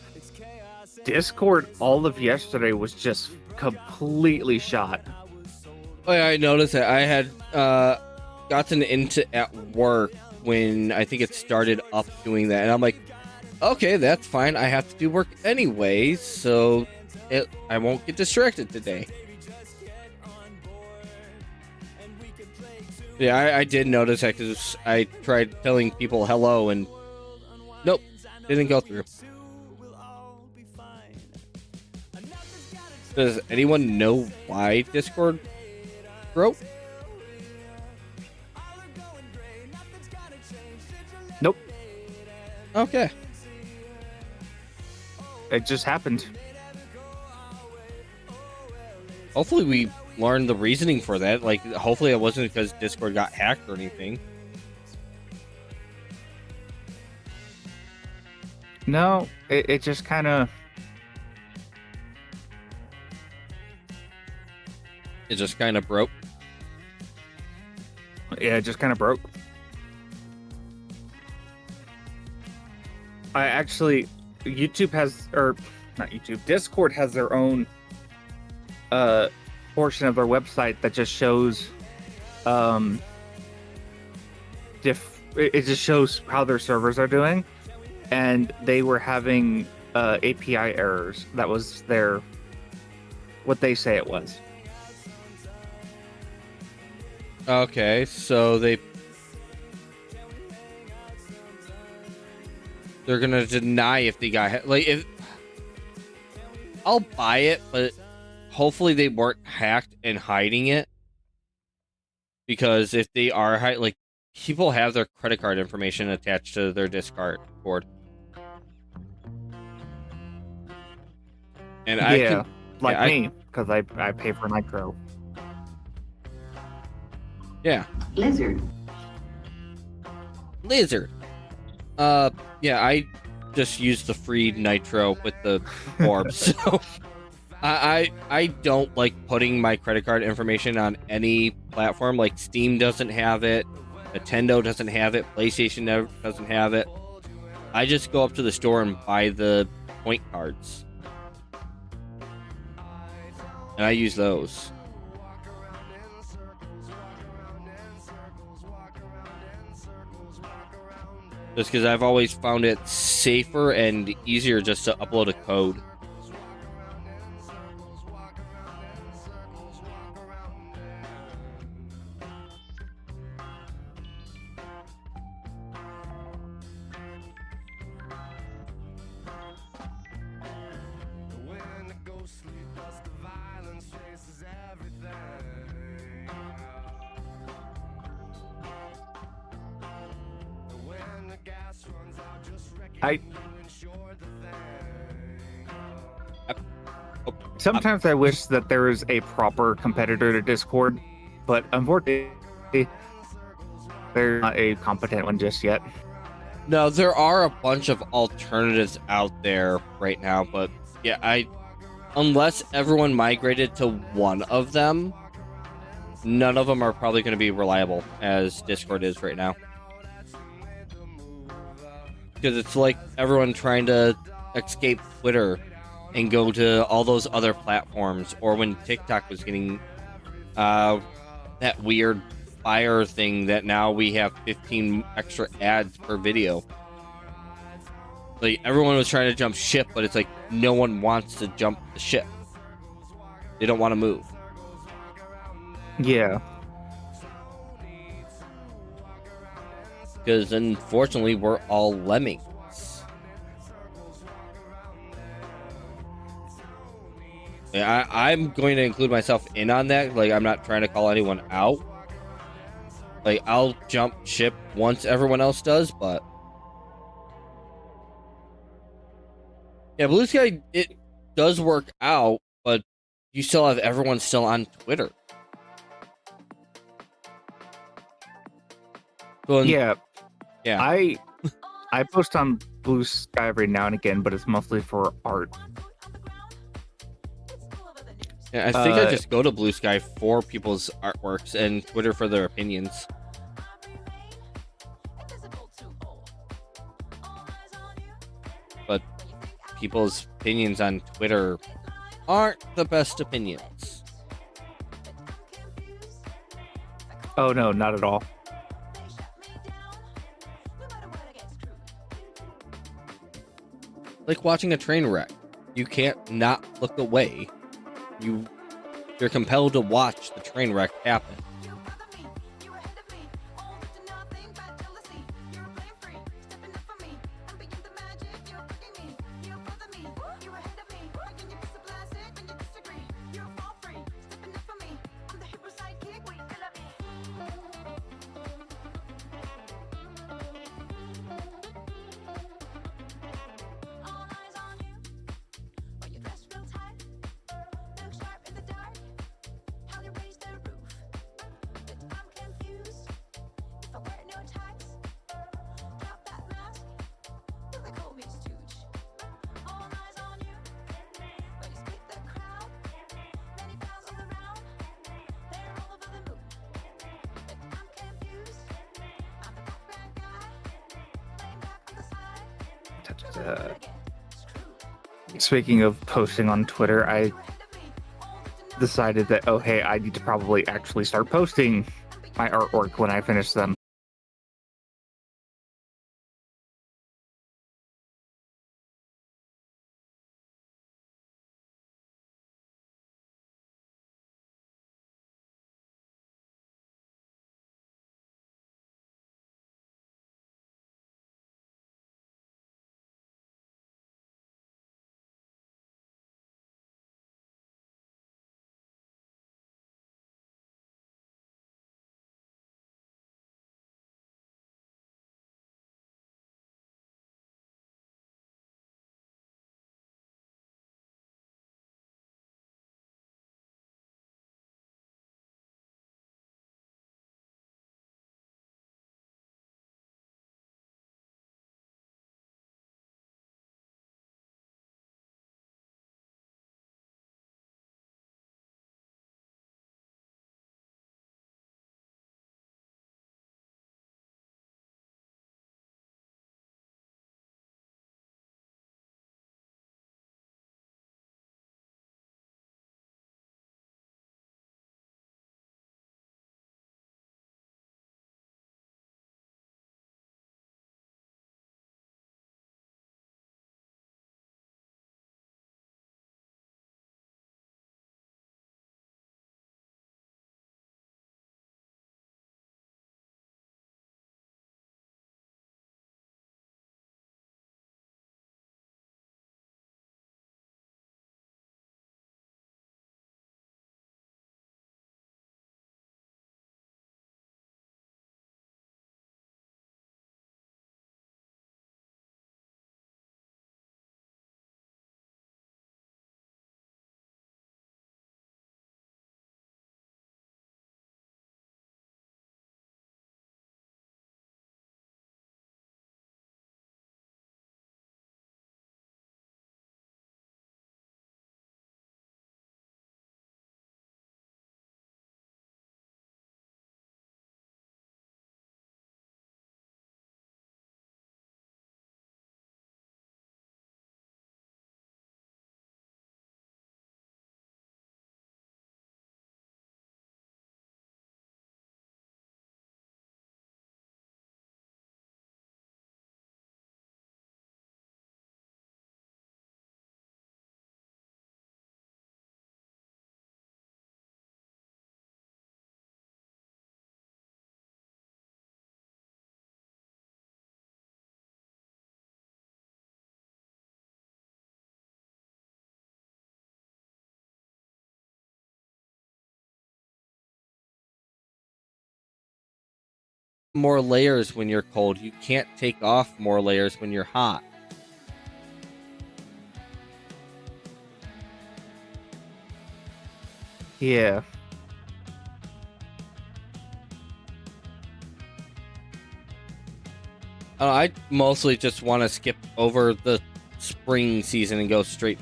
[SPEAKER 2] all of yesterday was just completely shot.
[SPEAKER 1] Oh yeah, I noticed that. I had gotten into at work when I think it started up doing that, and I'm like, okay, that's fine. I have to do work anyways, so I won't get distracted today. Yeah, I did notice that because I tried telling people hello and nope, didn't go through. Does anyone know why Discord broke?
[SPEAKER 2] Nope,
[SPEAKER 1] Okay.
[SPEAKER 2] it just happened.
[SPEAKER 1] Hopefully we learned the reasoning for that. Like, hopefully it wasn't because Discord got hacked or anything.
[SPEAKER 2] No, it just kind of...
[SPEAKER 1] It just kind of broke.
[SPEAKER 2] Yeah, it just kind of broke. I actually... YouTube has... Or, not YouTube. Discord has their own portion of their website that just shows... it just shows how their servers are doing. And they were having API errors. That was their... what they say it was.
[SPEAKER 1] Okay, so they're gonna deny if they got like if I'll buy it, but hopefully they weren't hacked and hiding it, because if they are like people have their credit card information attached to their Discord board, and
[SPEAKER 2] Yeah, like
[SPEAKER 1] yeah,
[SPEAKER 2] me, because I pay for Nitro.
[SPEAKER 1] yeah.
[SPEAKER 8] Lizard.
[SPEAKER 1] Yeah, I just used the free Nitro with the orbs. So I don't like putting my credit card information on any platform. Like Steam doesn't have it, Nintendo doesn't have it, PlayStation doesn't have it. I just go up to the store and buy the point cards, and I use those. Just because I've always found it safer and easier just to upload a code.
[SPEAKER 2] I
[SPEAKER 1] Oh,
[SPEAKER 2] sometimes I wish that there was a proper competitor to Discord, but unfortunately, there's not a competent one just yet.
[SPEAKER 1] no, there are a bunch of alternatives out there right now, but yeah, unless everyone migrated to one of them, none of them are probably going to be reliable as Discord is right now. Because it's like everyone trying to escape Twitter and go to all those other platforms, or when TikTok was getting that weird fire thing that now we have 15 extra ads per video. Like everyone was trying to jump ship, but it's like no one wants to jump the ship. They don't want to move.
[SPEAKER 2] Yeah.
[SPEAKER 1] Because unfortunately we're all lemmings. Yeah, I'm going to include myself in on that. Like, I'm not trying to call anyone out. Like, I'll jump ship once everyone else does, but yeah, Blue Sky, it does work out, but you still have everyone still on Twitter. So,
[SPEAKER 2] Yeah.
[SPEAKER 1] yeah.
[SPEAKER 2] I post on Blue Sky every now and again, but it's mostly for art.
[SPEAKER 1] Yeah, I think I just go to Blue Sky for people's artworks and Twitter for their opinions. But people's opinions on Twitter aren't the best opinions.
[SPEAKER 2] Oh no, not at all.
[SPEAKER 1] Like watching a train wreck. You can't not look away. You're compelled to watch the train wreck happen.
[SPEAKER 2] Speaking of posting on Twitter, I decided that, oh hey, I need to probably actually start posting my artwork when I finish them.
[SPEAKER 1] more layers when you're cold. You can't take off more layers when you're hot.
[SPEAKER 2] Yeah.
[SPEAKER 1] I mostly just want to skip over the spring season and go straight.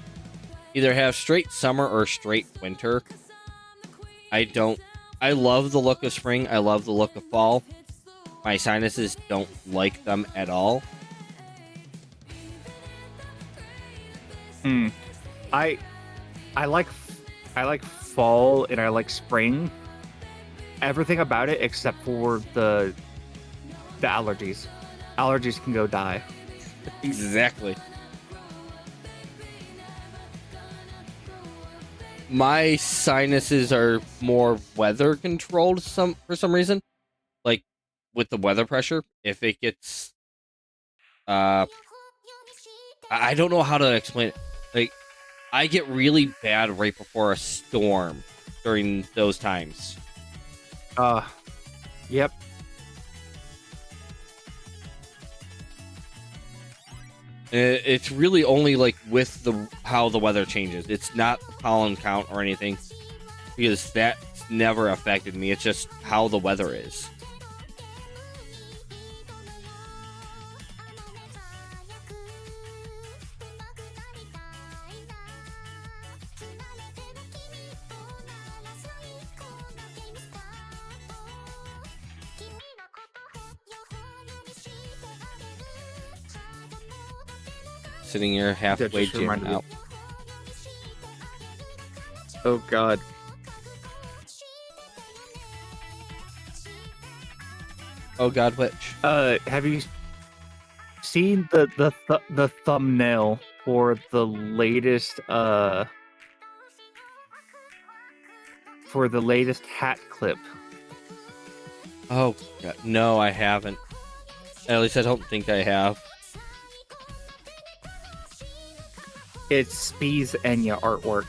[SPEAKER 1] Either have straight summer or straight winter. I love the look of spring. I love the look of fall. My sinuses don't like them at all.
[SPEAKER 2] I like fall and I like spring. Everything about it except for the allergies. Allergies can go die.
[SPEAKER 1] Exactly. My sinuses are more weather controlled for some reason. Like with the weather pressure, if it gets I don't know how to explain it. Like I get really bad right before a storm during those times.
[SPEAKER 2] Yep.
[SPEAKER 1] It's really only like with how the weather changes. It's not the pollen count or anything, because that's never affected me. It's just how the weather is. Sitting here halfway
[SPEAKER 2] just reminded
[SPEAKER 1] jamming
[SPEAKER 2] me.
[SPEAKER 1] out.
[SPEAKER 2] Oh God.
[SPEAKER 1] Oh God, which?
[SPEAKER 2] Have you seen the thumbnail for the latest hat clip?
[SPEAKER 1] Oh God, no, I haven't. At least I don't think I have.
[SPEAKER 2] It's Spee's Enya artwork.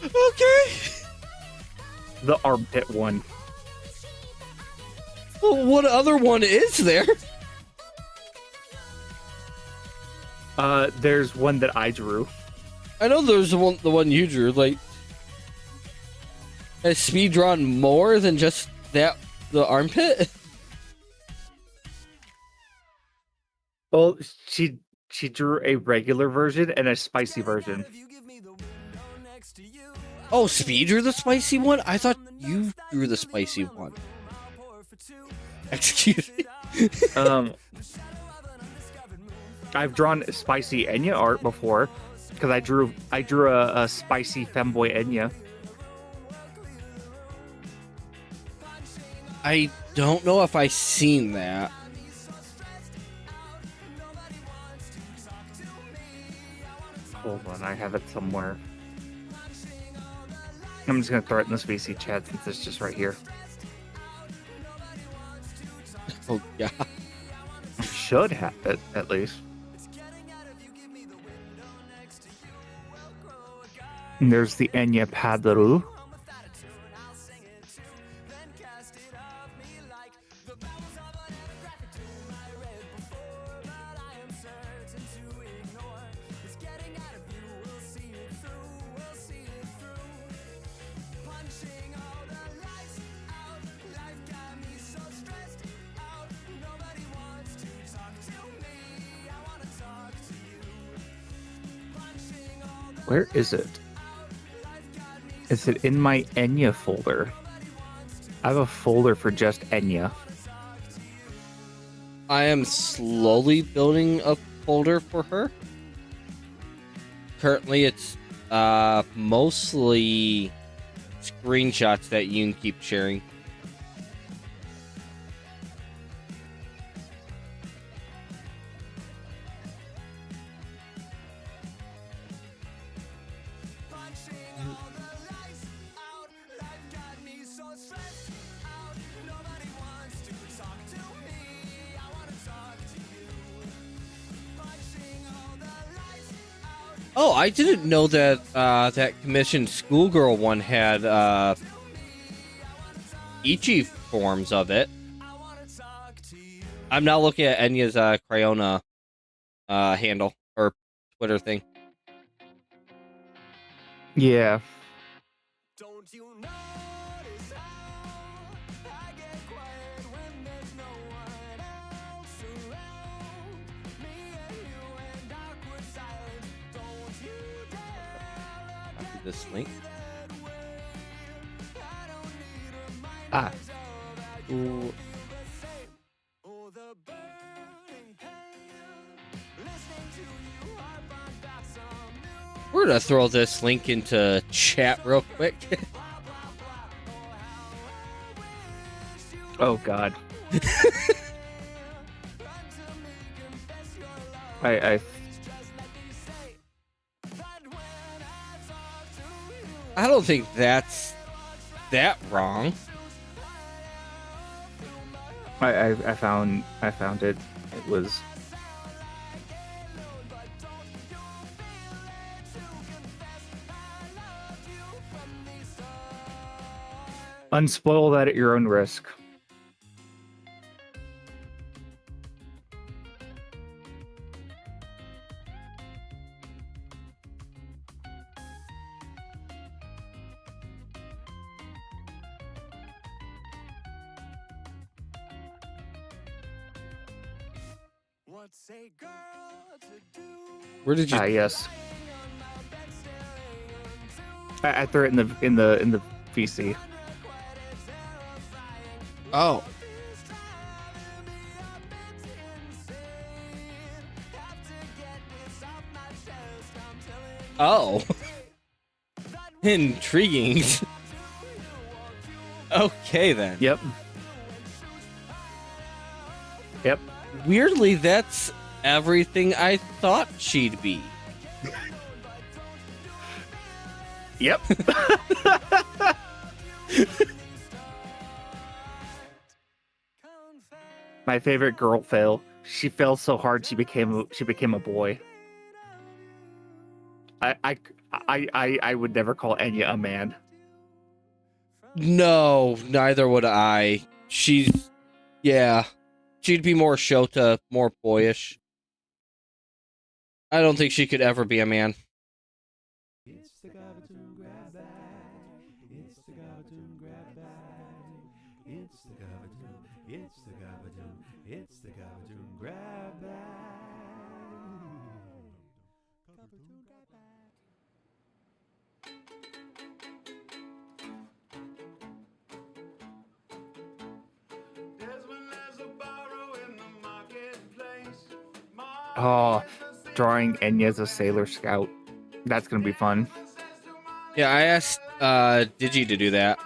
[SPEAKER 1] Okay.
[SPEAKER 2] The armpit one.
[SPEAKER 1] Well, what other one is there?
[SPEAKER 2] There's one that I drew.
[SPEAKER 1] I know there's the one you drew. Like, has Speed drawn more than just the armpit?
[SPEAKER 2] Well, she drew a regular version and a spicy version.
[SPEAKER 1] Oh, Speed drew the spicy one? I thought you drew the spicy one. Excuse me.
[SPEAKER 2] I've drawn spicy Enya art before because I drew a spicy femboy Enya.
[SPEAKER 1] I don't know if I seen that.
[SPEAKER 2] Hold on, I have it somewhere. I'm just gonna throw it in the VC chat since it's just right here.
[SPEAKER 1] Oh God.
[SPEAKER 2] I should have it at least. And there's the Enya Padaru. Where is it? Is it in my Enya folder? I have a folder for just Enya.
[SPEAKER 1] I am slowly building a folder for her. Currently, it's mostly screenshots that you can keep sharing. Oh, I didn't know that that commissioned schoolgirl one had Ichi forms of it. I'm now looking at Enya's Cryona handle or Twitter thing.
[SPEAKER 2] Yeah.
[SPEAKER 6] Don't you notice how I get quiet when there's no one else around? Me and you and awkward silence. Don't you dare
[SPEAKER 1] Copy this link.
[SPEAKER 2] Ah.
[SPEAKER 1] Ooh.
[SPEAKER 6] oh, the burning pain. Listening to you harp on about some new
[SPEAKER 1] We're gonna throw this link into chat real quick.
[SPEAKER 2] Oh God. I
[SPEAKER 1] I don't think that's that wrong.
[SPEAKER 2] I found it. It was unspoil that at your own risk.
[SPEAKER 6] what's a girl to do?
[SPEAKER 1] Where did you?
[SPEAKER 2] Ah, yes. I threw it in the VC.
[SPEAKER 1] Oh, oh, intriguing. Okay then.
[SPEAKER 2] Yep. Yep.
[SPEAKER 1] Weirdly, that's everything I thought she'd be.
[SPEAKER 2] Yep. My favorite girl fail. She fell so hard she became a boy. I would never call Enya a man.
[SPEAKER 1] No, neither would I. She's, yeah, she'd be more Shota, more boyish. I don't think she could ever be a man.
[SPEAKER 9] It's the Gabatoon grab bag. It's the Gabatoon grab bag. It's the Gabatoon. It's the Gabatoon. It's the Gabatoon grab bag. Gabatoon grab bag.
[SPEAKER 2] Oh, drawing Enya as a Sailor Scout. That's gonna be fun.
[SPEAKER 1] Yeah, I asked Digi to do that.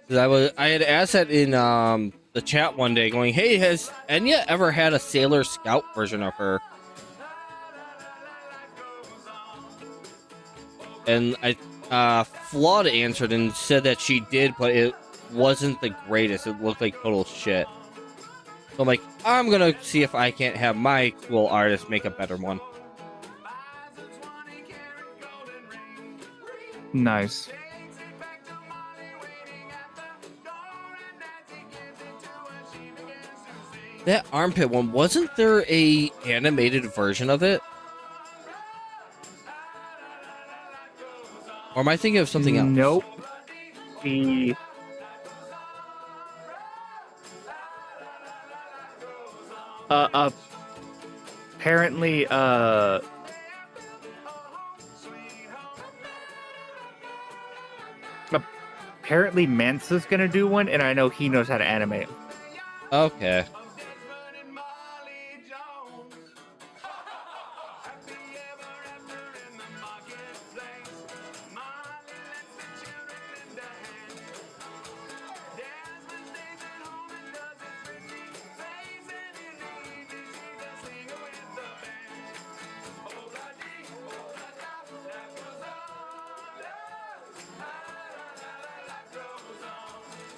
[SPEAKER 1] 'Cause I had asked that in the chat one day, going, "Hey, has Enya ever had a Sailor Scout version of her?" And Flawed answered and said that she did, but it wasn't the greatest. It looked like total shit. So I'm like, I'm gonna see if I can't have my cool artist make a better one.
[SPEAKER 2] Nice.
[SPEAKER 1] That armpit one, wasn't there a animated version of it? Or am I thinking of something else?
[SPEAKER 2] Nope. The apparently apparently Mansa's gonna do one, and I know he knows how to animate.
[SPEAKER 1] Okay.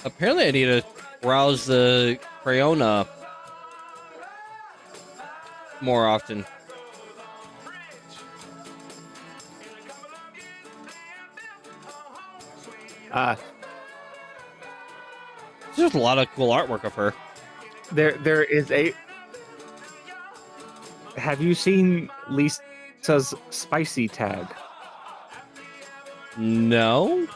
[SPEAKER 1] Apparently I need to browse the Cryona more often.
[SPEAKER 2] Uh,
[SPEAKER 1] There's a lot of cool artwork of her.
[SPEAKER 2] there is a. Have you seen Lisa's spicy tag?
[SPEAKER 1] No?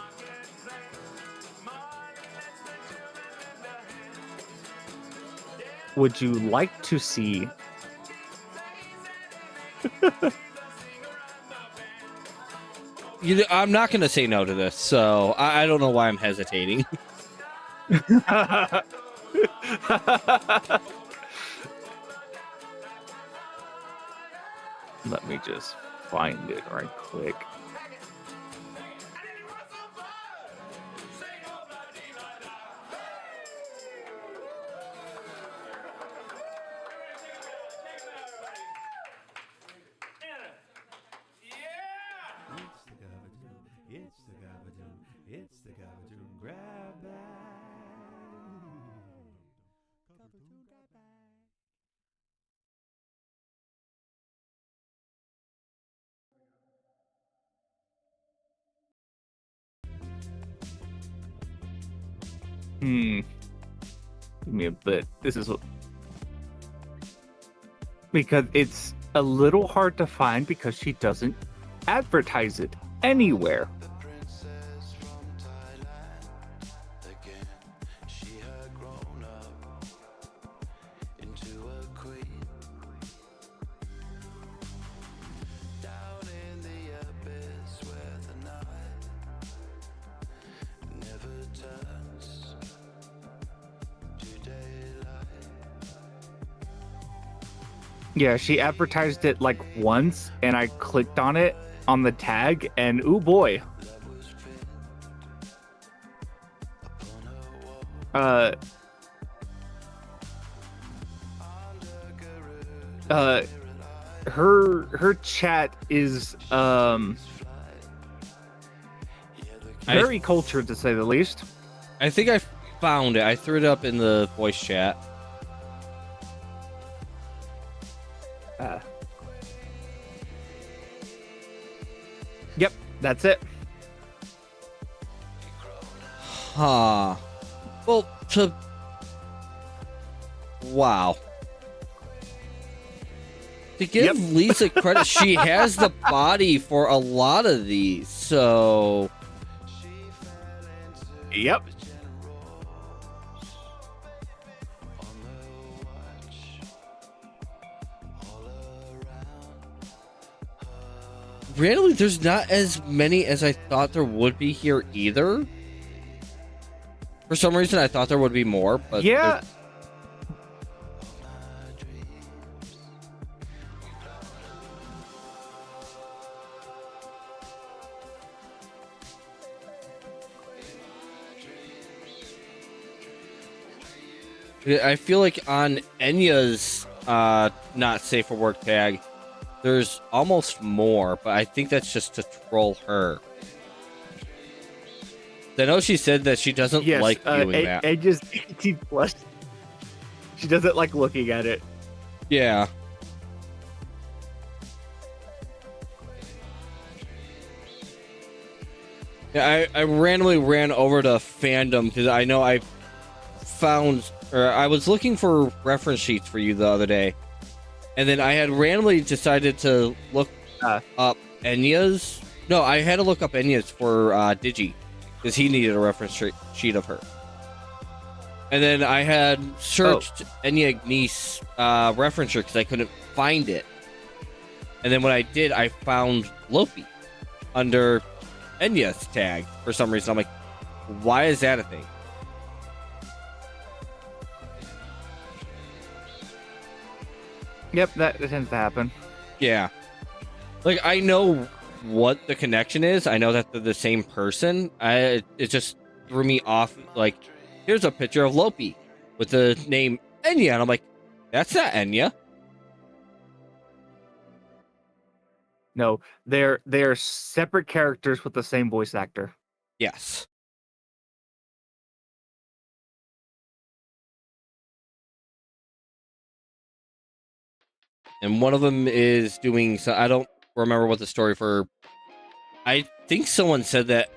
[SPEAKER 2] Would you like to see?
[SPEAKER 1] I'm not going to say no to this, so I don't know why I'm hesitating.
[SPEAKER 2] Let me just find it right quick.
[SPEAKER 9] It's the Gabadoo. It's the Gabadoo. Grab bag. Gabadoo grab bag.
[SPEAKER 2] Give me a bit. This is because it's a little hard to find because she doesn't advertise it anywhere. Yeah, she advertised it like once, and I clicked on it on the tag, and ooh boy. Her chat is very cultured, to say the least.
[SPEAKER 1] I think I found it. I threw it up in the voice chat.
[SPEAKER 2] Yep, that's it.
[SPEAKER 1] Huh. Well, wow. To give Lisa credit, she has the body for a lot of these, so...
[SPEAKER 2] Yep.
[SPEAKER 1] Randomly, there's not as many as I thought there would be here either. For some reason, I thought there would be more, but...
[SPEAKER 2] Yeah.
[SPEAKER 1] I feel like on Enya's not safe for work tag, there's almost more, but I think that's just to troll her. I know she said that she doesn't like doing that.
[SPEAKER 2] Enya's 18 plus. She doesn't like looking at it.
[SPEAKER 1] Yeah. Yeah, I randomly ran over to fandom because I know I found, or I was looking for reference sheets for you the other day, and then I had randomly decided to look up Enya's. No, I had to look up Enya's for Digi because he needed a reference sheet of her. And then I had searched Enya Ignis reference sheet because I couldn't find it. And then when I did, I found Lopi under Enya's tag for some reason. I'm like, why is that a thing?
[SPEAKER 2] Yep, that tends to happen.
[SPEAKER 1] Yeah. Like, I know what the connection is. I know that they're the same person. It just threw me off. Like, here's a picture of Lopi with the name Enya. And I'm like, that's not Enya.
[SPEAKER 2] No, they're separate characters with the same voice actor.
[SPEAKER 1] Yes. And one of them is doing, so I don't remember what the story for. I think someone said that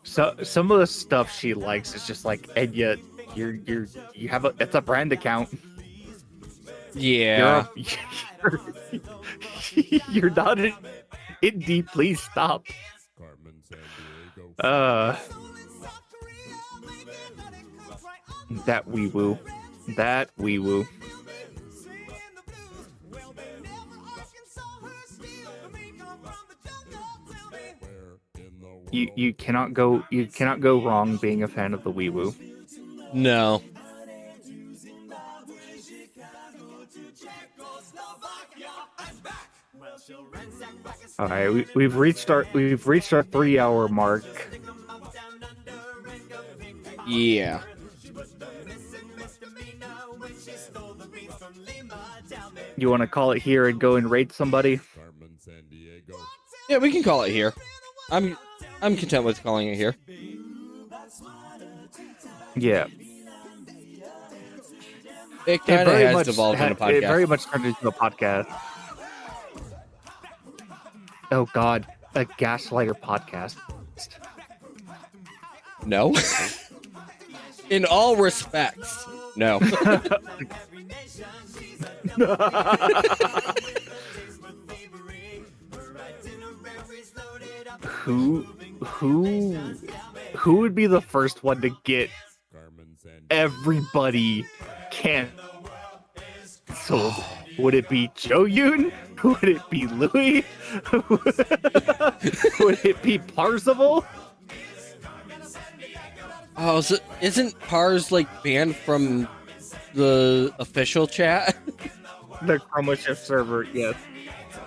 [SPEAKER 2] So some of the stuff she likes is just like, and yet you have it's a brand account.
[SPEAKER 1] Yeah.
[SPEAKER 2] You're not in deep. Please stop. That wee woo. That wee woo. You cannot go wrong being a fan of the wee woo.
[SPEAKER 1] No.
[SPEAKER 2] All right, we've reached our 3-hour mark.
[SPEAKER 1] Yeah.
[SPEAKER 2] You want to call it here and go and raid somebody?
[SPEAKER 1] Yeah, we can call it here. I'm content with calling it here.
[SPEAKER 2] Yeah.
[SPEAKER 1] It kind of has devolved into a podcast.
[SPEAKER 2] It very much turned into a podcast. Oh God, a gaslighter podcast.
[SPEAKER 1] No. In all respects, no. Who would be the first one to get everybody canceled? Would it be Joe Yoon? Would it be Louis? Would it be Parzival? Oh, so isn't Pars like banned from the official chat?
[SPEAKER 2] The Chroma Shift server, yes.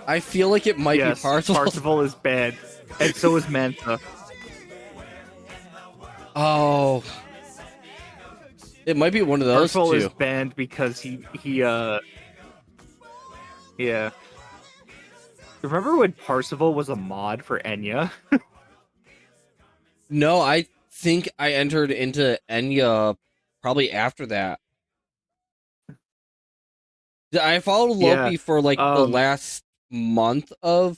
[SPEAKER 1] I feel like it might be Parzival.
[SPEAKER 2] Parzival is banned, and so is Manta.
[SPEAKER 1] Oh, it might be one of those
[SPEAKER 2] Parzival
[SPEAKER 1] two.
[SPEAKER 2] is banned because he yeah. Remember when Parzival was a mod for Enya?
[SPEAKER 1] No, I think I entered into Enya probably after that. I followed Loki for like the last month of,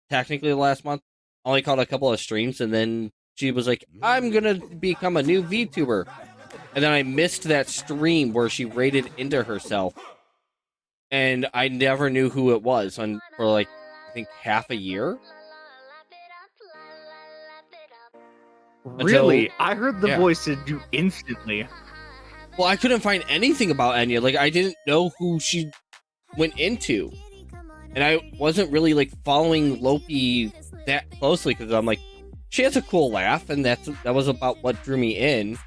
[SPEAKER 1] technically the last month. I only caught a couple of streams, and then she was like, I'm gonna become a new VTuber. And then I missed that stream where she raided into herself. And I never knew who it was for like, I think half a year.
[SPEAKER 2] Really? I heard the voice and knew instantly.
[SPEAKER 1] Well, I couldn't find anything about Enya. Like, I didn't know who she went into. And I wasn't really, like, following Loki that closely, because I'm like, she has a cool laugh, and that was about what drew me in.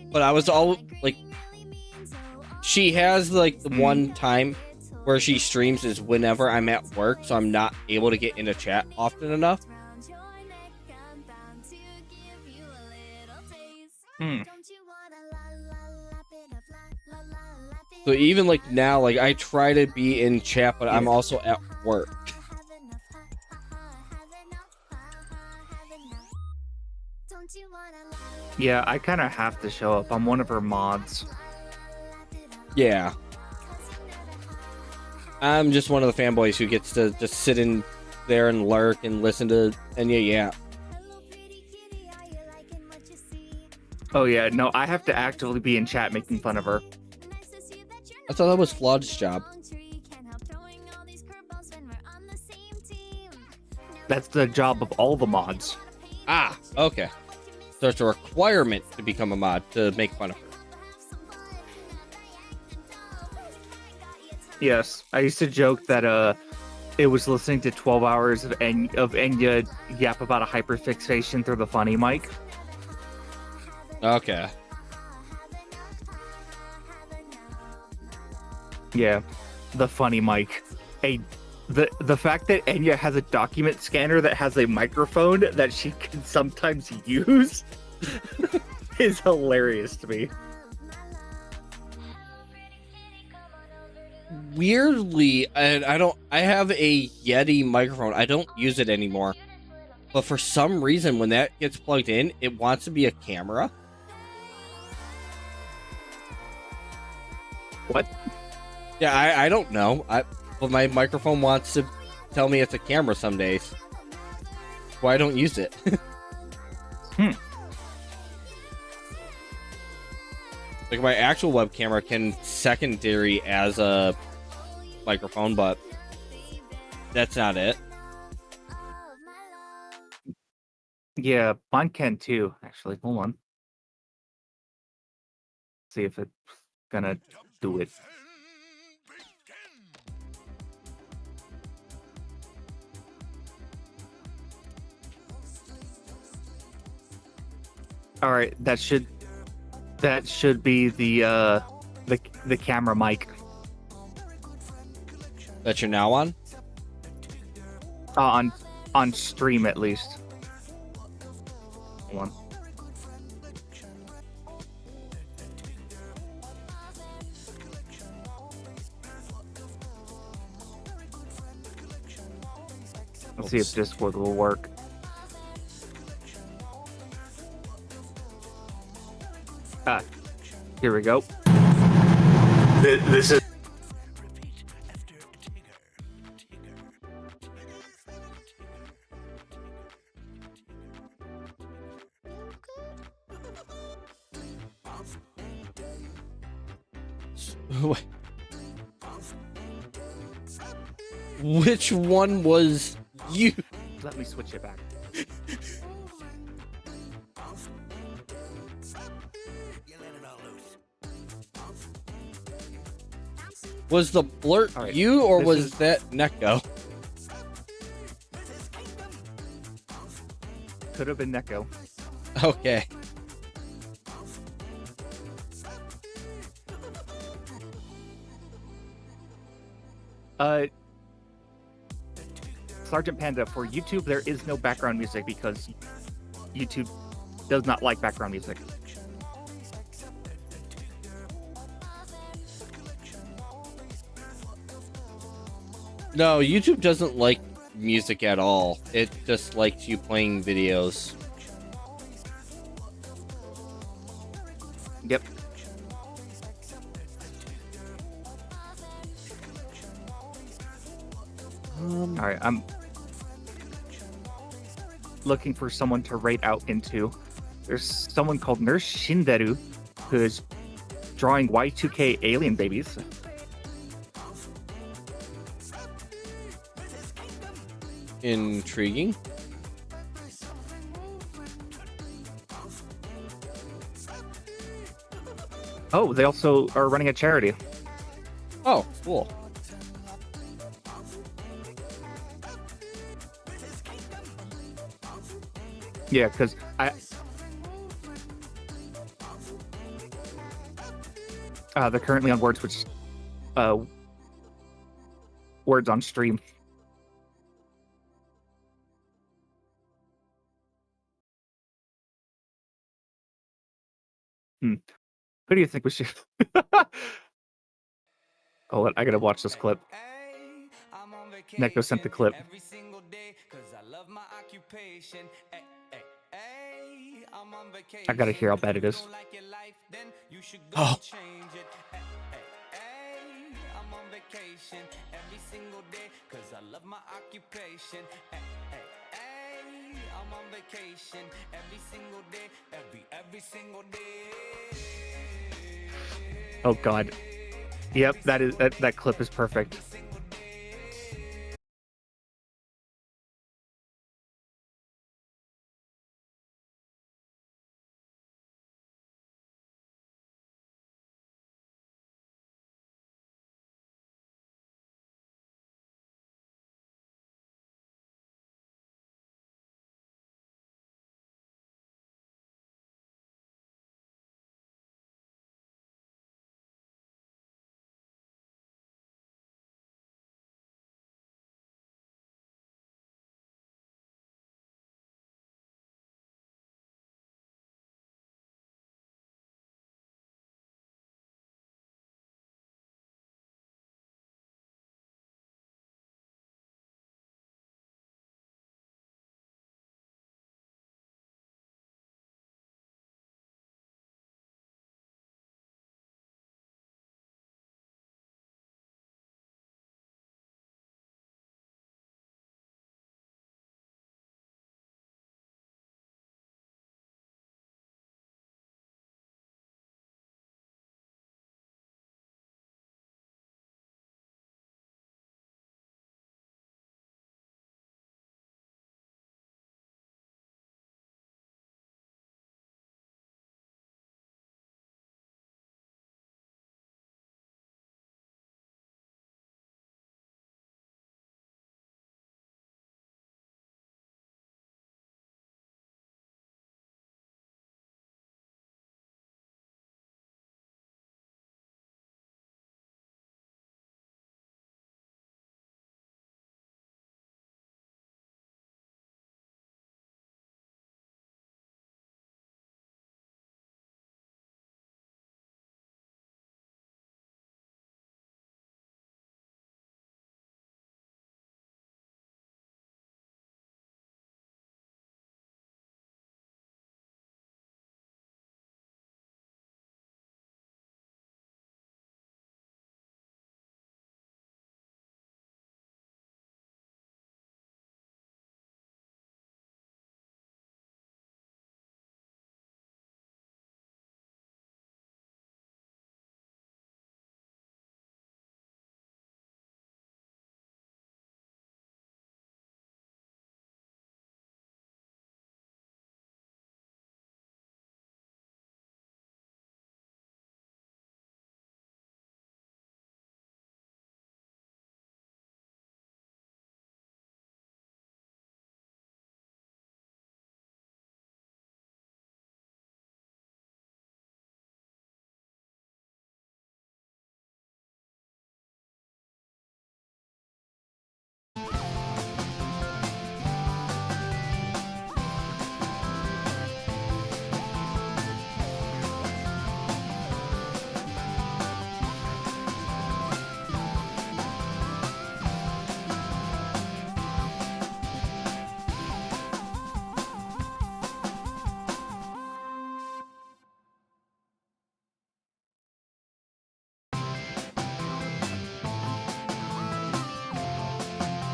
[SPEAKER 1] But I was all, like, she has, like, the one time where she streams is whenever I'm at work, so I'm not able to get into chat often enough. So even like now, like I try to be in chat, but I'm also at work.
[SPEAKER 2] Yeah, I kind of have to show up. I'm one of her mods.
[SPEAKER 1] Yeah. I'm just one of the fanboys who gets to just sit in there and lurk and listen to Enya yap.
[SPEAKER 2] Oh yeah, no, I have to actively be in chat making fun of her.
[SPEAKER 1] I thought that was Flaud's job.
[SPEAKER 2] That's the job of all the mods.
[SPEAKER 1] Ah, okay. So it's a requirement to become a mod to make fun of her.
[SPEAKER 2] Yes, I used to joke that it was listening to 12 hours of Enya yap about a hyperfixation through the funny mic.
[SPEAKER 1] Okay.
[SPEAKER 2] Yeah, the funny mic. The fact that Enya has a document scanner that has a microphone that she can sometimes use is hilarious to me.
[SPEAKER 1] Weirdly, and I have a Yeti microphone. I don't use it anymore. But for some reason, when that gets plugged in, it wants to be a camera.
[SPEAKER 2] What?
[SPEAKER 1] Yeah, I don't know. But my microphone wants to tell me it's a camera some days. why I don't use it. Like my actual web camera can secondary as a microphone, but that's not it.
[SPEAKER 2] Yeah, mine can too, actually. Hold on. See if it's gonna do it. All right, that should be the camera mic.
[SPEAKER 1] That you're now on?
[SPEAKER 2] On stream at least. Hold on. Let's see if Discord will work. Here we go. This is.
[SPEAKER 1] Which one was you?
[SPEAKER 2] Let me switch it back.
[SPEAKER 1] Was the blurt
[SPEAKER 2] All right,
[SPEAKER 1] you, or
[SPEAKER 2] this
[SPEAKER 1] was
[SPEAKER 2] is-
[SPEAKER 1] that Neko?
[SPEAKER 2] Could have been Neko.
[SPEAKER 1] Okay.
[SPEAKER 2] Sergeant Panda, for YouTube, there is no background music because YouTube does not like background music.
[SPEAKER 1] No, YouTube doesn't like music at all. It just likes you playing videos.
[SPEAKER 2] Yep. All right, I'm looking for someone to rate out into. There's someone called Nurse Shinderu who's drawing Y2K alien babies.
[SPEAKER 1] Intriguing.
[SPEAKER 2] Oh, they also are running a charity.
[SPEAKER 1] Oh, cool.
[SPEAKER 2] Yeah, because they're currently on words on stream. Who do you think we should? Oh, I gotta watch this clip. Neko sent the clip. I gotta hear how bad it is.
[SPEAKER 1] Oh.
[SPEAKER 5] I'm on vacation every single day cause I love my occupation. I'm on vacation every single day, every single day.
[SPEAKER 2] Oh God. Yep, that clip is perfect.